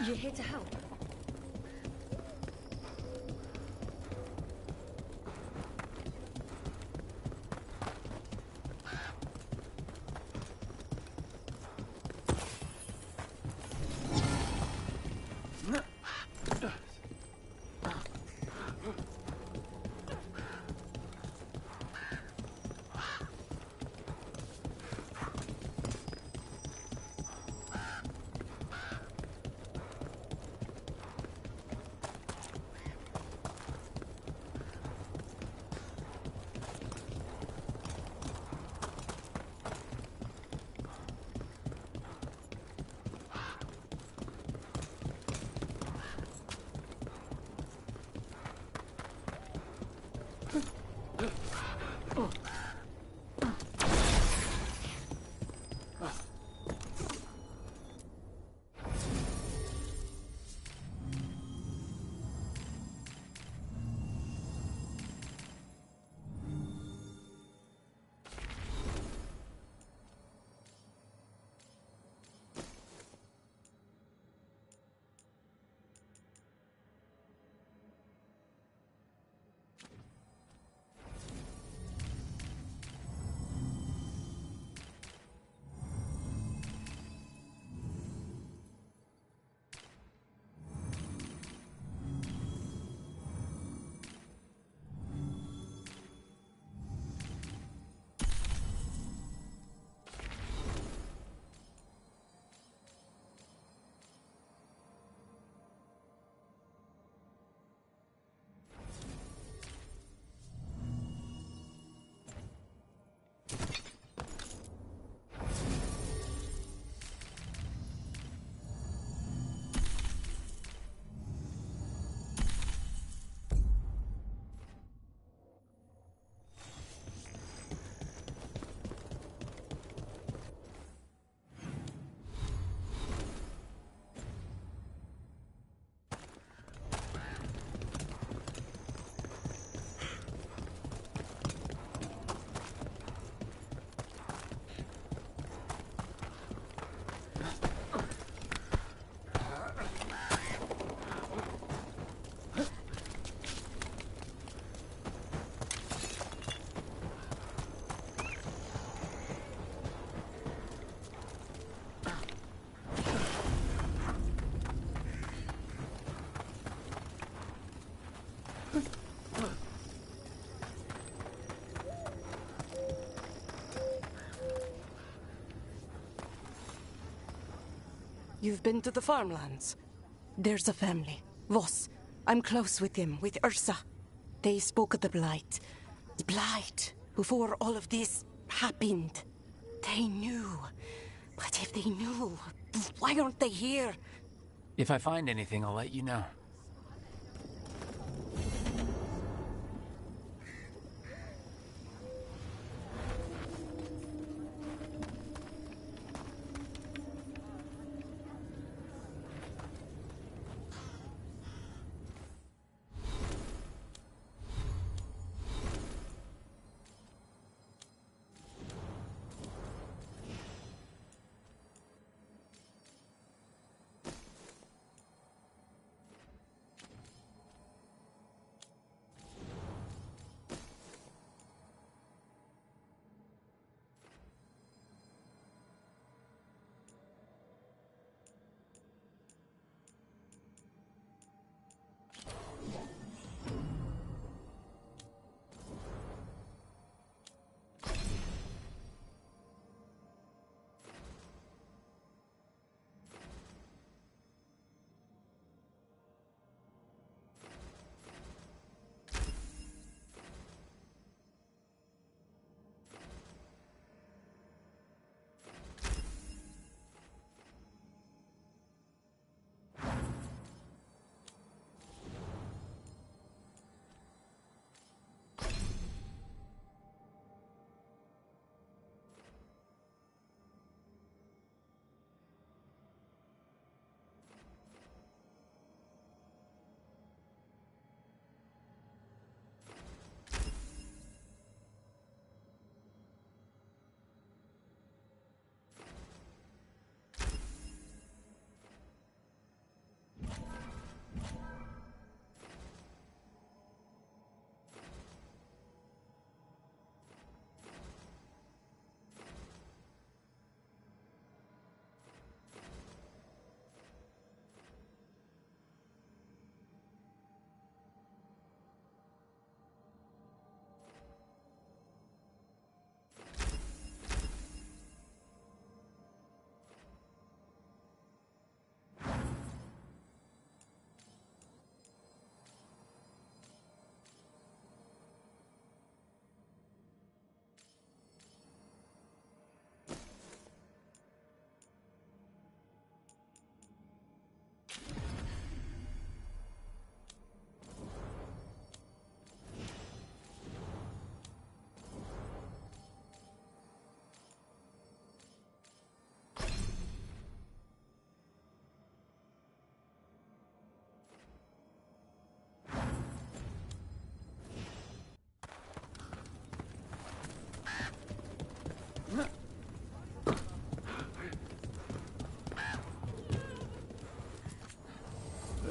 You're here to help. You've been to the farmlands? There's a family. Voss. I'm close with them, with Ursa. They spoke of the Blight. The Blight, before all of this happened. They knew. But if they knew, why aren't they here? If I find anything, I'll let you know.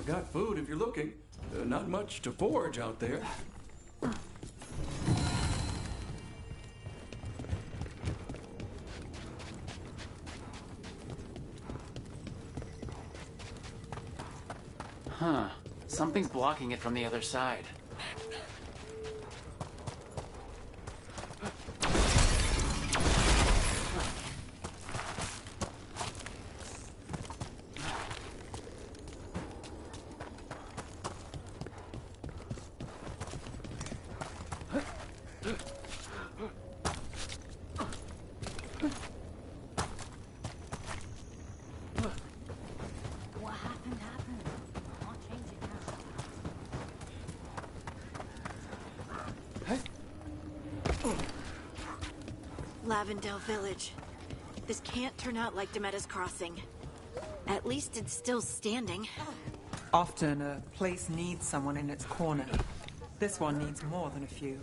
got food if you're looking. Not much to forage out there. Huh. Something's blocking it from the other side. Lavendale Village. This can't turn out like Demetta's Crossing. At least it's still standing. Often a place needs someone in its corner. This one needs more than a few.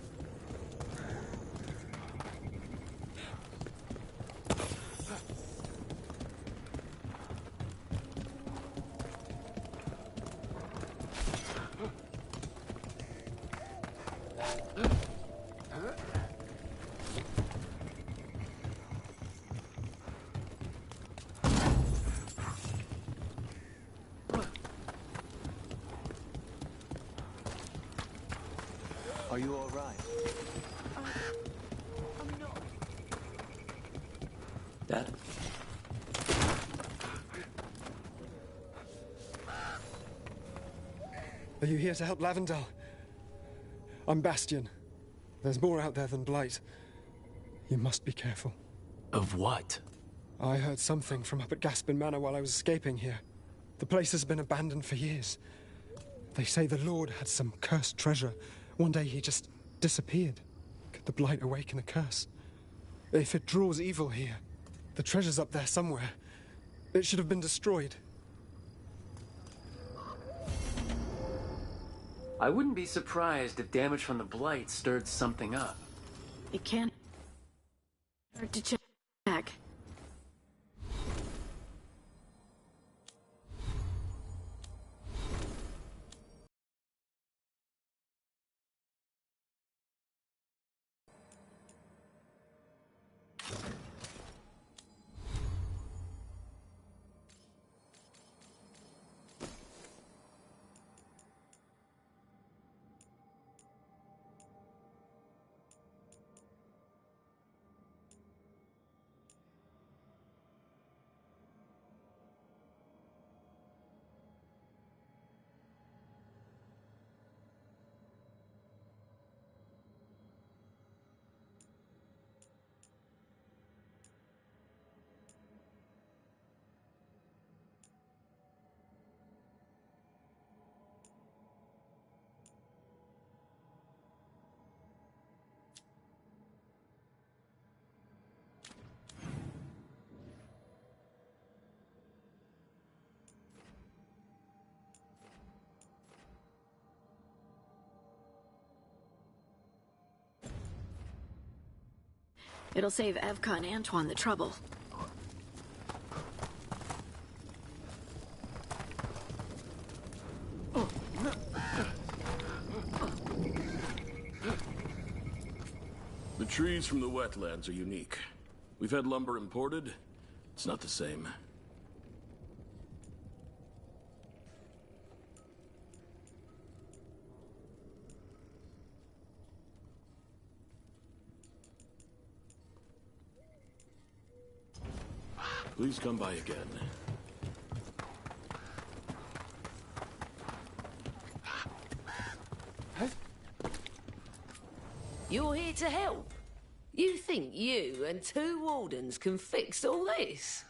Are you all right? I'm not. Dad? Are you here to help Lavendale? I'm Bastion. There's more out there than Blight. You must be careful. Of what? I heard something from up at Gaspin Manor while I was escaping here. The place has been abandoned for years. They say the Lord had some cursed treasure. One day he just disappeared. Could the Blight awaken a curse? If it draws evil here, the treasure's up there somewhere. It should have been destroyed. I wouldn't be surprised if damage from the Blight stirred something up. It can't hurt to check. It'll save Evka and Antoine the trouble. The trees from the wetlands are unique. We've had lumber imported. It's not the same. Please come by again. You're here to help? You think you and two wardens can fix all this?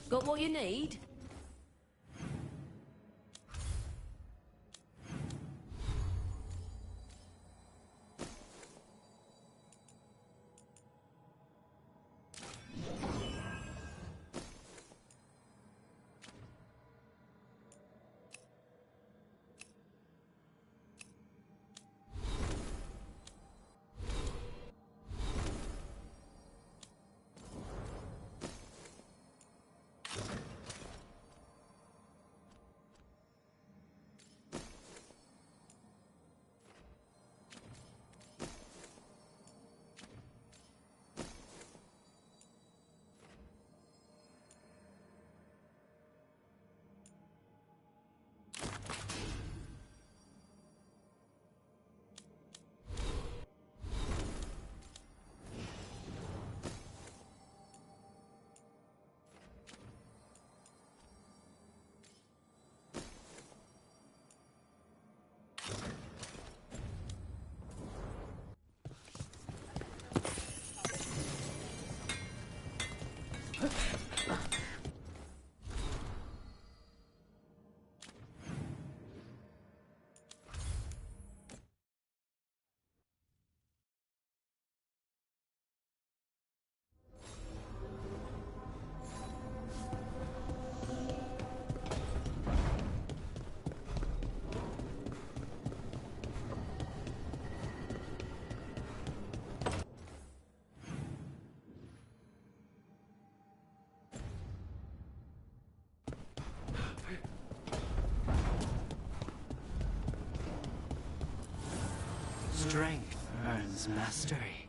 Got what you need? Strength earns mastery.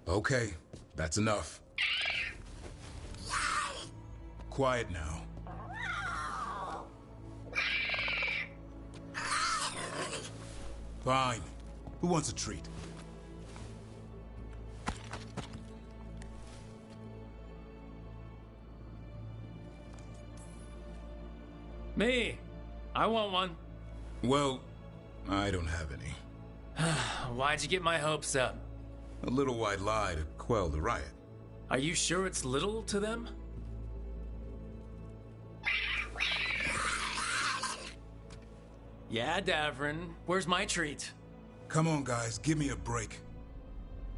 Okay, that's enough. Quiet now. Fine. Who wants a treat? Me! I want one. Well, I don't have any. Why'd you get my hopes up? A little white lie to quell the riot. Are you sure it's little to them? Yeah, Davrin. Where's my treat? Come on, guys, give me a break.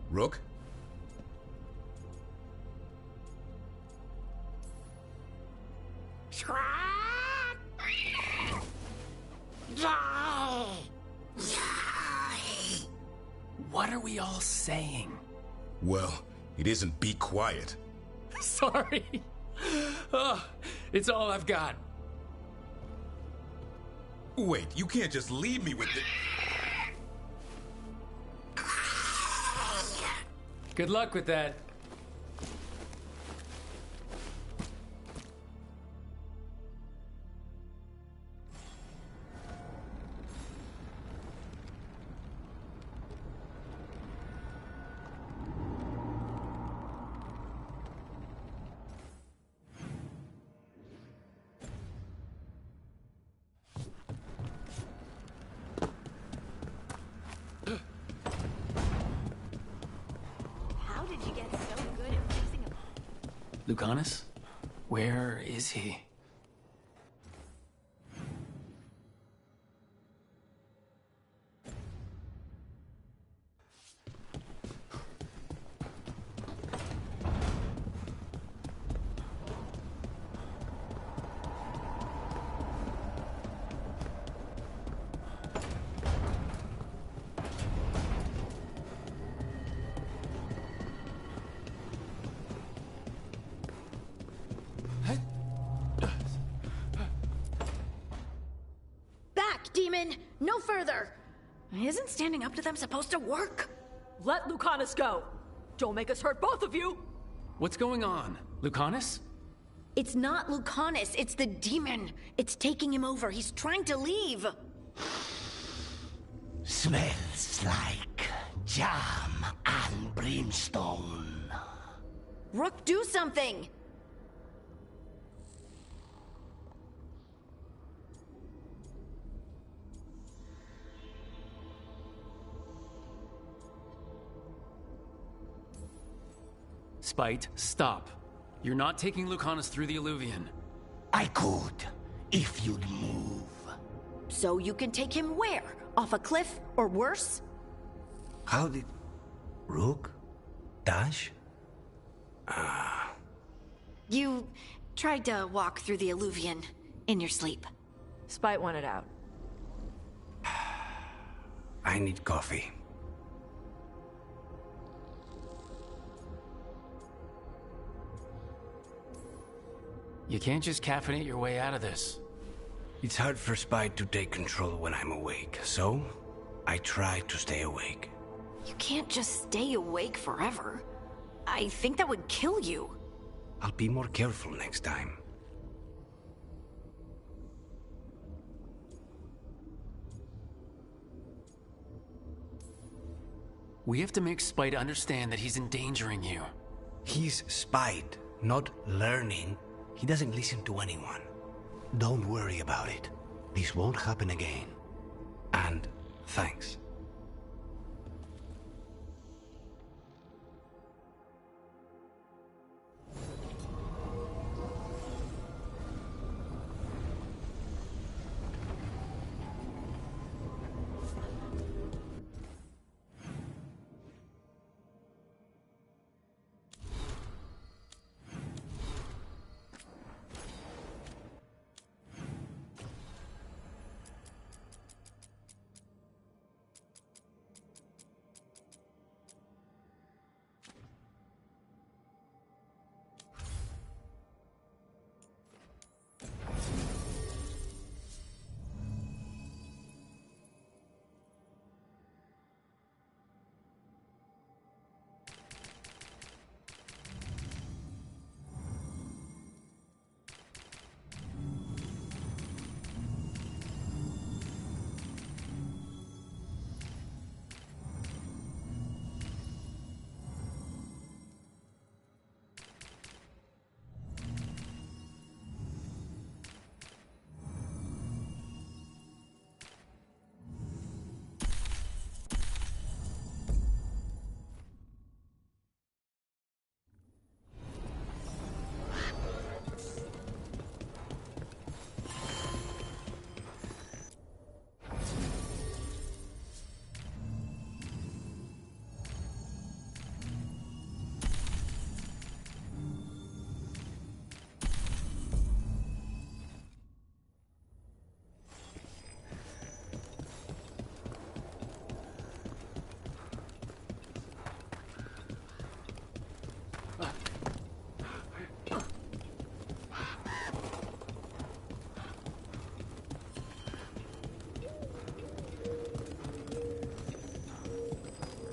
Rook? What are we all saying? Well, it isn't be quiet. Sorry. Oh, it's all I've got. Wait, you can't just leave me with it. Good luck with that. Lucanus? Where is he? Demon! No further! Isn't standing up to them supposed to work? Let Lucanus go! Don't make us hurt both of you! What's going on? Lucanus? It's not Lucanus, it's the demon. It's taking him over. He's trying to leave. Smells like jam and brimstone. Rook, do something! Spite, stop. You're not taking Lucanus through the Illuvian. I could, if you'd move. So you can take him where? Off a cliff, or worse? How did... Rook? Dash? You tried to walk through the Illuvian in your sleep. Spite wanted out. I need coffee. You can't just caffeinate your way out of this. It's hard for Spite to take control when I'm awake, so I try to stay awake. You can't just stay awake forever. I think that would kill you. I'll be more careful next time. We have to make Spite understand that he's endangering you. He's Spite, not learning. He doesn't listen to anyone. Don't worry about it. This won't happen again. And thanks.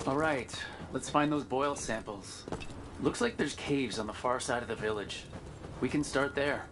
All right, let's find those boil samples. Looks like there's caves on the far side of the village. We can start there.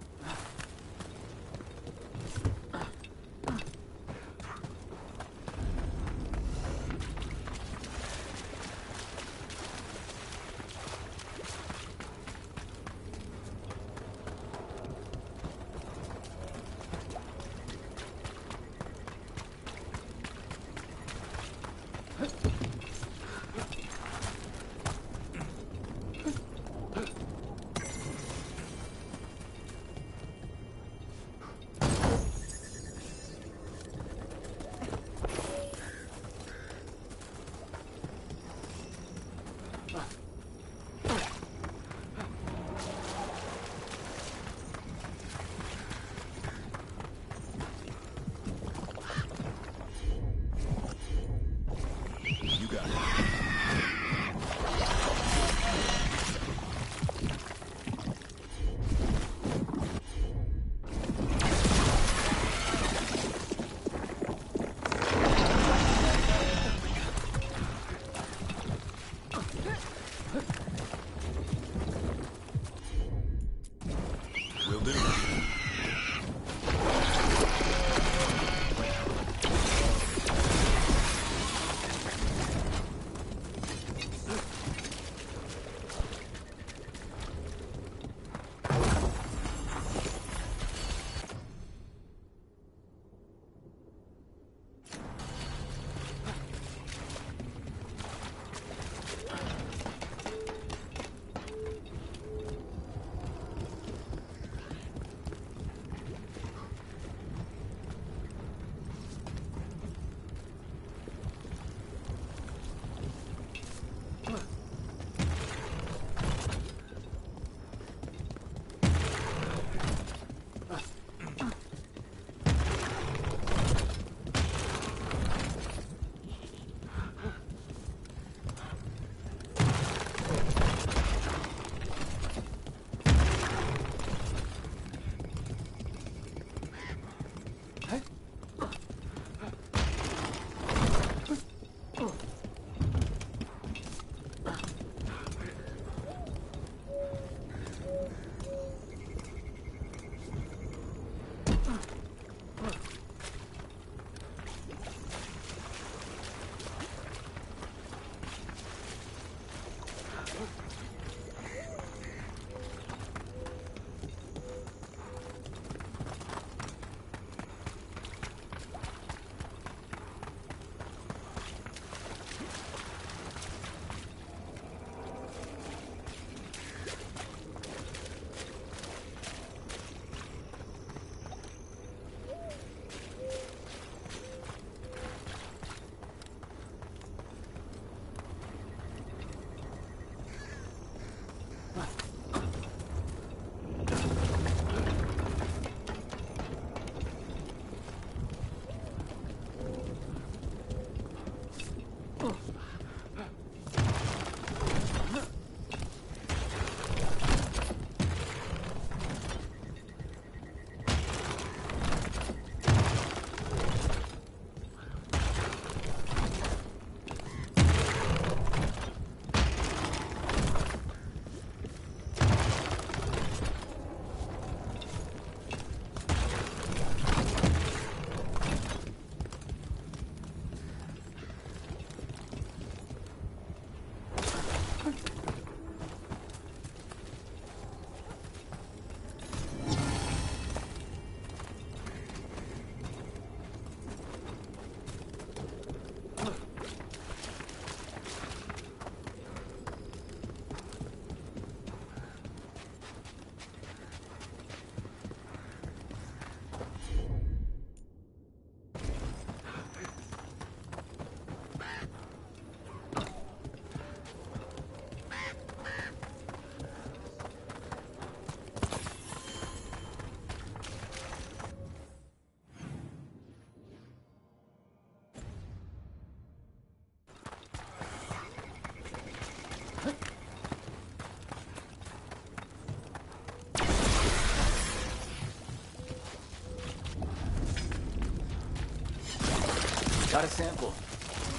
Got a sample.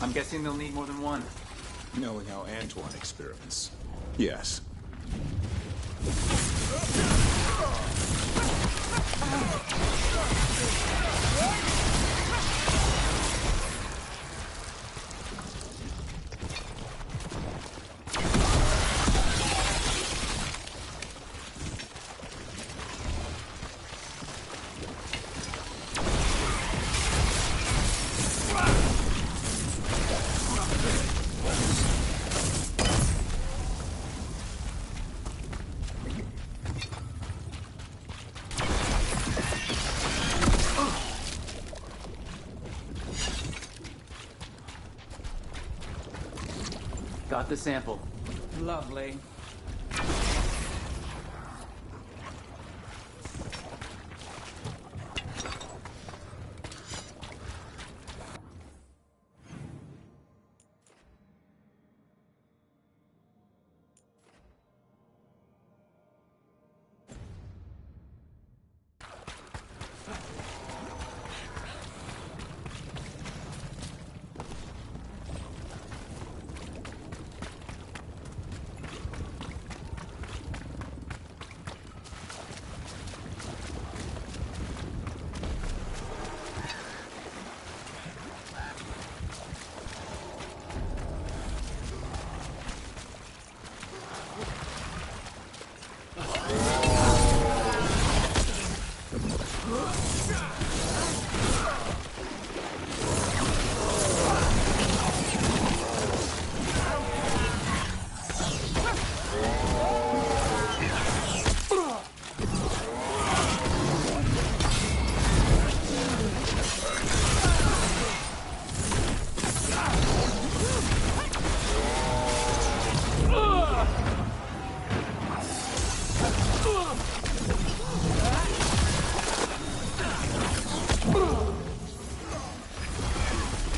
I'm guessing they'll need more than one. Knowing how Antoine experiments. Yes. Got the sample. Lovely.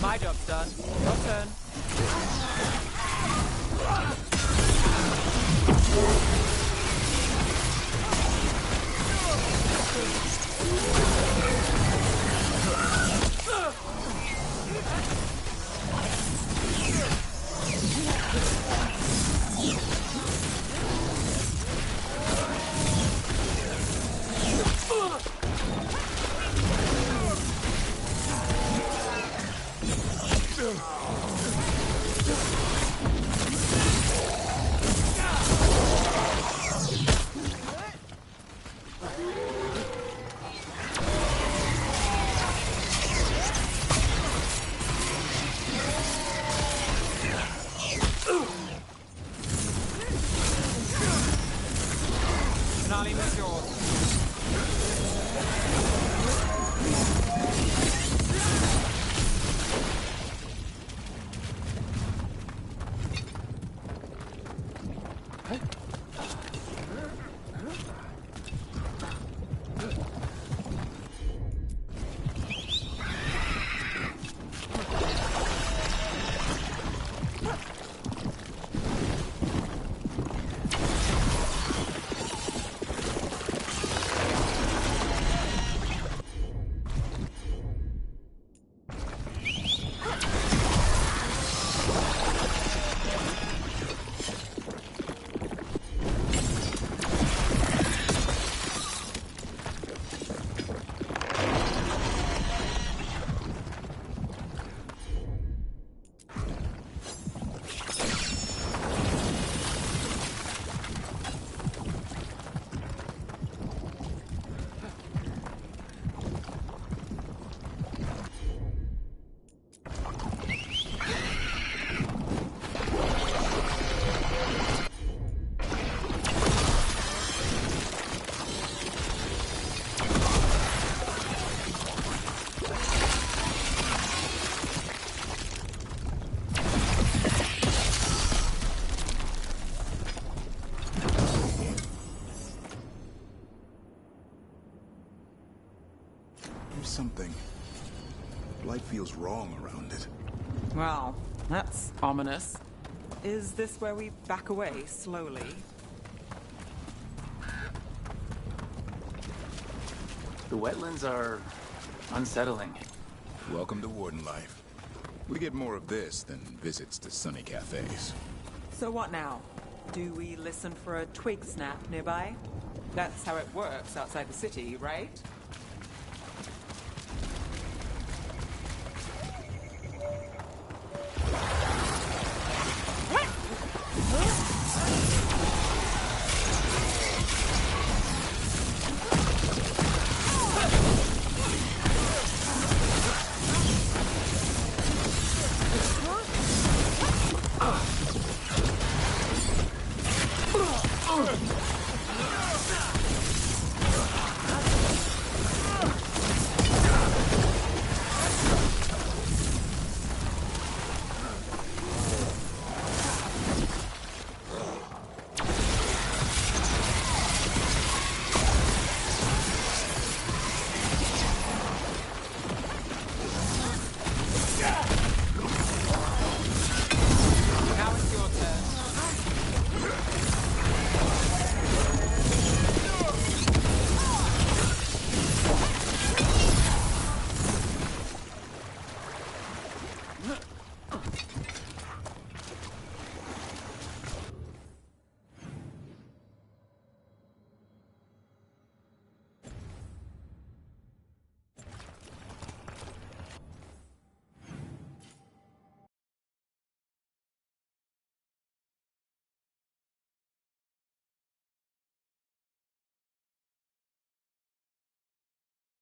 My job's done. Your turn. Finale is yours. something. Light feels wrong around it. Well, that's ominous. Is this where we back away slowly? The wetlands are unsettling. Welcome to Warden life. We get more of this than visits to sunny cafes. So what now? Do we listen for a twig snap nearby? That's how it works outside the city, right?